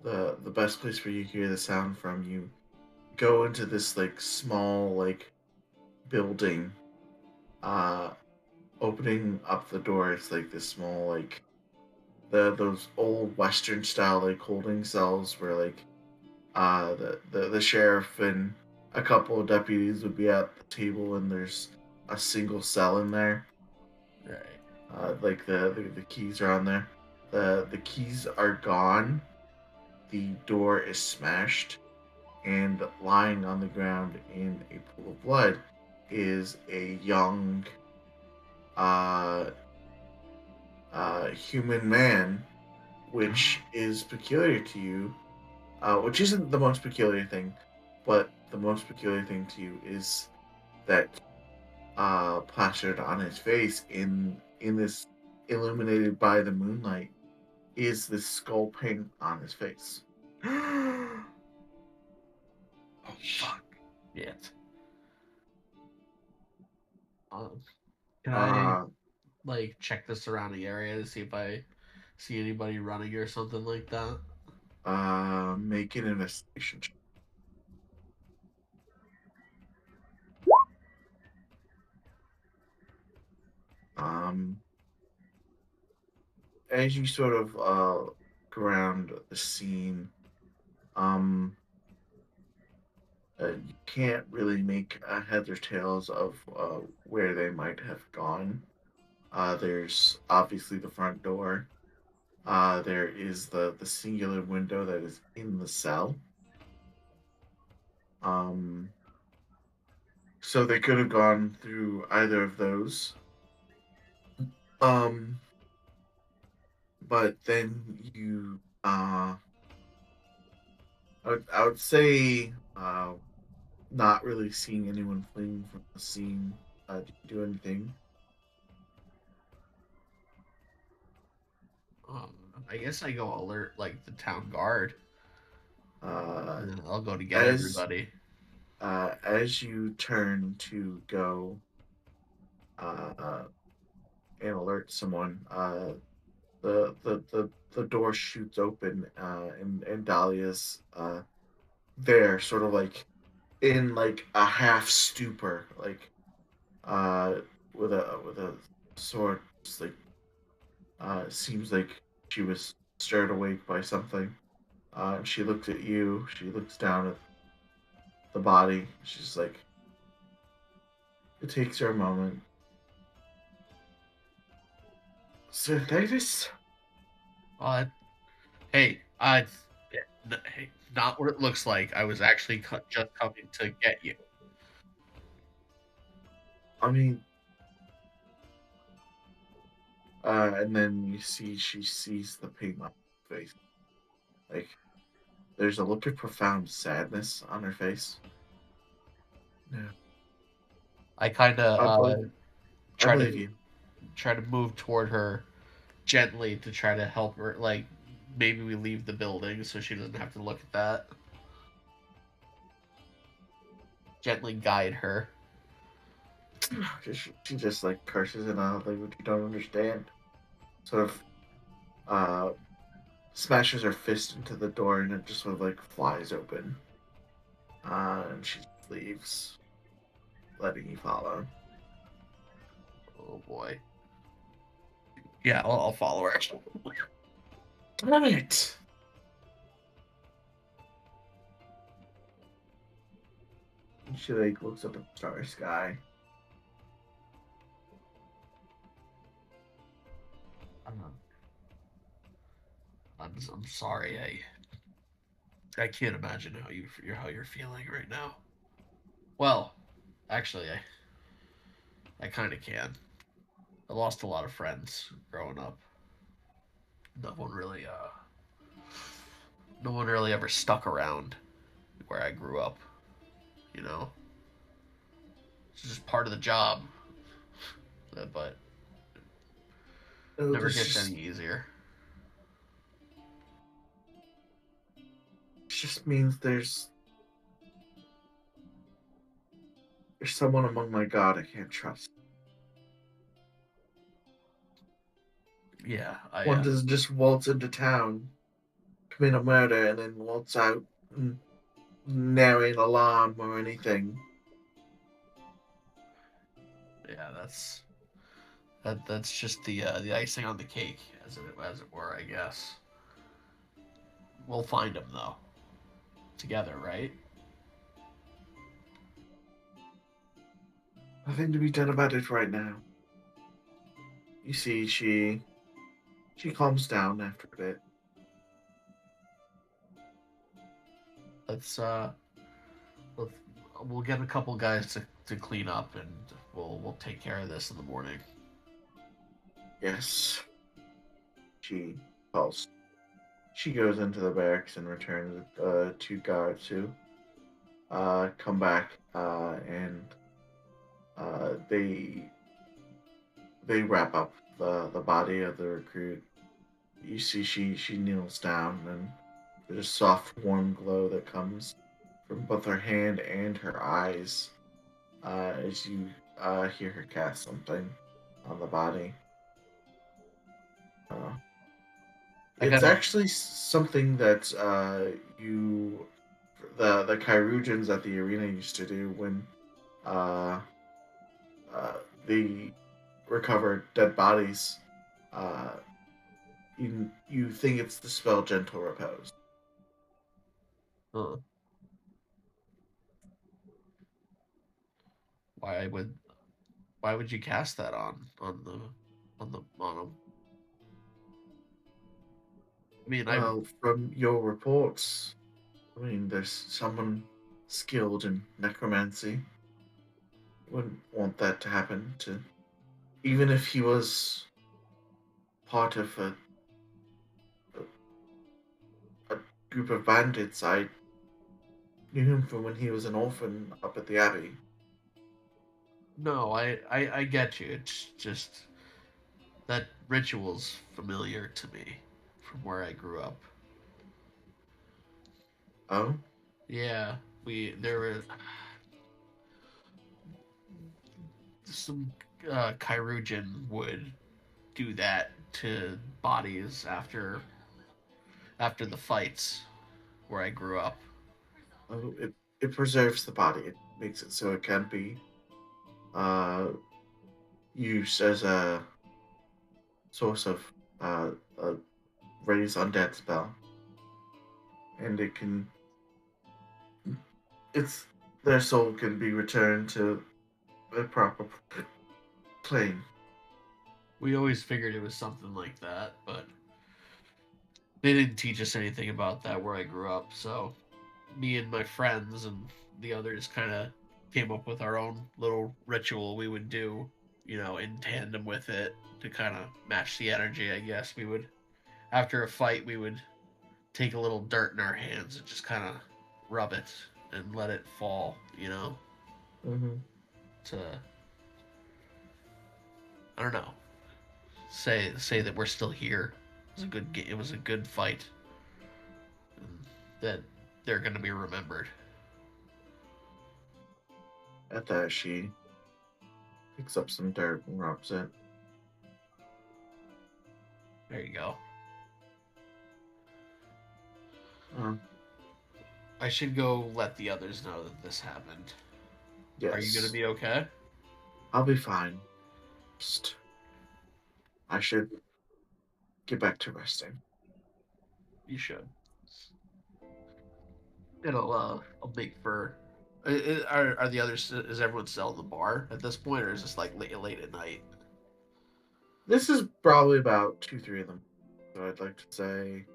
A: the best place where you hear the sound from, you go into this like small like building. Uh, Opening up the door, it's like this small like those old Western style like holding cells where like the sheriff and a couple of deputies would be at the table, and there's a single cell in there.
E: Right.
A: Like the keys are on there. The keys are gone. The door is smashed, and lying on the ground in a pool of blood is a young uh, human man, which is peculiar to you. Which isn't the most peculiar thing, but the most peculiar thing to you is that plastered on his face in this illuminated by the moonlight is this skull paint on his face.
B: Oh fuck.
E: Yeah. Um,
B: Can I?
A: Uh,
E: like check the surrounding area to see if I see anybody running or something like that.
A: Make an investigation check. Um, as you sort of look around the scene, um, you can't really make heads or tails of where they might have gone. There's obviously the front door. There is the singular window that is in the cell. Um, so they could have gone through either of those. Um, but then you, I would say, not really seeing anyone fleeing from the scene. Did you do anything?
E: I guess I go alert like the town guard,
A: Uh,
E: and then I'll go to get
A: as
E: everybody.
A: as you turn to go uh, and alert someone, the door shoots open, and Dahlia's there, sort of like in like a half stupor, like uh, with a sword, just like seems like she was stirred awake by something. She looks at you. She looks down at the body. She's like, it takes her a moment. Sir Davis?
E: Uh, hey, yeah, hey, not what it looks like. I was actually just coming to get you.
A: I mean, and then you see she sees the pain on her face. Like, there's a look of profound sadness on her face. No,
E: I kind
A: I
E: of
A: believe, I
E: try
A: believe
E: to
A: you.
E: move toward her gently to try to help her. Like maybe we leave the building so she doesn't have to look at that. Gently guide her.
A: She just like curses in a language you don't understand. Sort of smashes her fist into the door and it just sort of like flies open. And she leaves, letting you follow.
E: Oh boy. Yeah, I'll follow her.
A: Damn it! And she like looks up at the starry sky.
E: I'm sorry. I can't imagine how you're feeling right now. Well, actually, I kind of can. I lost a lot of friends growing up. No one really no one really ever stuck around where I grew up. You know, it's just part of the job. But
A: Oh,
E: never
A: this
E: gets
A: just
E: any easier.
A: just means there's someone among my god I can't trust.
E: Yeah,
A: One doesn't just waltz into town, commit a murder, and then waltz out and narrate an alarm or anything.
E: yeah, that's just the icing on the cake, as it were, I guess. We'll find him though, together, right?
A: Nothing to be done about it right now. You see, she calms down after a bit.
E: Let's let's we'll get a couple guys to clean up, and we'll take care of this in the morning.
A: Yes, she calls. She goes into the barracks and returns with two guards who come back and they wrap up the body of the recruit. You see, she kneels down, and there's a soft, warm glow that comes from both her hand and her eyes as you hear her cast something on the body. Uh,
E: I
A: it's
E: gotta.
A: actually something that the Kyrugians at the arena used to do when uh, they recovered dead bodies. Uh, you think it's the spell Gentle Repose.
E: Huh. Why would why would you cast that on him? I mean, I
A: Well, from your reports, I mean, there's someone skilled in necromancy. Wouldn't want that to happen to, even if he was part of a group of bandits. I knew him from when he was an orphan up at the Abbey.
E: no, I get you. It's just that ritual's familiar to me from where I grew up.
A: Oh,
E: Yeah, we there were some Kyrugian would do that to bodies after the fights where I grew up.
A: oh, it preserves the body. It makes it so it can be uh, used as a source of a raise undead spell, and it can it's their soul can be returned to a proper plane.
E: We always figured it was something like that, but they didn't teach us anything about that where I grew up. So me and my friends and the others kind of came up with our own little ritual we would do, in tandem with it to kind of match the energy. I guess we would, after a fight, we would take a little dirt in our hands and just kind of rub it and let it fall,
A: Mm-hmm.
E: to, I don't know, say that we're still here. It was a good fight. And that they're going to be remembered.
A: At that, she picks up some dirt and rubs it.
E: There you go. I should go let the others know that this happened.
A: Yes.
E: Are you going to be okay?
A: I'll be fine. Just, I should get back to resting.
E: You should. I'll make for. Are the others? Is everyone still in the bar at this point, or is this like late at night?
A: This is probably about 2-3 of them. So I'd like to say,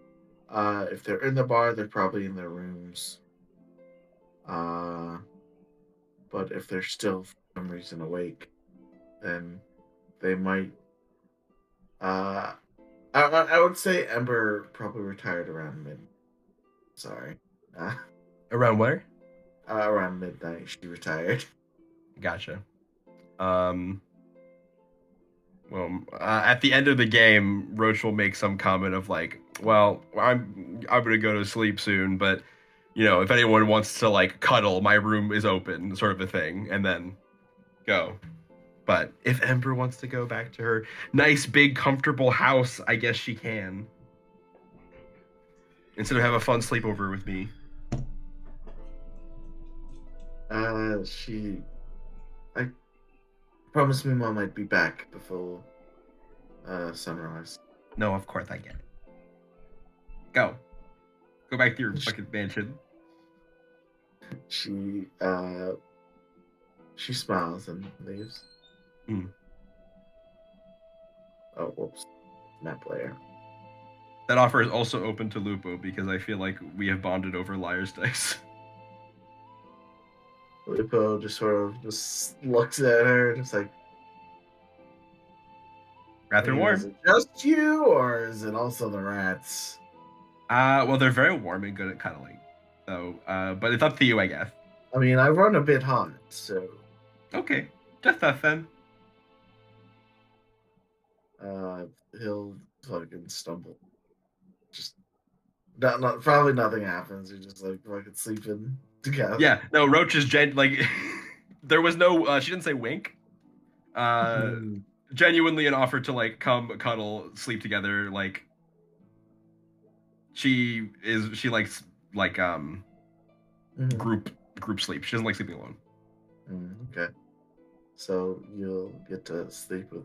A: if they're in the bar, they're probably in their rooms. But if they're still for some reason awake, then they might. I would say Ember probably retired around midnight. Sorry.
B: Around where?
A: Around midnight, she retired.
B: Gotcha. Well, at the end of the game, Roach will make some comment of like, "Well, I'm gonna go to sleep soon, but if anyone wants to like cuddle, my room is open," sort of a thing, and then go. But if Ember wants to go back to her nice, big, comfortable house, I guess she can. Instead of have a fun sleepover with me.
A: I promised me Mom I'd be back before sunrise.
B: No, of course I get it. Go back to your fucking mansion.
A: She smiles and leaves. Oh, whoops. Map player.
B: That offer is also open to Lupo because I feel like we have bonded over Liar's Dice.
A: Lupo just sort of looks at her and it's like,
B: Rather
A: is
B: warm.
A: it just you, or is it also the rats?
B: Well, they're very warm and good at cuddling. So, but it's up to you, I guess.
A: I mean, I run a bit hot, so.
B: Okay, just us then.
A: He'll fucking stumble. Just not probably nothing happens. You're just like fucking sleeping together.
B: Yeah, no, Roach is like there was no she didn't say wink. Genuinely an offer to like come cuddle, sleep together, like she likes like group sleep. She doesn't like sleeping alone.
A: Okay. So you'll get to sleep with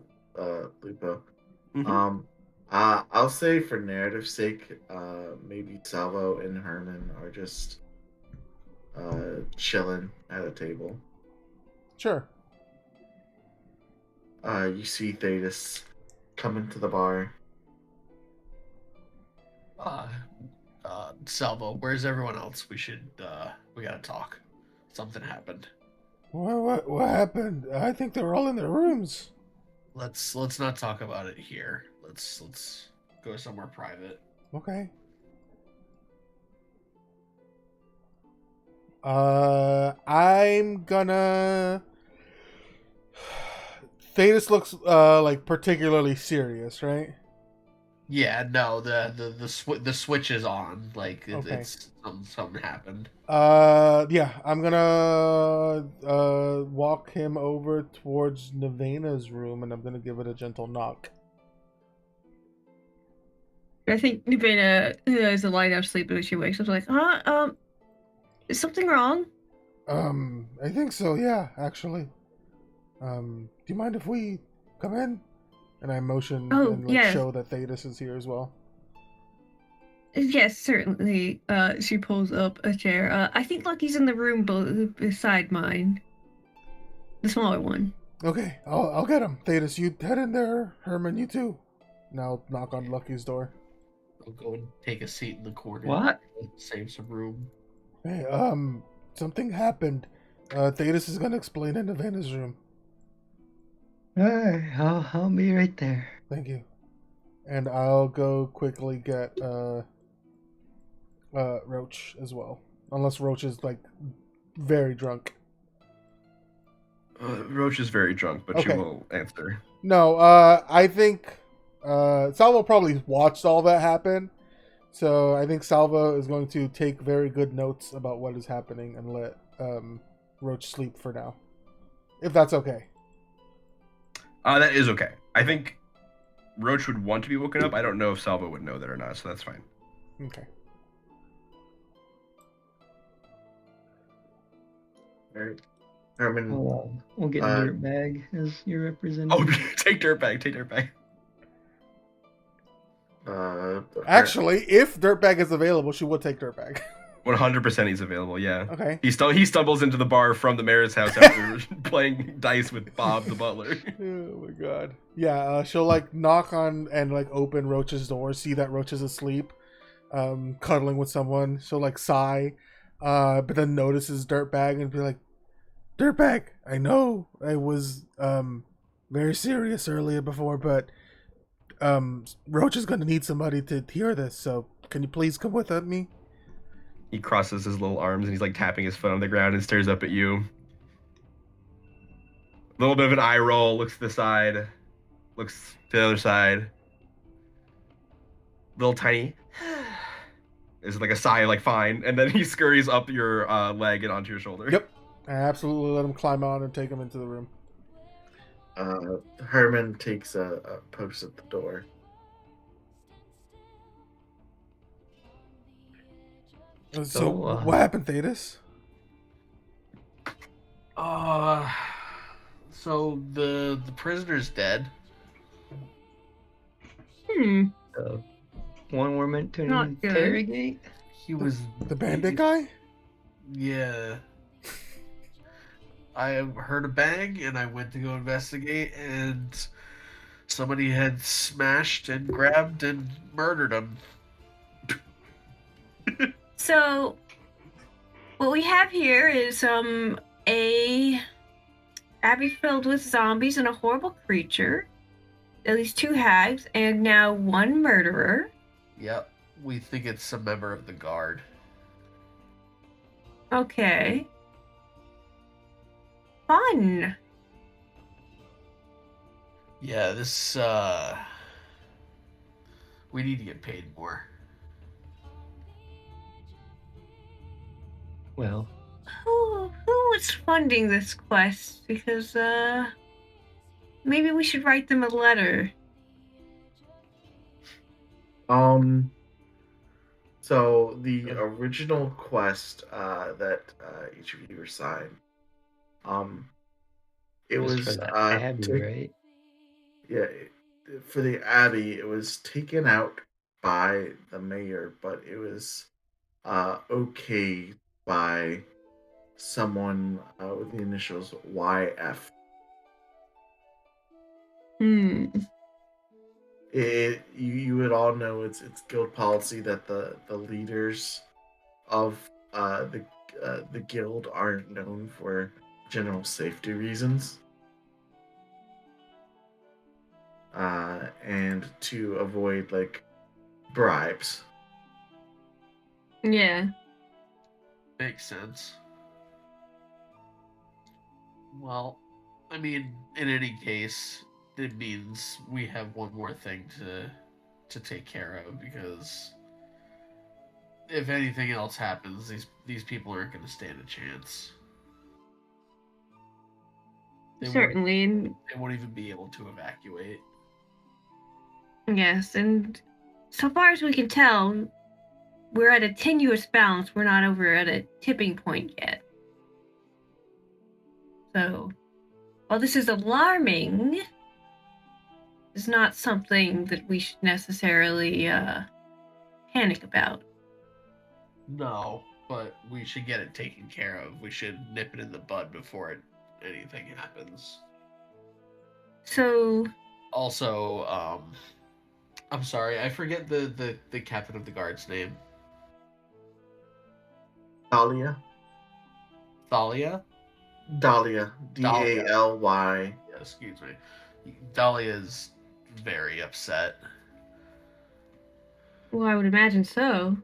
A: Lupo.
B: Mm-hmm.
A: I'll say for narrative's sake, maybe Salvo and Herman are just chilling at a table.
D: Sure.
A: You see Thetis come into the bar.
E: Salvo, where's everyone else? We gotta talk. Something happened.
D: What happened? I think they're all in their rooms.
E: Let's not talk about it here. Let's go somewhere private.
D: Okay. I'm gonna. Thetis looks like particularly serious, right?
E: Yeah, no, the switch is on. Like
D: Okay.
E: it's something happened.
D: Yeah, I'm gonna walk him over towards Nevena's room, and I'm gonna give it a gentle knock.
F: I think Nubina is a light enough sleeper when she wakes up. Like, is something wrong?
D: I think so. Yeah, actually. Do you mind if we come in? And I motion and
F: yes.
D: show that Thetis is here as well.
F: Yes, certainly. She pulls up a chair. I think Lucky's in the room beside mine. The smaller one.
D: Okay, I'll get him. Thetis, you head in there. Herman, you too. Now knock on Lucky's door.
E: I'll go and take a seat in the corner.
C: What?
E: Save some room.
D: Hey, something happened. Thetis is gonna explain in Nevena's room.
C: Alright, I'll be right there.
D: Thank you. And I'll go quickly get Roach as well, unless Roach is like very drunk.
B: Roach is very drunk, but she
D: Okay.
B: will answer.
D: No, I think Salvo probably watched all that happen, so I think Salvo is going to take very good notes about what is happening and let Roach sleep for now, if that's okay.
B: That is okay. I think Roach would want to be woken up. I don't know if Salvo would know that or not, so that's fine.
D: Okay.
A: All right. Herman,
C: We'll get
A: Uh,
C: Dirtbag as your representative.
B: Oh, take Dirtbag. Take Dirtbag.
D: Actually, if Dirtbag is available, she would take Dirtbag.
B: 100% he's available, yeah.
D: Okay.
B: He stumbles into the bar from the mayor's house after playing dice with Bob the butler.
D: Oh my god. Yeah, she'll like knock on and like open Roach's door, see that Roach is asleep, cuddling with someone. She'll like sigh, but then notices Dirtbag and be like, Dirtbag, I know I was very serious earlier before, but Roach is gonna need somebody to hear this, so can you please come with me?
B: He crosses his little arms and he's like tapping his foot on the ground and stares up at you. A little bit of an eye roll, looks to the side, looks to the other side. Little tiny is like a sigh, like fine, and then he scurries up your leg and onto your shoulder.
D: Yep. I absolutely let him climb on and take him into the room.
A: Herman takes a post at the door.
D: So what happened, Thetis?
E: So the prisoner's dead.
F: Hmm.
C: One we're meant to
F: Not good.
C: interrogate?
E: He was
D: The bandit guy?
E: Yeah. I heard a bang and I went to go investigate, and somebody had smashed and grabbed and murdered him.
F: So, what we have here is a abbey filled with zombies and a horrible creature, at least 2 hags, and now 1 murderer.
E: Yep. We think it's a member of the guard.
F: Okay. Fun.
E: Yeah, this we need to get paid more.
C: Well,
F: Who was funding this quest? Because maybe we should write them a letter.
A: So the original quest that each of you were signed, it
C: just
A: was
C: for the Abbey, right?
A: Yeah, for the Abbey, it was taken out by the mayor, but it was okayed by someone with the initials YF. You would all know it's guild policy that the leaders of the guild aren't known for general safety reasons, and to avoid like bribes.
F: Yeah.
E: Makes sense. Well, I mean, in any case, it means we have one more thing to take care of, because if anything else happens, these people aren't going to stand a chance.
F: Certainly.
E: They won't even be able to evacuate.
F: Yes, and so far as we can tell, we're at a tenuous balance. We're not over at a tipping point yet. So, while this is alarming, it's not something that we should necessarily panic about.
E: No, but we should get it taken care of. We should nip it in the bud before anything happens.
F: So...
E: Also, I'm sorry, I forget the captain of the guard's name.
A: Dahlia?
E: Thalia?
A: Dahlia. Daly.
E: Yeah, excuse me. Dahlia's very upset.
F: Well, I would imagine so.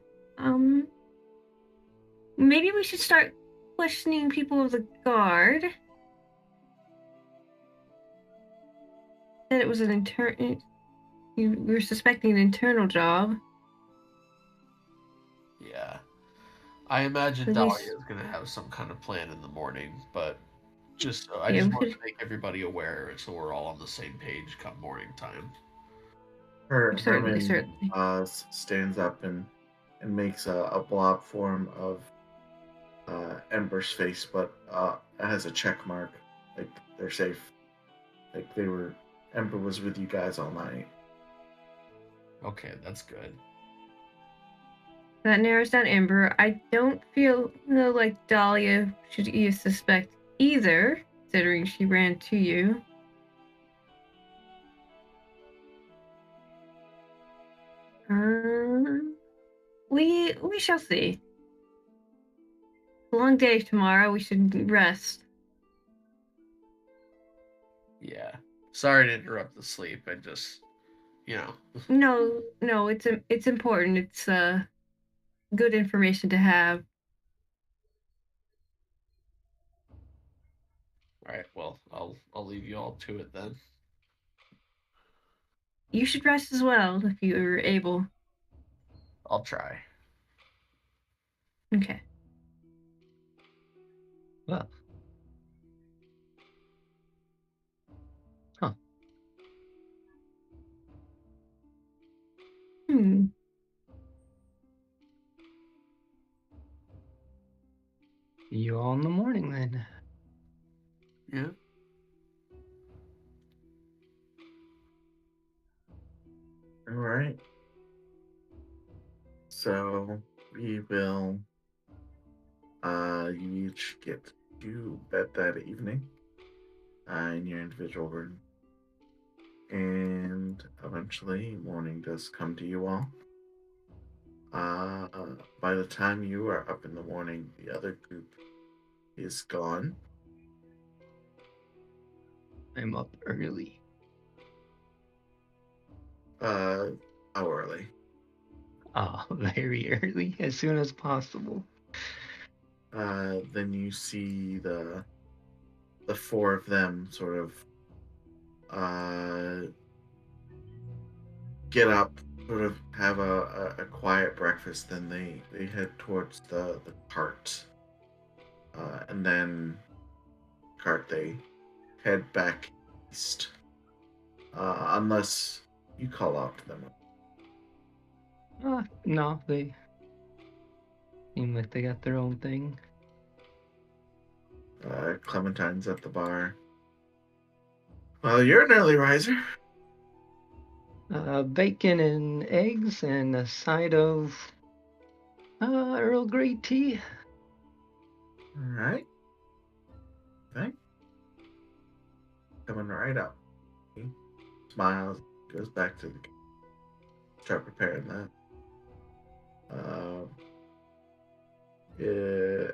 F: maybe we should start questioning people of the guard. Said it was an intern. We were suspecting an internal job.
E: Yeah. I imagine
F: At
E: Dahlia
F: least-
E: is going to have some kind of plan in the morning, but I
F: Yeah,
E: just
F: we
E: want
F: could-
E: to make everybody aware so we're all on the same page come morning time.
F: Certainly.
A: Herman stands up and makes a blob form of Ember's face, but it has a check mark. Like they're safe. Like Ember was with you guys all night.
E: Okay, that's good.
F: That narrows down Ember. I don't feel like Dahlia should suspect either, considering she ran to you. We shall see. Long day tomorrow. We should rest.
E: Yeah. Sorry to interrupt the sleep. I just,
F: No, it's important. It's good information to have.
E: All right. Well, I'll leave you all to it then.
F: You should rest as well if you're able.
E: I'll try.
F: Okay.
C: Well. Huh. See you all in the morning then.
E: Yeah.
A: All right. So we will. You each get to bed that evening in your individual room, and eventually morning does come to you all. By the time you are up in the morning, the other group is gone.
C: I'm up early.
A: How early?
C: Oh, very early, as soon as possible.
A: Then you see the four of them sort of get up, sort of have a quiet breakfast, then they head towards the cart. And then they head back east. Unless you call out to them.
C: No, they seem like they got their own thing.
A: Clementine's at the bar. Well, you're an early riser.
C: Bacon and eggs and a side of Earl Grey tea.
A: All right. Okay. Coming right up. He smiles, goes back to the start preparing that.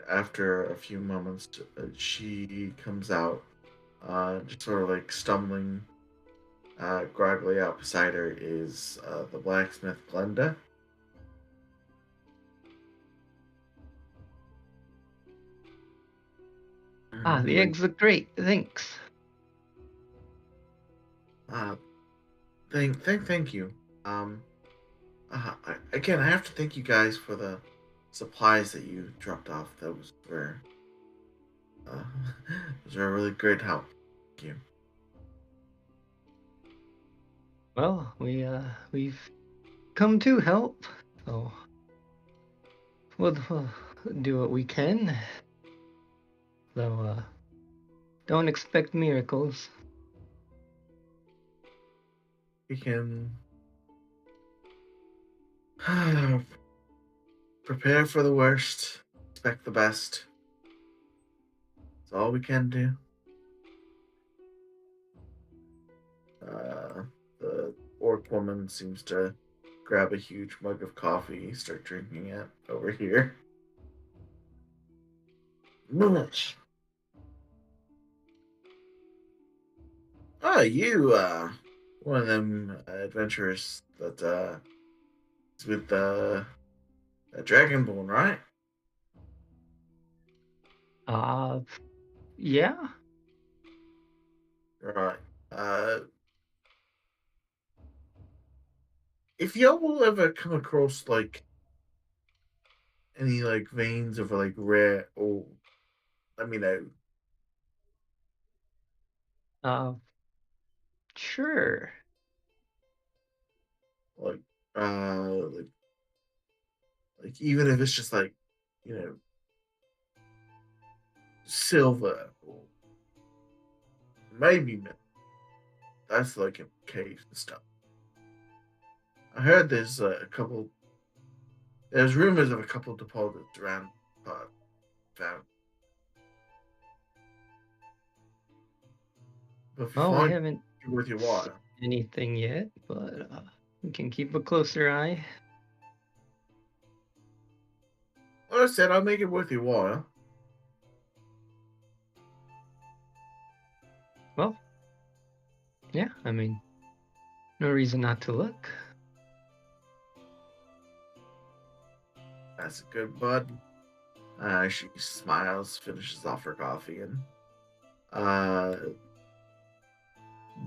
A: After a few moments, she comes out, just sort of like stumbling, groggily out beside her is the blacksmith Glenda.
C: The eggs look great, thanks.
A: Thank you. Again, I have to thank you guys for the supplies that you dropped off. Those were a really great help. Thank you.
C: Well, we've come to help, so we'll do what we can. Though, don't expect miracles.
A: We can prepare for the worst, expect the best. That's all we can do. The orc woman seems to grab a huge mug of coffee, start drinking it over here. Much. Oh, you, one of them adventurers that is with Dragonborn, right?
C: Uh, yeah.
A: Right. Uh, if y'all will ever come across like any like veins of like rare or, I mean,
C: Uh, sure.
A: like like even if it's just like, you know, silver or maybe mint, that's like in caves and stuff. I heard there's a couple. There's rumors of a couple deposits around found. But if you
C: Well, we
A: find
C: haven't
A: it worth your
C: seen
A: while,
C: anything yet, but we can keep a closer eye.
A: like I said, I'll make it worth your while.
C: Well, yeah, I mean, no reason not to look.
A: That's a good bud. She smiles, finishes off her coffee, and uh,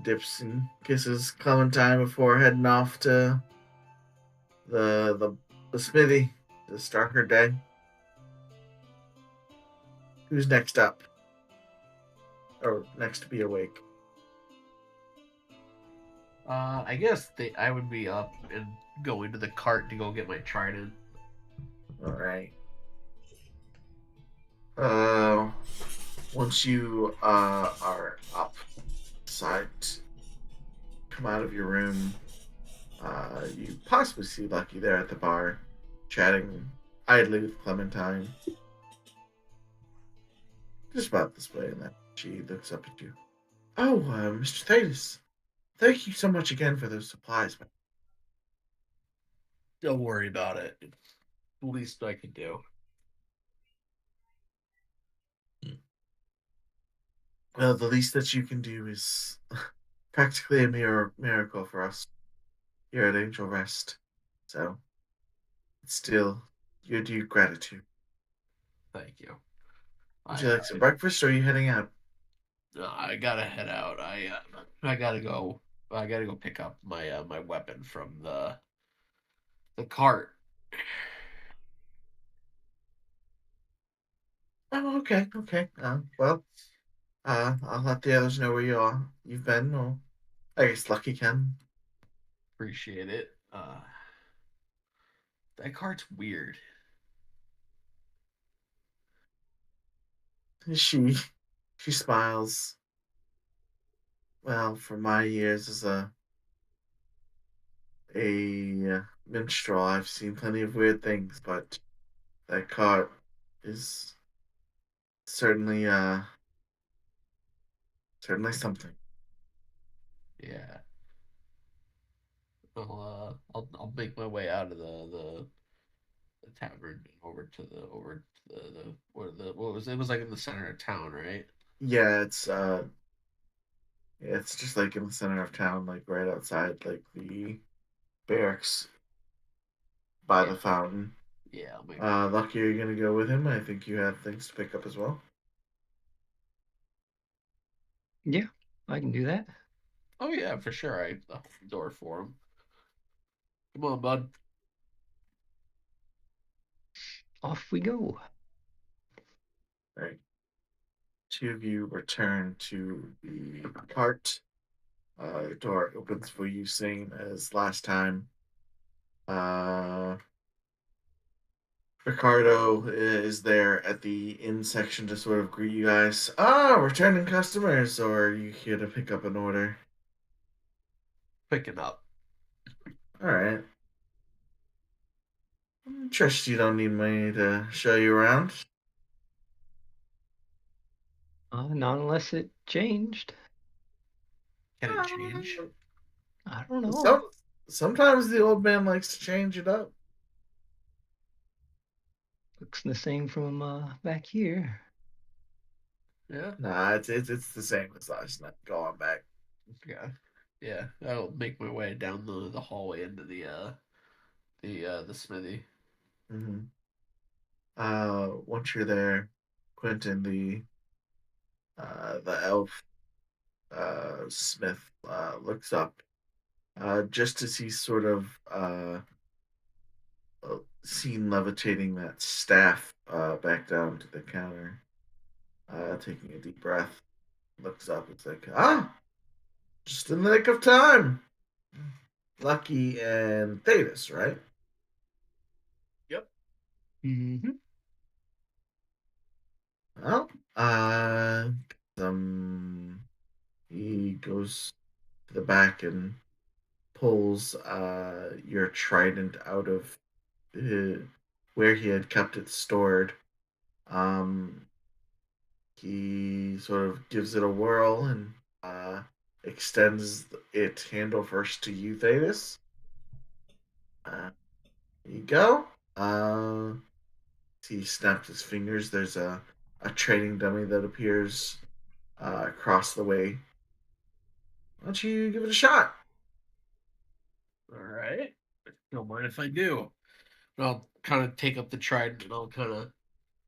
A: dips and kisses Clementine before heading off to the smithy to start her day. Who's next up? Or next to be awake?
E: I guess I would be up and going to the cart to go get my trident.
A: All right. Uh, once you are outside, come out of your room. You possibly see Lucky there at the bar, chatting idly with Clementine. Just about this way, and then she looks up at you. Oh, Mr. Thetis, thank you so much again for those supplies.
E: Don't worry about it. It's the least I can do.
A: Well, the least that you can do is practically a miracle for us here at Angel Rest. So, it's still your due gratitude.
E: Thank you.
A: Would you like some breakfast, or are you heading out?
E: I gotta head out. I gotta go. I gotta go pick up my weapon from the cart.
A: Oh, okay, okay. Well, I'll let the others know where you've been, or I guess Lucky can.
E: Appreciate it. That cart's weird.
A: She she smiles. Well, for my years as a minstrel, I've seen plenty of weird things, but that cart is certainly certainly something.
E: Yeah. I'll make my way out of the tavern and over to what was it? It was like in the center of town, right?
A: Yeah, it's just like in the center of town, like right outside like the barracks by
E: Yeah.
A: the fountain.
E: Yeah, I'll make.
A: Lucky, are you gonna go with him? I think you have things to pick up as well.
C: Yeah, I can do that.
E: Oh yeah, for sure. I opened the door for him. Come on, bud.
C: Off we go.
A: Right. Two of you return to the cart. The door opens for you, same as last time. Uh, Ricardo is there at the inn section to sort of greet you guys. Ah, returning customers, or are you here to pick up an order?
E: Picking up.
A: All right. Trust you don't need me to show you around.
C: Not unless it changed.
E: Can it change?
C: I don't know.
A: So, sometimes the old man likes to change it up.
C: Looks the same from back here.
E: Yeah.
A: Nah, it's the same as last night. Go on back.
E: Yeah. Yeah. I'll make my way down the hallway into the smithy.
A: Mm-hmm. Once you're there, Quentin, the elf smith, looks up just as he's sort of seen levitating that staff back down to the counter. Taking a deep breath, looks up. It's like, just in the nick of time. Lucky and Thetis, right?
E: Yep.
C: Mm-hmm.
A: Well, um, he goes to the back and pulls your trident out of where he had kept it stored. Um, he sort of gives it a whirl and extends it handle first to you, Thetis. There you go. He snaps his fingers. There's a training dummy that appears across the way. Why don't you give it a shot?
E: All right. Don't mind if I do. I'll kind of take up the trident and I'll kind of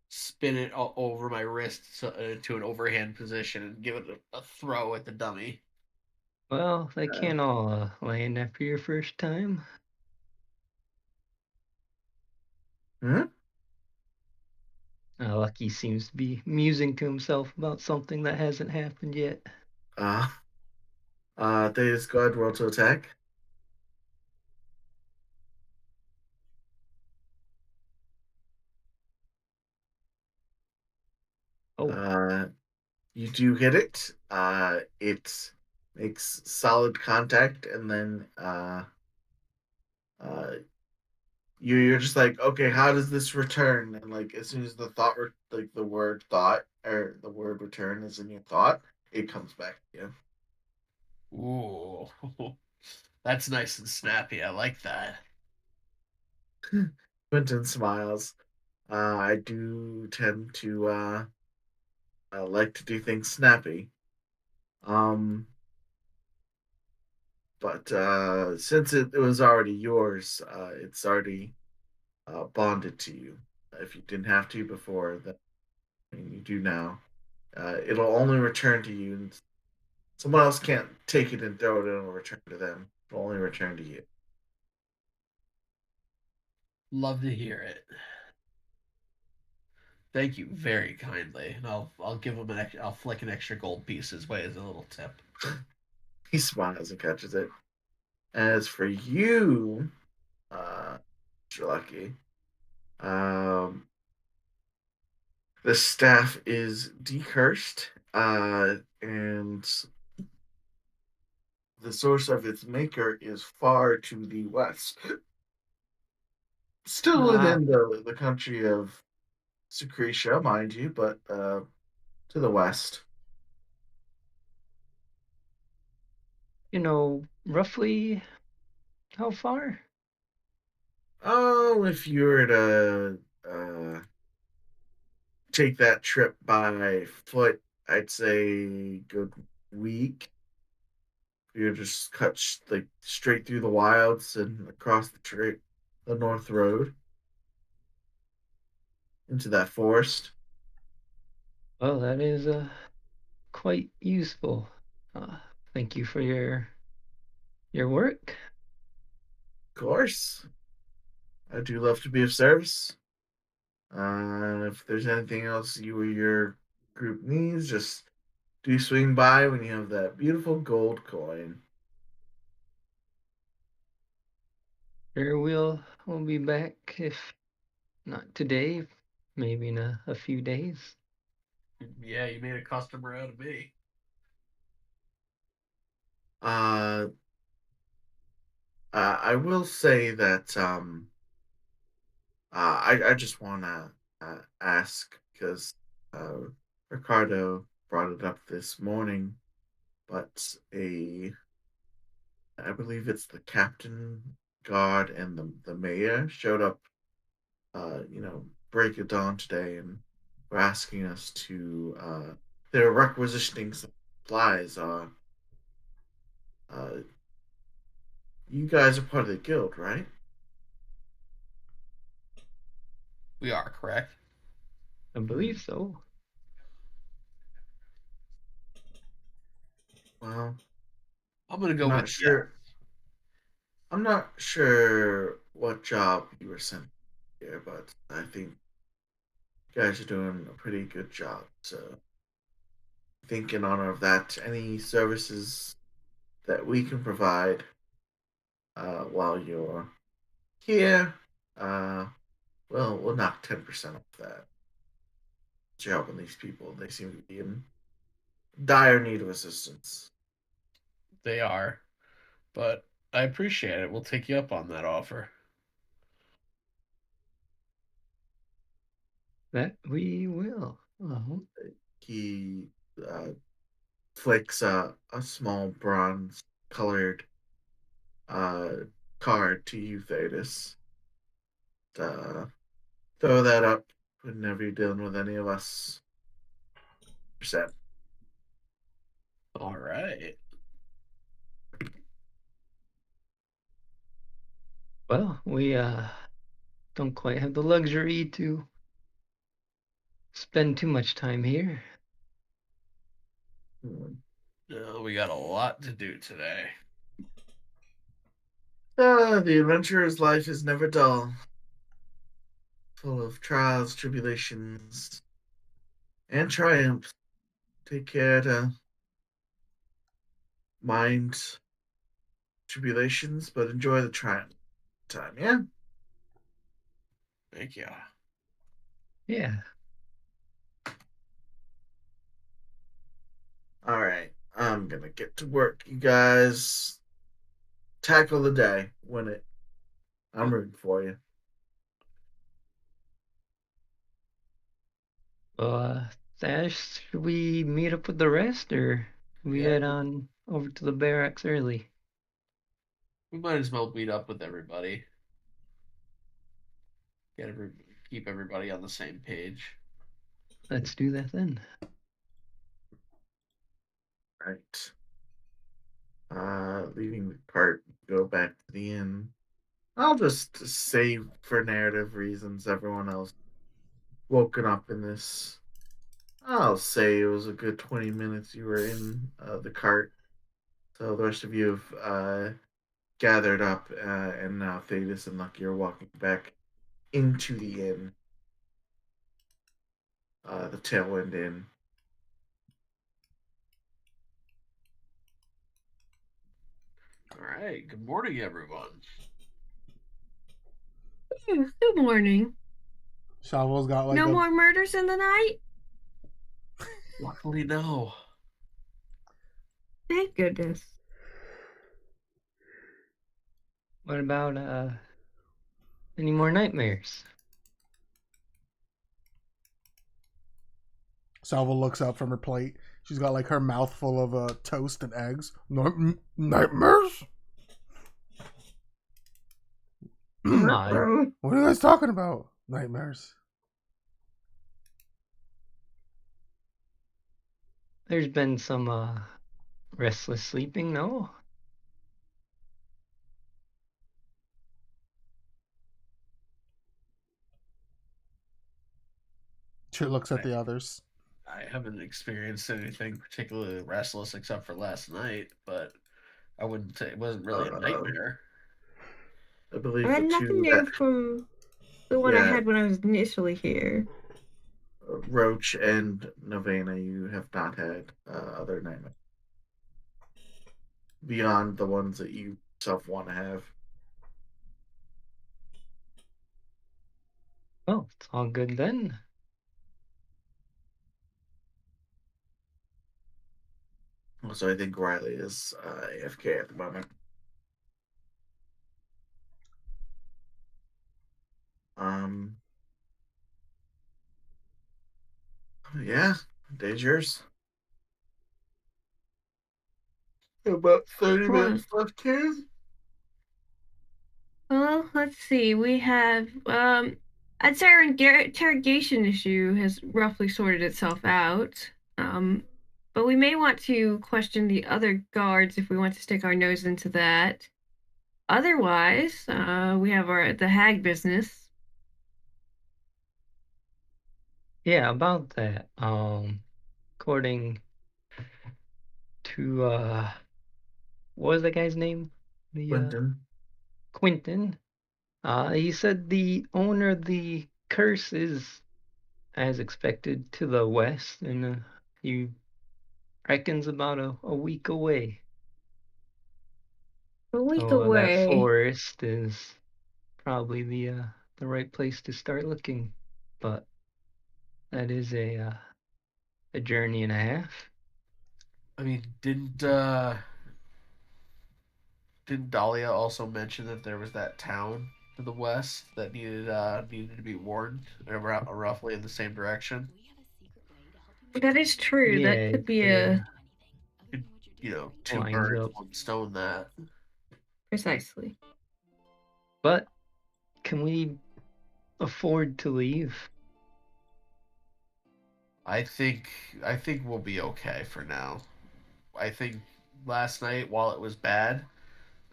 E: spin it over my wrist to an overhand position and give it a throw at the dummy.
C: Well, they
A: Uh,
C: can't all land after your first time.
A: hmm?
C: Lucky seems to be musing to himself about something that hasn't happened yet.
A: Uh, Thetis, go ahead, roll to attack.
C: Oh,
A: Uh, you do hit it. It makes solid contact, and then uh, you're just like, okay, how does this return? And like, as soon as the thought, like the word thought or the word return is in your thought, it comes back to
E: Ooh, that's nice and snappy. I like that.
A: you. Quentin smiles. I do tend to like to do things snappy. Um, but since it was already yours, it's already bonded to you. If you didn't have to before, then I mean, you do now. It'll only return to you, and someone else can't take it and throw it, and it'll return to them. It'll only return to you.
E: Love to hear it. Thank you very kindly. And I'll give him I'll flick an extra gold piece his way as a little tip.
A: He smiles and catches it. As for you, Mr. Lucky, um, the staff is decursed, and the source of its maker is far to the west. Still
C: ah,
A: within the country of Secretia, mind you, but to the west.
C: roughly how far?
A: Oh, if you were to take that trip by foot, I'd say good week. You just cut like straight through the wilds and across the North Road into that forest.
C: Well, that is quite useful. Uh, Thank you for your work.
A: Of course, I do love to be of service. If there's anything else you or your group needs, just do swing by when you have that beautiful gold coin.
C: Sure, we'll be back if not today, maybe in a few days.
E: Yeah, you made a customer out of me.
A: Uh, I will say that I just want to ask because uh, Ricardo brought it up this morning, but I believe it's the captain guard and the mayor showed up, break of dawn today, and were asking us to they're requisitioning some supplies. Uh, you guys are part of the guild, right?
E: We are correct.
C: I
A: Hmm.
C: believe so.
A: Well,
E: I'm gonna
A: I'm
E: go
A: not
E: with yeah.
A: sure. I'm not sure what job you were sent here, but I think you guys are doing a pretty good job. So I think in honor of that, any services that we can provide while you're here, uh, well, we'll knock 10% off that. You're helping these people. They seem to be in dire need of assistance.
E: They are, but I appreciate it. We'll take you up on that offer.
C: That we will.
A: He uh, flicks a small bronze colored uh, card to you, Thetis. Throw that up whenever you're dealing with any of us. Percent.
E: All right.
C: Well, we don't quite have the luxury to spend too much time here.
E: We got a lot to do today.
A: The adventurer's life is never dull, full of trials, tribulations, and triumphs. Take care to mind tribulations, but enjoy the triumph time, yeah?
E: Thank you.
C: Yeah.
A: Alright, I'm gonna get to work, you guys. Tackle the day. Win it. I'm rooting for you.
C: Well, Sash, should we meet up with the rest, or should we
E: Yeah.
C: head on over to the barracks early?
E: We might as well meet up with everybody. Keep everybody on the same page.
C: Let's do that then.
A: Right. Leaving the cart, go back to the inn. I'll just say for narrative reasons, everyone else woken up in this. I'll say it was a good 20 minutes you were in the cart. So the rest of you have gathered up, and now Thetis and Lucky are walking back into the inn, the Tailwind Inn.
E: All right. Good morning, everyone.
F: Good morning.
D: Shovel's got like
F: No
D: a
F: more murders in the night?
E: Luckily, no.
F: Thank goodness.
C: What about any more nightmares?
D: Salva looks up from her plate. She's got like her mouth full of toast and eggs. Nightmares?
C: Come on.
D: What are you guys talking about? Nightmares.
C: There's been some restless sleeping, no?
D: She looks at the others.
E: I haven't experienced anything particularly restless except for last night, but I wouldn't say it wasn't really a nightmare.
A: I
F: I
A: believe
F: had
A: the
F: nothing
A: two
F: new
A: that,
F: from the one I
A: yeah,
F: had when I was initially here.
A: Roach and Novena, you have not had other nightmares beyond the ones that you self want to have.
C: Well, it's all good then.
A: So I think Riley is AFK at the moment. Um, yeah, day's yours. About 30 minutes left here.
F: Well, let's see. We have I'd say our interrogation issue has roughly sorted itself out. But we may want to question the other guards if we want to stick our nose into that. Otherwise, we have the hag business.
C: Yeah, about that. According to what was that guy's name? The
A: Quentin.
C: Quentin. He said the owner of the curse is, as expected, to the west, and he reckons about a week away.
F: A week
C: So that
F: away.
C: forest is probably the right place to start looking, but that is a journey and a half.
E: I mean, didn't Dahlia also mention that there was that town to the west that needed to be warned, roughly in the same direction?
F: That is true.
C: Yeah,
F: That could be
C: it
E: Two
C: lines
E: birds,
C: up.
E: one stone. That
F: precisely.
C: But can we afford to leave?
E: I think we'll be okay for now. I think last night, while it was bad,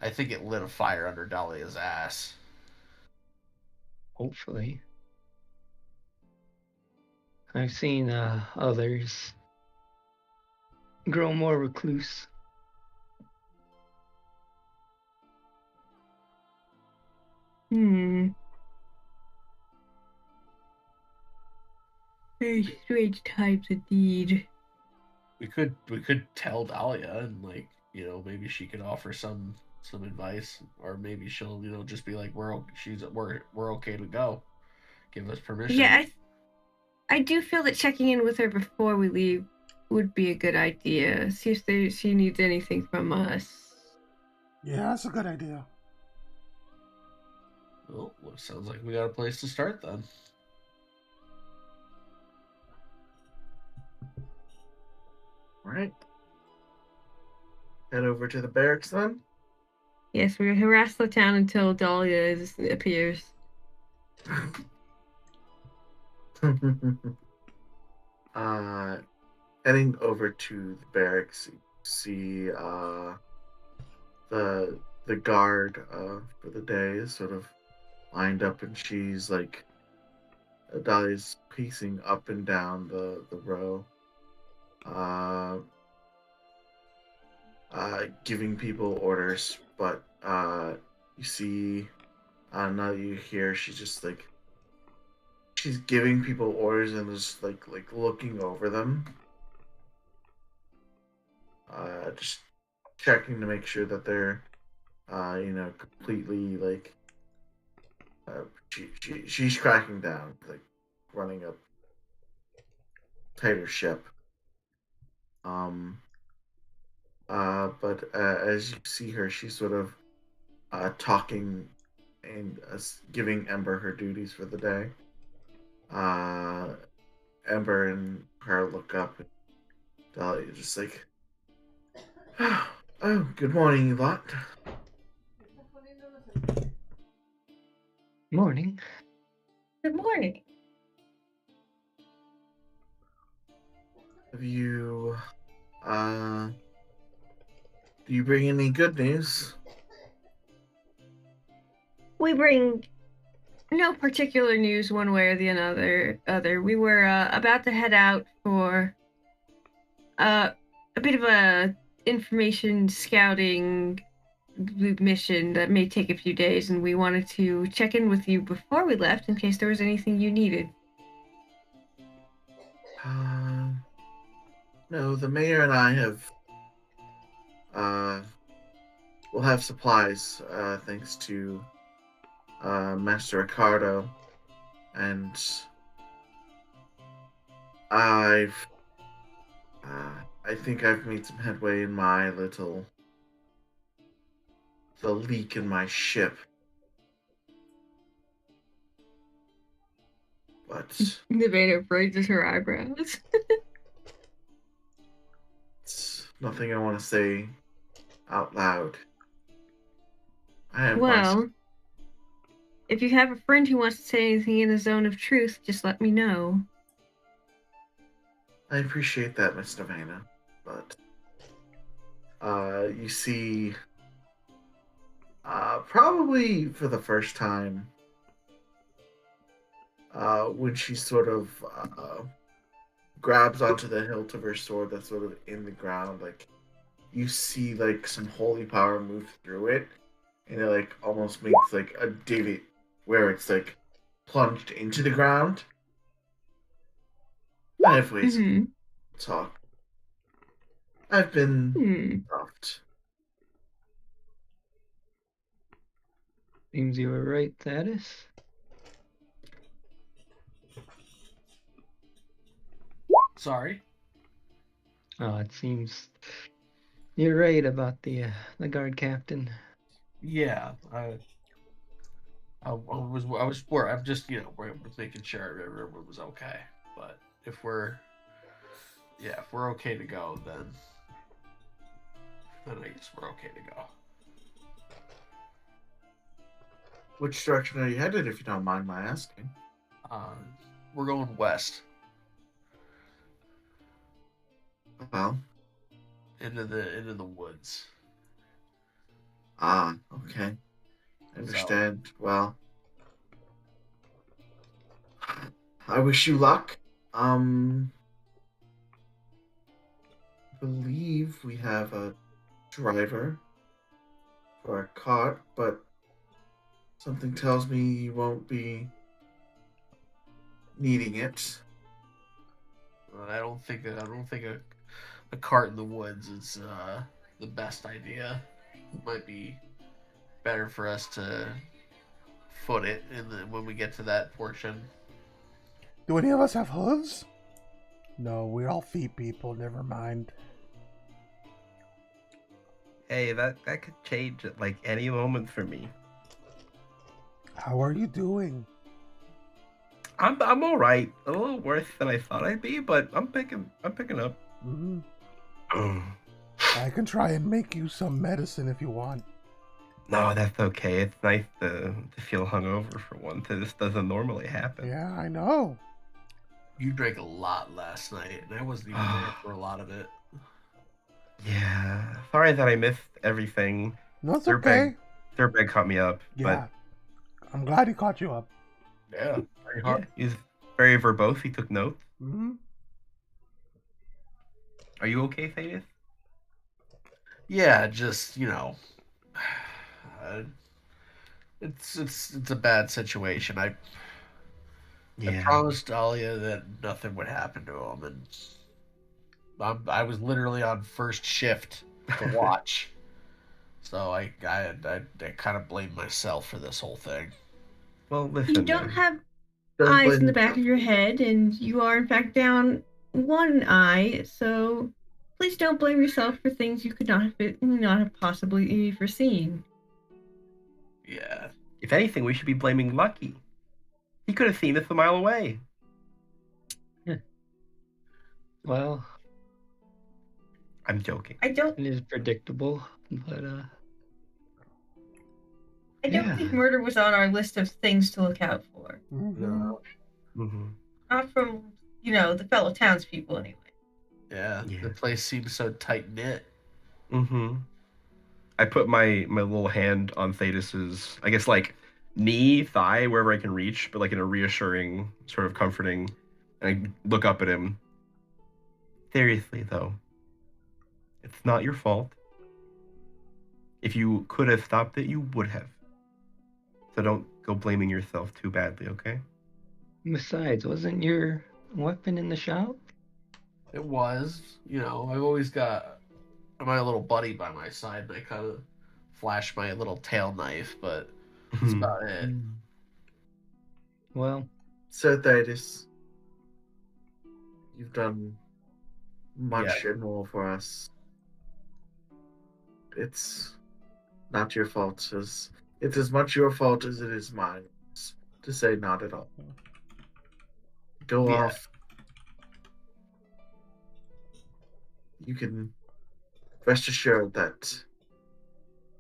E: I think it lit a fire under Dahlia's ass.
C: Hopefully. I've seen others grow more recluse.
F: Very strange times indeed.
E: We could tell Dahlia and maybe she could offer some advice, or maybe she'll just be like we're okay to go. Give us permission.
F: Yeah, I do feel that checking in with her before we leave would be a good idea. See if she needs anything from us.
D: Yeah, that's a good idea.
E: Well, sounds like we got a place to start then.
A: All right. Head over to the barracks then.
F: Yes, we harass the town until Dahlia appears.
A: Heading over to the barracks, you see the guard for the day is sort of lined up, and she's like Dahlia's pacing up and down the row, giving people orders. But you see, now that you hear, she's giving people orders and just like looking over them, just checking to make sure that they're completely like she's cracking down, like running a tighter ship. But as you see her, she's sort of talking and giving Ember her duties for the day. Ember and her look up, and Dahlia just like, oh, good morning, you lot.
C: Morning.
F: Good morning.
A: Have you, do you bring any good news?
F: We bring no particular news one way or the other. We were about to head out for a bit of a information scouting mission that may take a few days, and we wanted to check in with you before we left in case there was anything you needed.
A: No, the mayor and I will have supplies, thanks to Master Ricardo, and I think I've made some headway in the leak in my ship. But
F: Nevada raises her eyebrows.
A: it's nothing I want to say out loud.
F: Well, if you have a friend who wants to say anything in the zone of truth, just let me know.
A: I appreciate that, Miss Nevada, but you see, probably for the first time, when she sort of grabs onto the hilt of her sword that's sort of in the ground, like you see like some holy power move through it, and it like almost makes like a divot where it's like plunged into the ground. I have ways
F: Mm-hmm.
A: to talk. I've been
F: Hmm.
A: soft.
C: Seems you were right, Thaddeus.
E: Sorry.
C: Oh, it seems you're right about the guard captain.
E: Yeah, I was worried. I'm just we're making sure everyone was okay. But if we're okay to go, then I guess we're okay to go.
A: Which direction are you headed, if you don't mind my asking?
E: We're going west
A: Well,
E: into the woods.
A: okay. I understand. Well, I wish you luck. I believe we have a driver for a cart, but something tells me you won't be needing it.
E: I don't think a cart in the woods is the best idea. It might be better for us to foot it when we get to that portion.
D: Do any of us have hooves? No, we're all feet people. Never mind.
B: Hey, that could change at like any moment for me.
D: How are you doing?
B: I'm all right. A little worse than I thought I'd be, but I'm picking up.
D: Mm. I can try and make you some medicine if you want.
B: No, that's okay. It's nice to feel hungover for once. This doesn't normally happen.
D: Yeah, I know.
E: You drank a lot last night, and I wasn't even there for a lot of it.
B: Yeah. Sorry that I missed everything.
D: No, it's okay.
B: Dirtbag caught me up.
D: Yeah. I'm glad he caught you up.
E: Yeah, very
B: But
E: hard.
B: yeah, he's very verbose. He took notes.
D: Mm-hmm.
B: Are you okay, Thaddeus?
E: Yeah, just it's a bad situation. I promised Dahlia that nothing would happen to him, and I was literally on first shift to watch, so I kind of blame myself for this whole thing.
B: Well, listen.
F: You don't
B: man.
F: have
A: Don't
F: eyes
A: blame
F: in the back of your head, and you are in fact down one eye. So please don't blame yourself for things you could not have possibly foreseen.
E: Yeah.
B: If anything, we should be blaming Lucky. He could have seen us a mile away.
C: Well,
B: I'm joking.
F: I don't
C: it is predictable, but
F: I don't
C: yeah.
F: think murder was on our list of things to look out for.
D: Mm-hmm.
B: Mm-hmm.
F: Not from the fellow townspeople anyway.
E: Yeah.
B: Yeah.
E: The place seems so tight knit.
B: Mm-hmm. I put my little hand on Thaddeus's, I guess, like, knee, thigh, wherever I can reach, but like in a reassuring, sort of comforting, and I look up at him. Seriously, though, it's not your fault. If you could have stopped it, you would have. So don't go blaming yourself too badly, okay?
C: Besides, wasn't your weapon in the shop?
E: It was, I've always got my little buddy by my side, and I kind of flash my little tail knife, but that's about it.
C: Well,
A: Sir Thaddeus, you've done much and more for us. It's not your fault. It's as much your fault as it is mine. To say not at all. Go off. You can rest assured that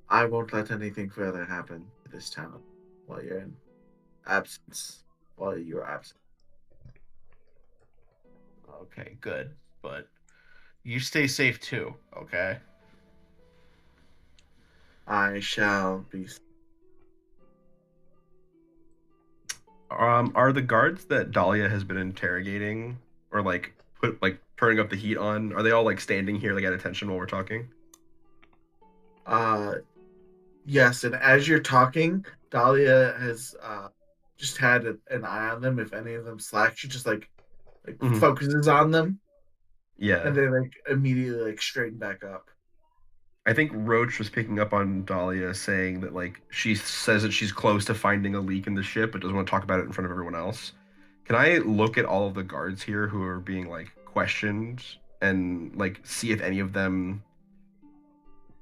A: I won't let anything further happen to this town while you're absent.
E: Okay, good. But you stay safe too, okay?
A: I shall be.
B: Are the guards that Dahlia has been interrogating, or like turning up the heat on, are they all like standing here like at attention while we're talking?
A: Yes, and as you're talking, Dahlia has just had an eye on them. If any of them slack, she just like
B: Mhm.
A: focuses on them,
B: Yeah.
A: and they like immediately like straighten back up.
B: I think Roach was picking up on Dahlia saying that like she says that she's close to finding a leak in the ship, but doesn't want to talk about it in front of everyone else. Can I look at all of the guards here who are being like questioned and like see if any of them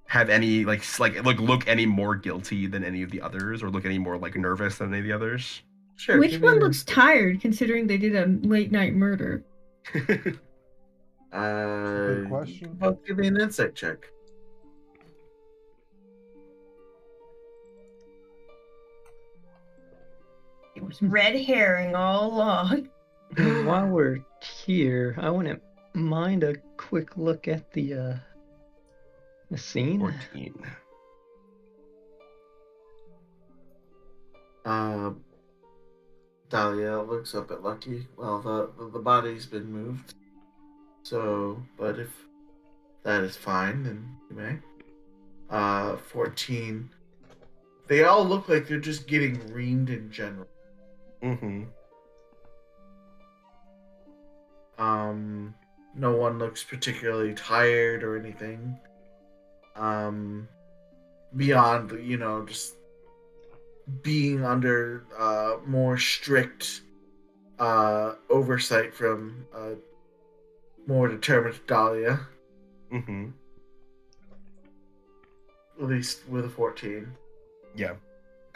B: have any look any more guilty than any of the others, or look any more like nervous than any of the others?
A: Sure.
F: Which
A: give me
F: one
A: an
F: looks
A: insight.
F: tired considering they did a late night murder?
D: Good question.
A: Both give me an insight check.
F: It was red herring all along.
C: And while we're here, I wouldn't mind a quick look at the scene.
B: 14.
A: Dahlia looks up at Lucky. Well, the body's been moved. So, but if that is fine, then you may. 14. They all look like they're just getting reamed in general.
B: Mm-hmm.
A: No one looks particularly tired or anything. Beyond, just being under more strict oversight from more determined Dahlia,
B: Mm-hmm.
A: at least with a 14.
B: Yeah,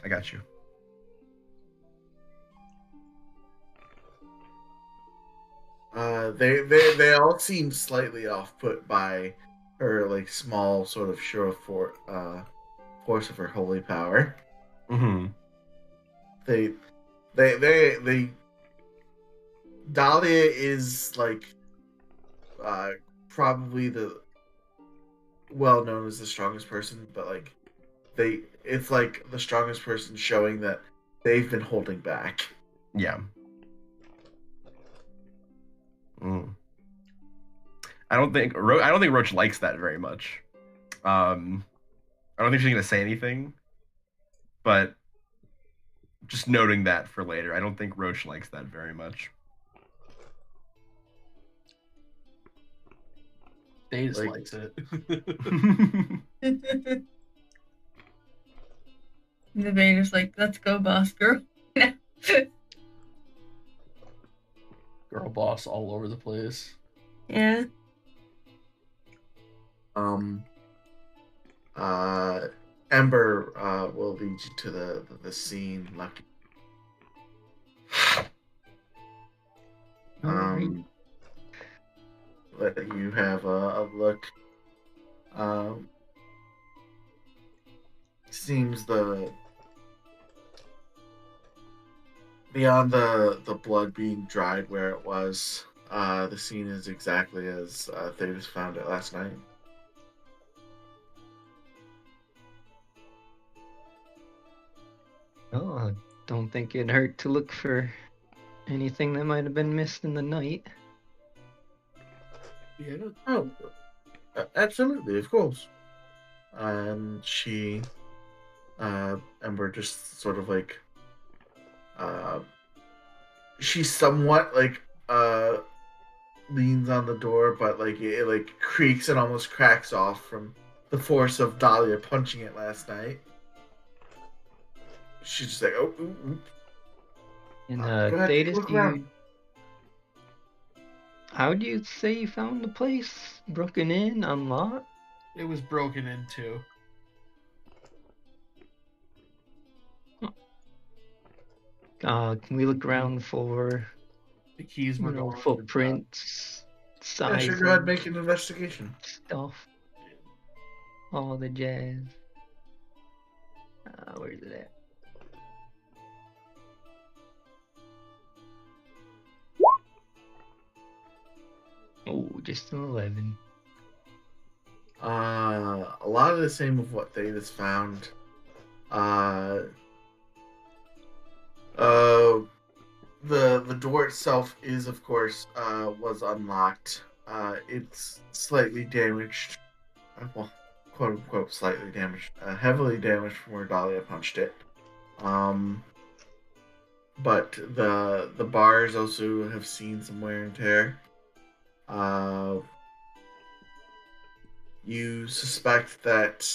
B: I got you.
A: They all seem slightly off put by her like small sort of show of force of her holy power.
B: Mm-hmm.
A: They Dahlia is like probably the well known as the strongest person, but like it's like the strongest person showing that they've been holding back.
B: Yeah. I don't think Roach likes that very much. I don't think she's gonna say anything, but just noting that for later. I don't think Roach likes that very much.
E: Davis
A: Like-
E: likes it.
F: The Vader's like, let's go, boss girl.
E: Girl boss all over the place.
F: Yeah.
A: Ember will lead you to the scene, Lucky.
C: Alright.
A: Let you have a look. Seems beyond the blood being dried where it was, the scene is exactly as Thetis found it last night.
C: Oh, I don't think it'd hurt to look for anything that might have been missed in the night.
E: Yeah.
A: Oh, absolutely, of course. And she, Ember, just sort of like, she somewhat like leans on the door, but like it like creaks and almost cracks off from the force of Dahlia punching it last night. She's just like, oh, ooh.
C: And
A: Go ahead,
C: Datus,
A: look around.
C: how do you say you found the place? Broken in, unlocked?
E: It was broken into.
C: Can we look around for
E: The keys were gone.
C: footprints,
A: Yeah,
C: size,
A: sure, go ahead and make an investigation.
C: stuff, all the jazz? Where's it at? Oh, just an 11.
A: A lot of the same of what Thetis found. The door itself is, of course, was unlocked. It's slightly damaged. Well, quote unquote slightly damaged, heavily damaged from where Dahlia punched it. But the bars also have seen some wear and tear. You suspect that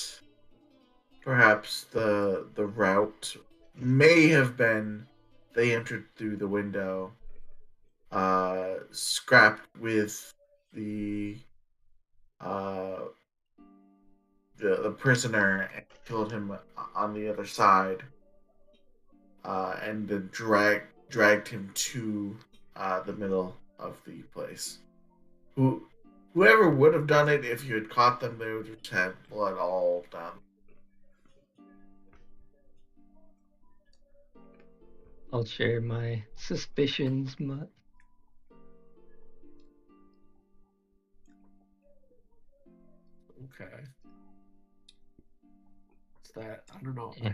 A: perhaps the route may have been they entered through the window, scrapped with the uh, the prisoner and killed him on the other side, and then dragged him to the middle of the place. Whoever would have done it, if you had caught them, they would have had blood all down.
C: I'll share my suspicions, but
E: Okay. What's that? I don't know.
C: yeah,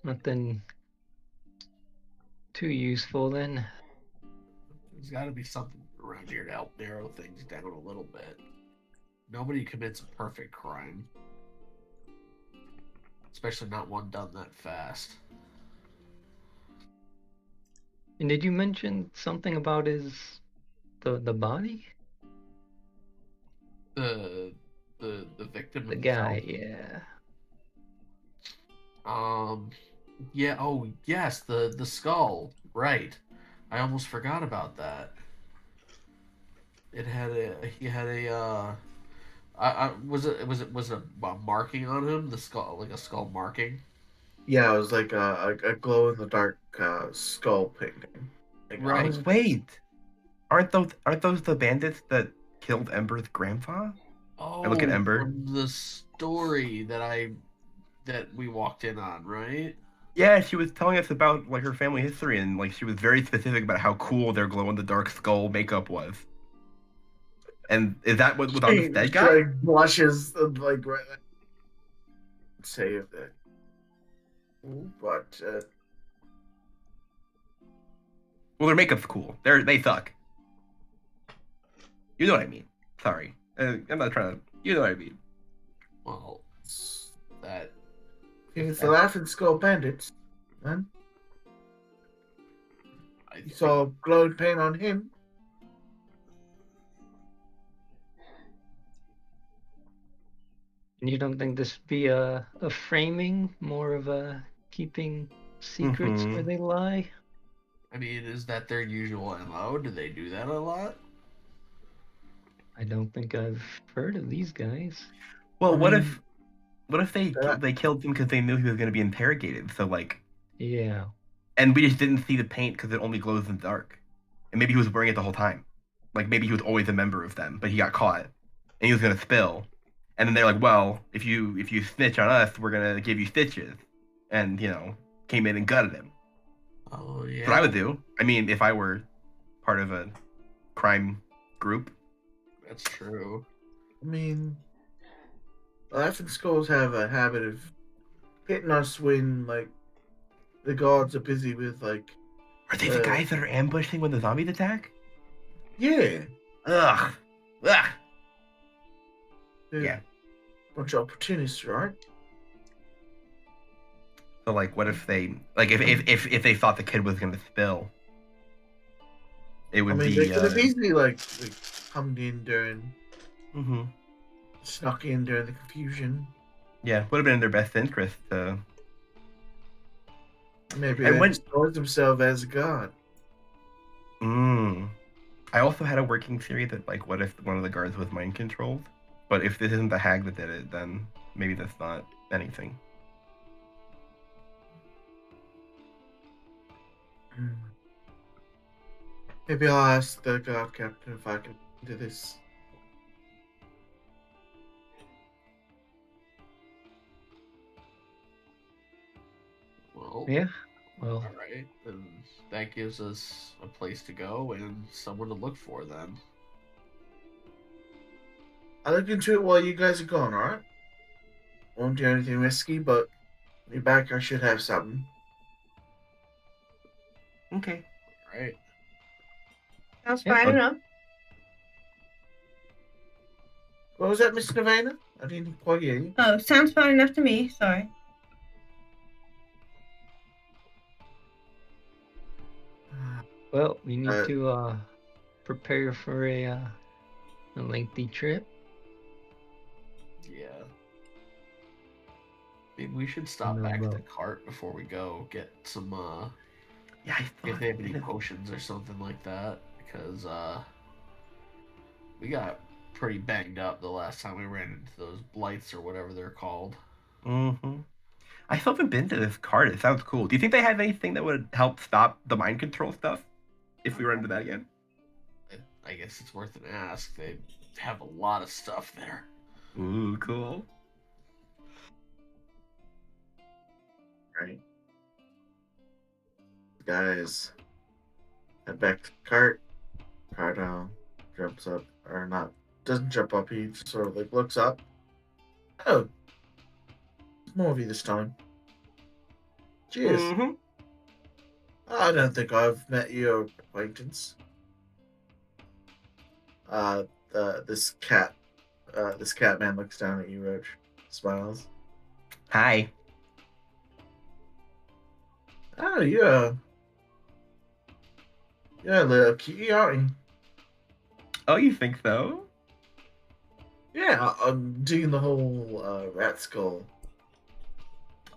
C: nothing too useful then.
E: There's got to be something around here to help narrow things down a little bit. Nobody commits a perfect crime, especially not one done that fast.
C: And did you mention something about the body?
E: The victim
C: The
E: himself.
C: guy, yeah.
E: Yeah. Oh, yes. The skull. Right. I almost forgot about that. It had a. He had a. Was it a marking on him? The skull, like a skull marking.
A: Yeah, it was like a glow in the dark skull painting. Like,
E: Right.
B: Oh wait, aren't those the bandits that killed Ember's grandpa? I look at
E: Oh,
B: Ember.
E: from the story that we walked in on, right?
B: Yeah, she was telling us about like her family history, and like she was very specific about how cool their glow in the dark skull makeup was. And is that what was on this dead
A: she
B: guy?
A: like blushes and like say that. But
B: Well, their makeup's cool. They suck. You know what I mean? Sorry, I'm not trying to. You know what I mean?
E: Well, that
A: it's the Laughing Skull Bandits, man.
E: I
A: You
E: think,
A: saw glowing paint on him.
C: And you don't think this would be a framing, more of a keeping secrets where
B: Mhm.
C: they lie?
E: I mean, is that their usual MO? Do they do that a lot?
C: I don't think I've heard of these guys.
B: Well,
A: I mean,
B: what if
A: that,
B: they killed him because they knew he was going to be interrogated? So like,
C: Yeah.
B: and we just didn't see the paint because it only glows in the dark, and maybe he was wearing it the whole time. Like maybe he was always a member of them, but he got caught, and he was going to spill. And then they're like, well, if you snitch on us, we're gonna give you stitches, and came in and gutted him.
E: Oh
B: That's
E: yeah.
B: what I would do. I mean, if I were part of a crime group.
E: That's true.
A: I mean, Laughing Skulls have a habit of hitting us when like the gods are busy with like.
B: Are they the guys that are ambushing when the zombies attack?
A: Yeah.
B: Ugh. Ugh. Yeah.
A: Bunch of opportunists, right?
B: So like, what if they like if they thought the kid was gonna spill? It
A: I
B: would
A: mean,
B: be.
A: they could have easily like come in during,
B: Mhm.
A: snuck in during the confusion.
B: Yeah, would have been in their best interest to.
A: Maybe
B: And
A: they
B: when.
A: installed themselves as a god.
B: I also had a working theory that like, what if one of the guards was mind controlled? But if this isn't the hag that did it, then maybe that's not anything.
A: Maybe I'll ask the god captain if I can do this.
E: Well,
C: Yeah. Well,
E: all right. Then that gives us a place to go and someone to look for. Then.
A: I'll look into it while you guys are gone, alright? Won't do anything risky, but when you're back, I should have something.
B: Okay.
E: All right.
F: Sounds
C: Yeah.
F: fine enough.
A: What was that, Miss Nirvana? I didn't quite hear you.
F: Oh, sounds fine enough to me. Sorry.
C: Well, we need
A: Uh,
C: to prepare for a lengthy trip.
E: Yeah. Maybe we should stop
C: No,
E: back at
C: well.
E: the cart before we go get some
B: Yeah, I
E: if
B: thought.
E: they have any potions or something like that, because we got pretty banged up the last time we ran into those blights or whatever they're called.
B: Mm-hmm. I still haven't been to this card. It sounds cool. Do you think they have anything that would help stop the mind control stuff if we run into that again?
E: I guess it's worth an ask. They have a lot of stuff there.
B: Ooh, cool.
A: right. Guys, head back to the cart. Cart jumps up, or not, doesn't jump up. He just sort of like looks up. Oh, it's more of you this time. Cheers.
B: Mm-hmm.
A: I don't think I've met your acquaintance. This cat man looks down at you, Roach. Smiles.
B: Hi.
A: Oh, you're a little cutie, aren't you?
B: Oh, you think so?
A: Yeah, I'm doing the whole rat skull.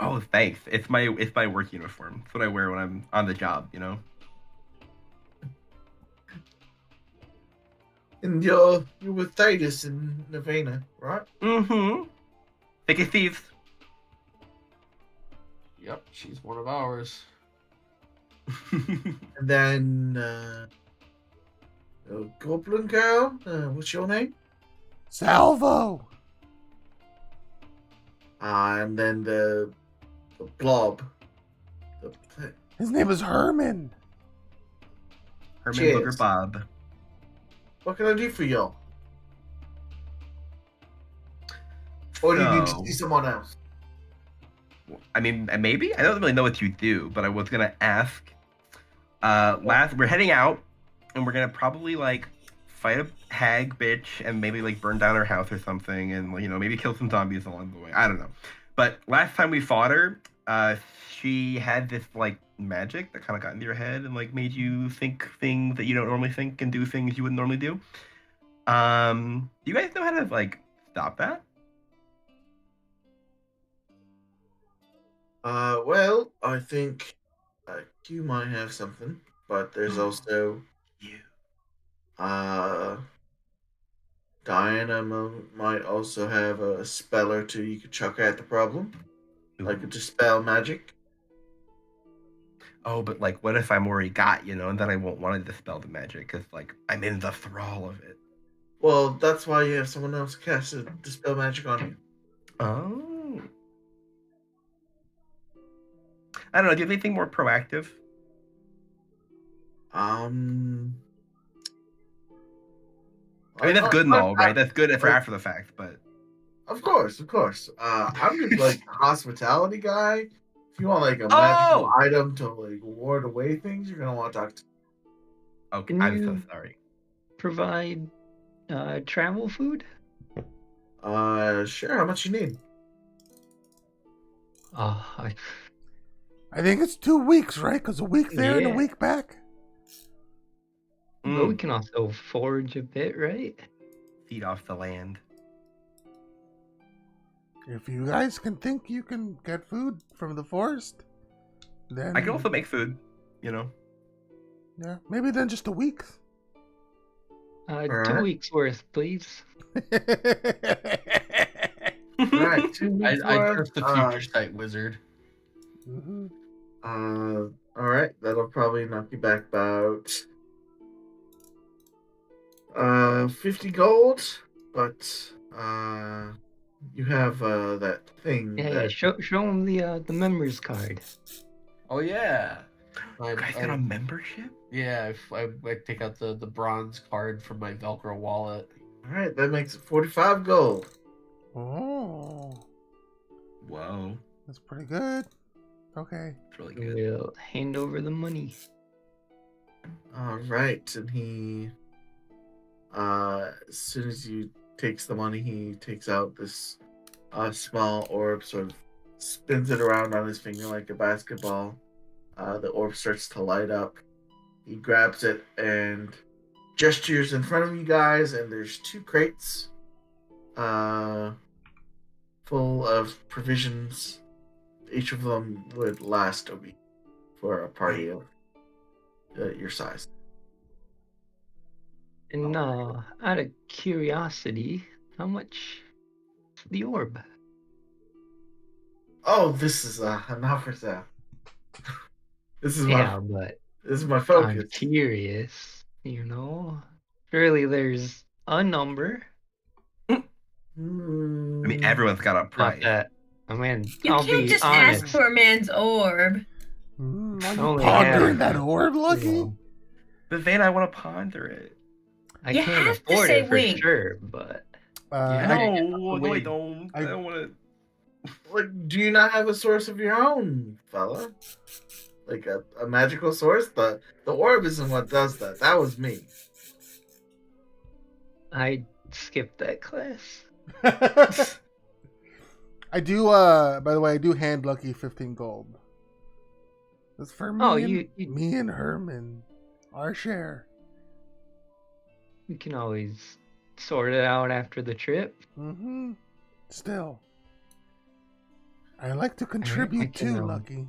B: Oh, thanks. It's my work uniform. It's what I wear when I'm on the job. You know.
A: And you're with Thaddeus and Nirvana, right?
B: Mm-hmm. Thick as thieves.
E: Yep, she's one of ours.
A: And then Goblin Girl. What's your name?
D: Salvo.
A: And then the blob.
D: His name is Herman.
B: Herman
A: Cheers.
B: Booger Bob.
A: What can I do for y'all? Or do you need to
B: So-
A: see someone else?
B: I mean, maybe I don't really know what you do, but I was gonna ask. We're heading out, and we're gonna probably like fight a hag bitch, and maybe like burn down her house or something, and maybe kill some zombies along the way. I don't know. But last time we fought her, she had this like magic that kind of got into your head and like made you think things that you don't normally think and do things you wouldn't normally do. Do you guys know how to like stop that?
A: Well, I think you might have something, but there's also
B: You.
A: Diana might also have a spell or two you could chuck at the problem, like a dispel magic.
B: Oh, but like, what if I'm already got, and then I won't want to dispel the magic because like I'm in the thrall of it.
A: Well, that's why you have someone else cast a dispel magic on you.
B: Oh. I don't know. Do you have anything more proactive?
A: I
B: mean, that's good and all, right? That's good for after the fact, but
A: Of course. I'm just like a hospitality guy. If you want like a magical item to like ward away things, you're gonna want to talk to.
B: Okay,
C: Can
B: I'm so
C: you
B: sorry.
C: provide travel food?
A: Sure. How much you need?
C: I
D: I think it's 2 weeks, right? Because a week there and a
C: Yeah.
D: week back.
C: But we can also forage a bit, right?
B: Feed off the land.
D: If you guys can think you can get food from the forest, then
B: I can also make food,
D: yeah, maybe then just a week.
C: 2
A: Alright.
C: weeks worth, please.
A: Right. 2 weeks
E: I
A: worth.
E: trust the future sight wizard.
D: Mhm.
A: All right. That'll probably knock you back about 50 gold, but you have that thing.
C: Yeah,
A: that...
C: show him the members card.
E: Oh yeah.
B: You guys got a membership?
E: Yeah, I take out the bronze card from my Velcro wallet.
A: All right, that makes it 45 gold.
D: Oh,
B: Whoa.
D: that's pretty good. Okay.
B: It's really good.
C: We'll hand over the money.
A: All right, and he, as soon as you takes the money. He takes out this small orb, sort of spins it around on his finger like a basketball. The orb starts to light up. He grabs it and gestures in front of you guys, and there's 2 crates full of provisions. Each of them would last a week for a party of your size.
C: And out of curiosity, how much is the orb?
A: Oh, this is not for sale. This is
C: Yeah, but
A: this is my
C: I'm
A: focus.
C: curious, you know? Surely there's a number.
B: I mean, everyone's got a
C: Not
B: price.
C: that, I mean,
F: You
C: I'll
F: can't
C: be
F: just
C: honest.
F: ask for a man's orb.
D: Are you
C: Only
D: pondering
C: have,
D: that orb, Lucky?
C: you know,
B: But Vane, I want to ponder it.
C: I
F: You
C: can't
F: have to
C: afford
F: say
C: it for
F: wink.
C: sure, but
B: No, I
C: wait.
B: don't. I don't want to.
A: Like, do you not have a source of your own, fella? Like a magical source? The orb isn't what does that. That was me.
C: I skipped that class.
D: I do, by the way, I do hand Lucky 15 gold. That's for me,
C: Oh,
D: and,
C: you-
D: me and Herman. Our share.
C: We can always sort it out after the trip.
D: Mm-hmm. Still. I like to contribute
C: can,
D: too, Lucky.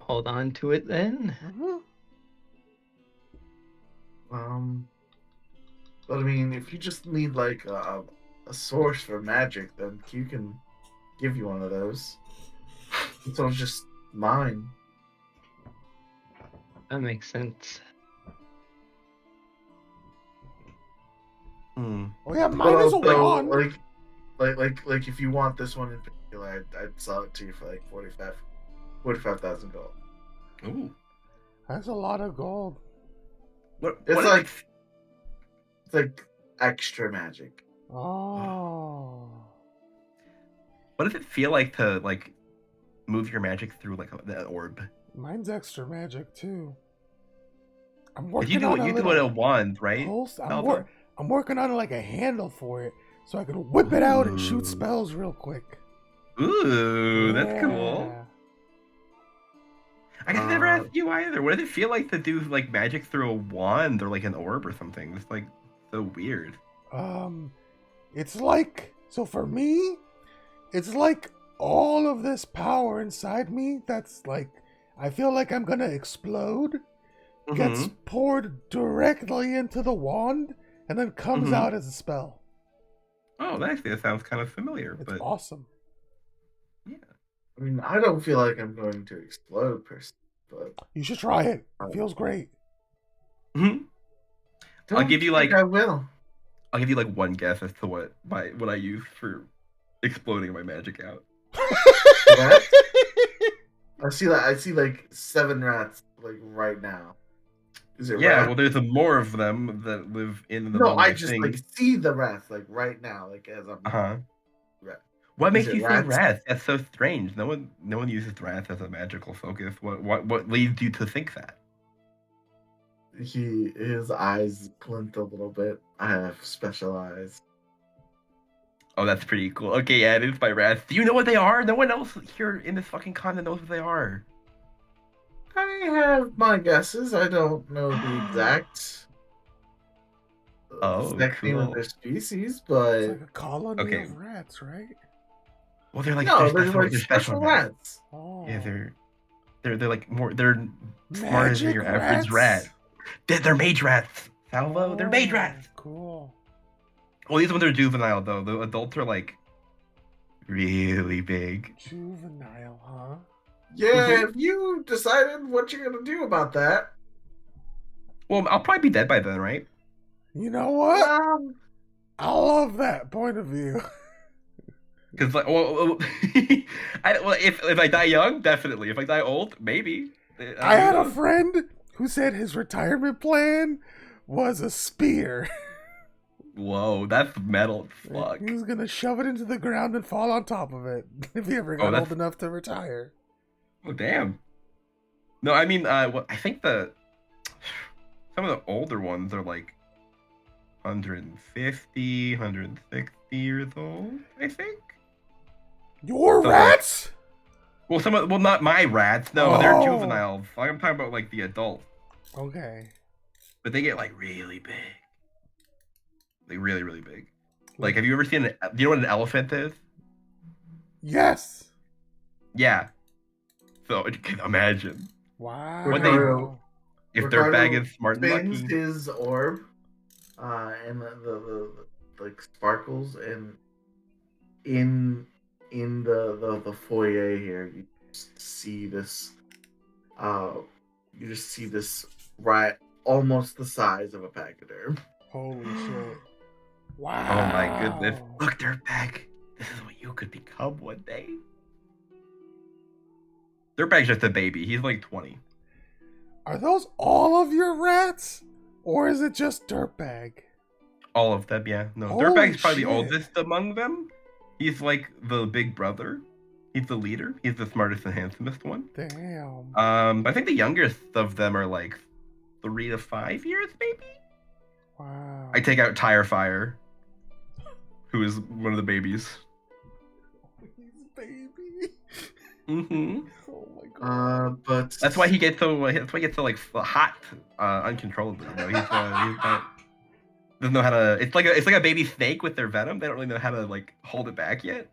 C: Hold on to it then.
D: Mm-hmm.
A: But I mean, if you just need like a source for magic, then Q can give you one of those. It's all just mine.
C: That makes sense.
B: Hmm.
D: Oh yeah,
A: But
D: mine is a
A: also,
D: wand.
A: like if you want this one in particular, I'd sell it to you for like 45,000 gold.
B: Ooh.
D: That's a lot of gold.
B: What?
A: It's
B: What
A: like
B: if
A: it's like extra magic.
D: Oh.
B: what does it feel like to like move your magic through like the orb?
D: Mine's extra magic too. I'm
B: 'Cause
D: working
B: you do
D: on
B: it.
D: a
B: You do
D: little
B: it a wand, right?
D: pulse.
B: Salvo?
D: I'm working on like a handle for it, so I can whip it out and shoot
B: Ooh.
D: spells real quick.
B: Ooh, that's cool.
D: Yeah.
B: I guess I never asked you either. What does it feel like to do like magic through a wand or like an orb or something? It's like so weird.
D: It's like, so for me, it's like all of this power inside me that's like, I feel like I'm gonna explode, gets
B: Mhm.
D: poured directly into the wand, and then comes
B: Mhm.
D: out as a spell.
B: Oh, that sounds kind of familiar,
D: It's
B: but
D: awesome.
B: yeah.
A: I mean, I don't feel like I'm going to explode per se, but
D: You should try it. It feels great.
B: Mhm. I'll give you,
A: think
B: like-
A: I will.
B: I'll give you like one guess as to what I use for exploding my magic out.
A: Rats? I see like 7 rats like right now. Is it
B: Yeah,
A: rats?
B: well, there's more of them that live in the
A: No,
B: middle
A: I
B: of the
A: just
B: thing.
A: like see the rats like right now, like as I'm.
B: Uh-huh.
A: Rat.
B: What
A: Is
B: makes
A: it
B: you say
A: rats?
B: rats? That's so strange. No one uses rats as a magical focus. What leads you to think that?
A: His eyes glint a little bit. I have special eyes.
B: Oh, that's pretty cool. Okay, yeah, it is by rats. Do you know what they are? No one else here in this fucking continent knows what they are.
A: I have my guesses. I don't know the exact.
B: Oh,
A: exact name of
B: cool.
A: their species,
D: It's
A: but
D: like a colony
B: Okay.
D: of rats, right?
B: Well, they're like
A: no,
B: they're
A: they're like
B: they're
A: special rats.
D: Oh.
B: Yeah, they're like more they're smarter than
D: Magic
B: your average rat. They're mage rats. Salvo, they're mage rats.
D: Cool.
B: Well, these ones are juvenile though. The adults are like really big.
D: Juvenile, huh?
A: Yeah, have you decided what you're gonna do about that?
B: Well, I'll probably be dead by then, right?
D: You know what?
A: Um,
D: I love that point of view.
B: Because like, well, if I die young, definitely. If I die old, maybe.
D: I had a friend who said his retirement plan was a spear.
B: Whoa, that's metal. Fuck.
D: He was gonna shove it into the ground and fall on top of it if he ever got
B: that's-
D: old enough to retire.
B: Oh damn. No, I mean, well, I think some of the older ones are like 150, 160 years old, I think.
D: Your
B: So,
D: rats?
B: Well, not my rats. No, they're juveniles. I'm talking about like the adults.
D: Okay.
B: But they get like really big. Like really, really big. Like, have you ever seen? Do you know what an elephant is?
D: Yes.
B: Yeah. So you can imagine.
D: Wow.
A: Ricardo,
B: If their bag
A: Ricardo
B: is smart and
A: spins
B: lucky.
A: his orb, and the like sparkles, and in the foyer here, you just see this. You just see this rat almost the size of a pachyderm.
D: Holy shit. Wow.
B: Oh my goodness. Look, Dirtbag. This is what you could become one day. Dirtbag's just a baby. He's like 20.
D: Are those all of your rats? Or is it just Dirtbag?
B: All of them, yeah. No,
D: Holy
B: Dirtbag's probably
D: shit.
B: the oldest among them. He's like the big brother. He's the leader. He's the smartest and handsomest one.
D: Damn.
B: I think the youngest of them are like 3 to 5 years, maybe?
D: Wow.
B: I take out Tire Fire, who is one of the babies.
D: He's baby.
B: Mm-hmm.
D: Oh my god.
A: But
B: That's why he gets so. That's why he gets so like hot, uncontrollably. You know, he's not, doesn't know how to. It's like a baby snake with their venom. They don't really know how to like hold it back yet.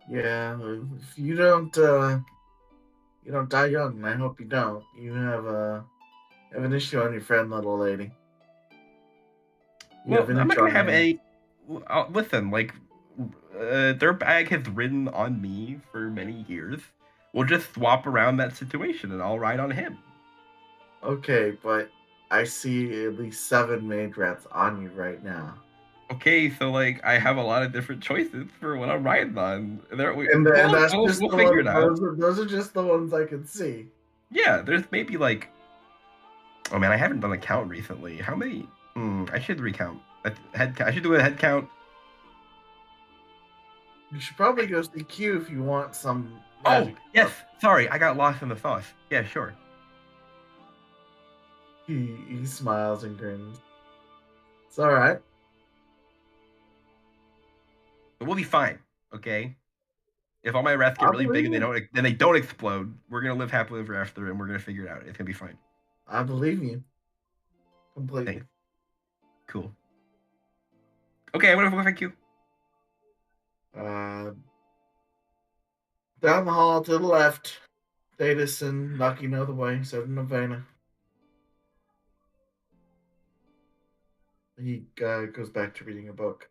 A: yeah, if you don't die young, and I hope you don't. You have an issue on your friend, little lady. You
B: Well,
A: have an
B: I'm not
A: issue
B: gonna
A: on
B: have
A: him.
B: any. Listen, like, Dirtbag has ridden on me for many years. We'll just swap around that situation, and I'll ride on him.
A: Okay, but I see at least 7 mage rats on you right now.
B: Okay, so like I have a lot of different choices for what I'm riding on.
A: And that's just
B: we'll
A: the
B: figure
A: ones,
B: it out.
A: those are just the ones I can see.
B: Yeah, there's maybe like. Oh man, I haven't done a count recently. How many? I should recount. I should do a head count.
A: You should probably go see Q if you want some
B: Oh
A: magic.
B: yes, sorry, I got lost in the sauce. Yeah, sure.
A: He smiles and grins. It's all right.
B: But we'll be fine. Okay. If all my rats get really big and they don't explode, we're gonna live happily ever after, and we're gonna figure it out. It's gonna be fine.
A: I believe you. Completely.
B: Thanks. Cool. Okay, I'm gonna go thank you.
A: Down the hall to the left, Datus and Lucky know the way, so do Novena. He goes back to reading a book.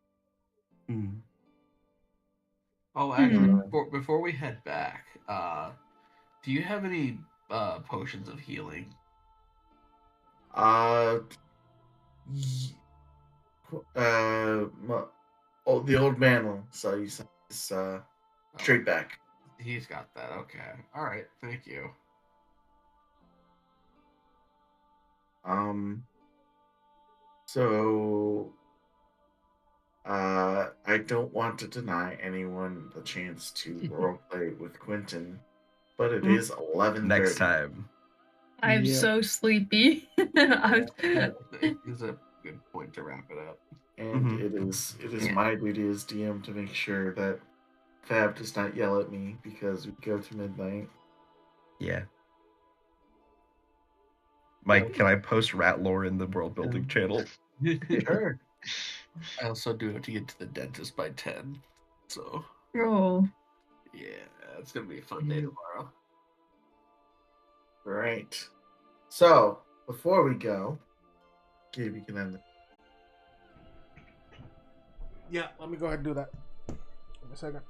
E: Oh, actually, before we head back, do you have any potions of healing?
A: The old man will sell you some straight back.
E: He's got that. Okay. All right. Thank you.
A: So I don't want to deny anyone the chance to roleplay with Quentin, but it is 11:30.
B: Next time.
G: I'm so sleepy.
E: It's a good point to wrap it up.
A: And it is my duty as DM to make sure that Fab does not yell at me because we go to midnight.
B: Yeah. Mike, can I post rat lore in the world building channel?
A: Sure.
E: I also do have to get to the dentist by 10. So
G: Oh.
E: yeah, it's gonna be a fun day tomorrow.
A: Right. So before we go, Gabe, you can end it.
D: Yeah, let me go ahead and do that. Give me a second.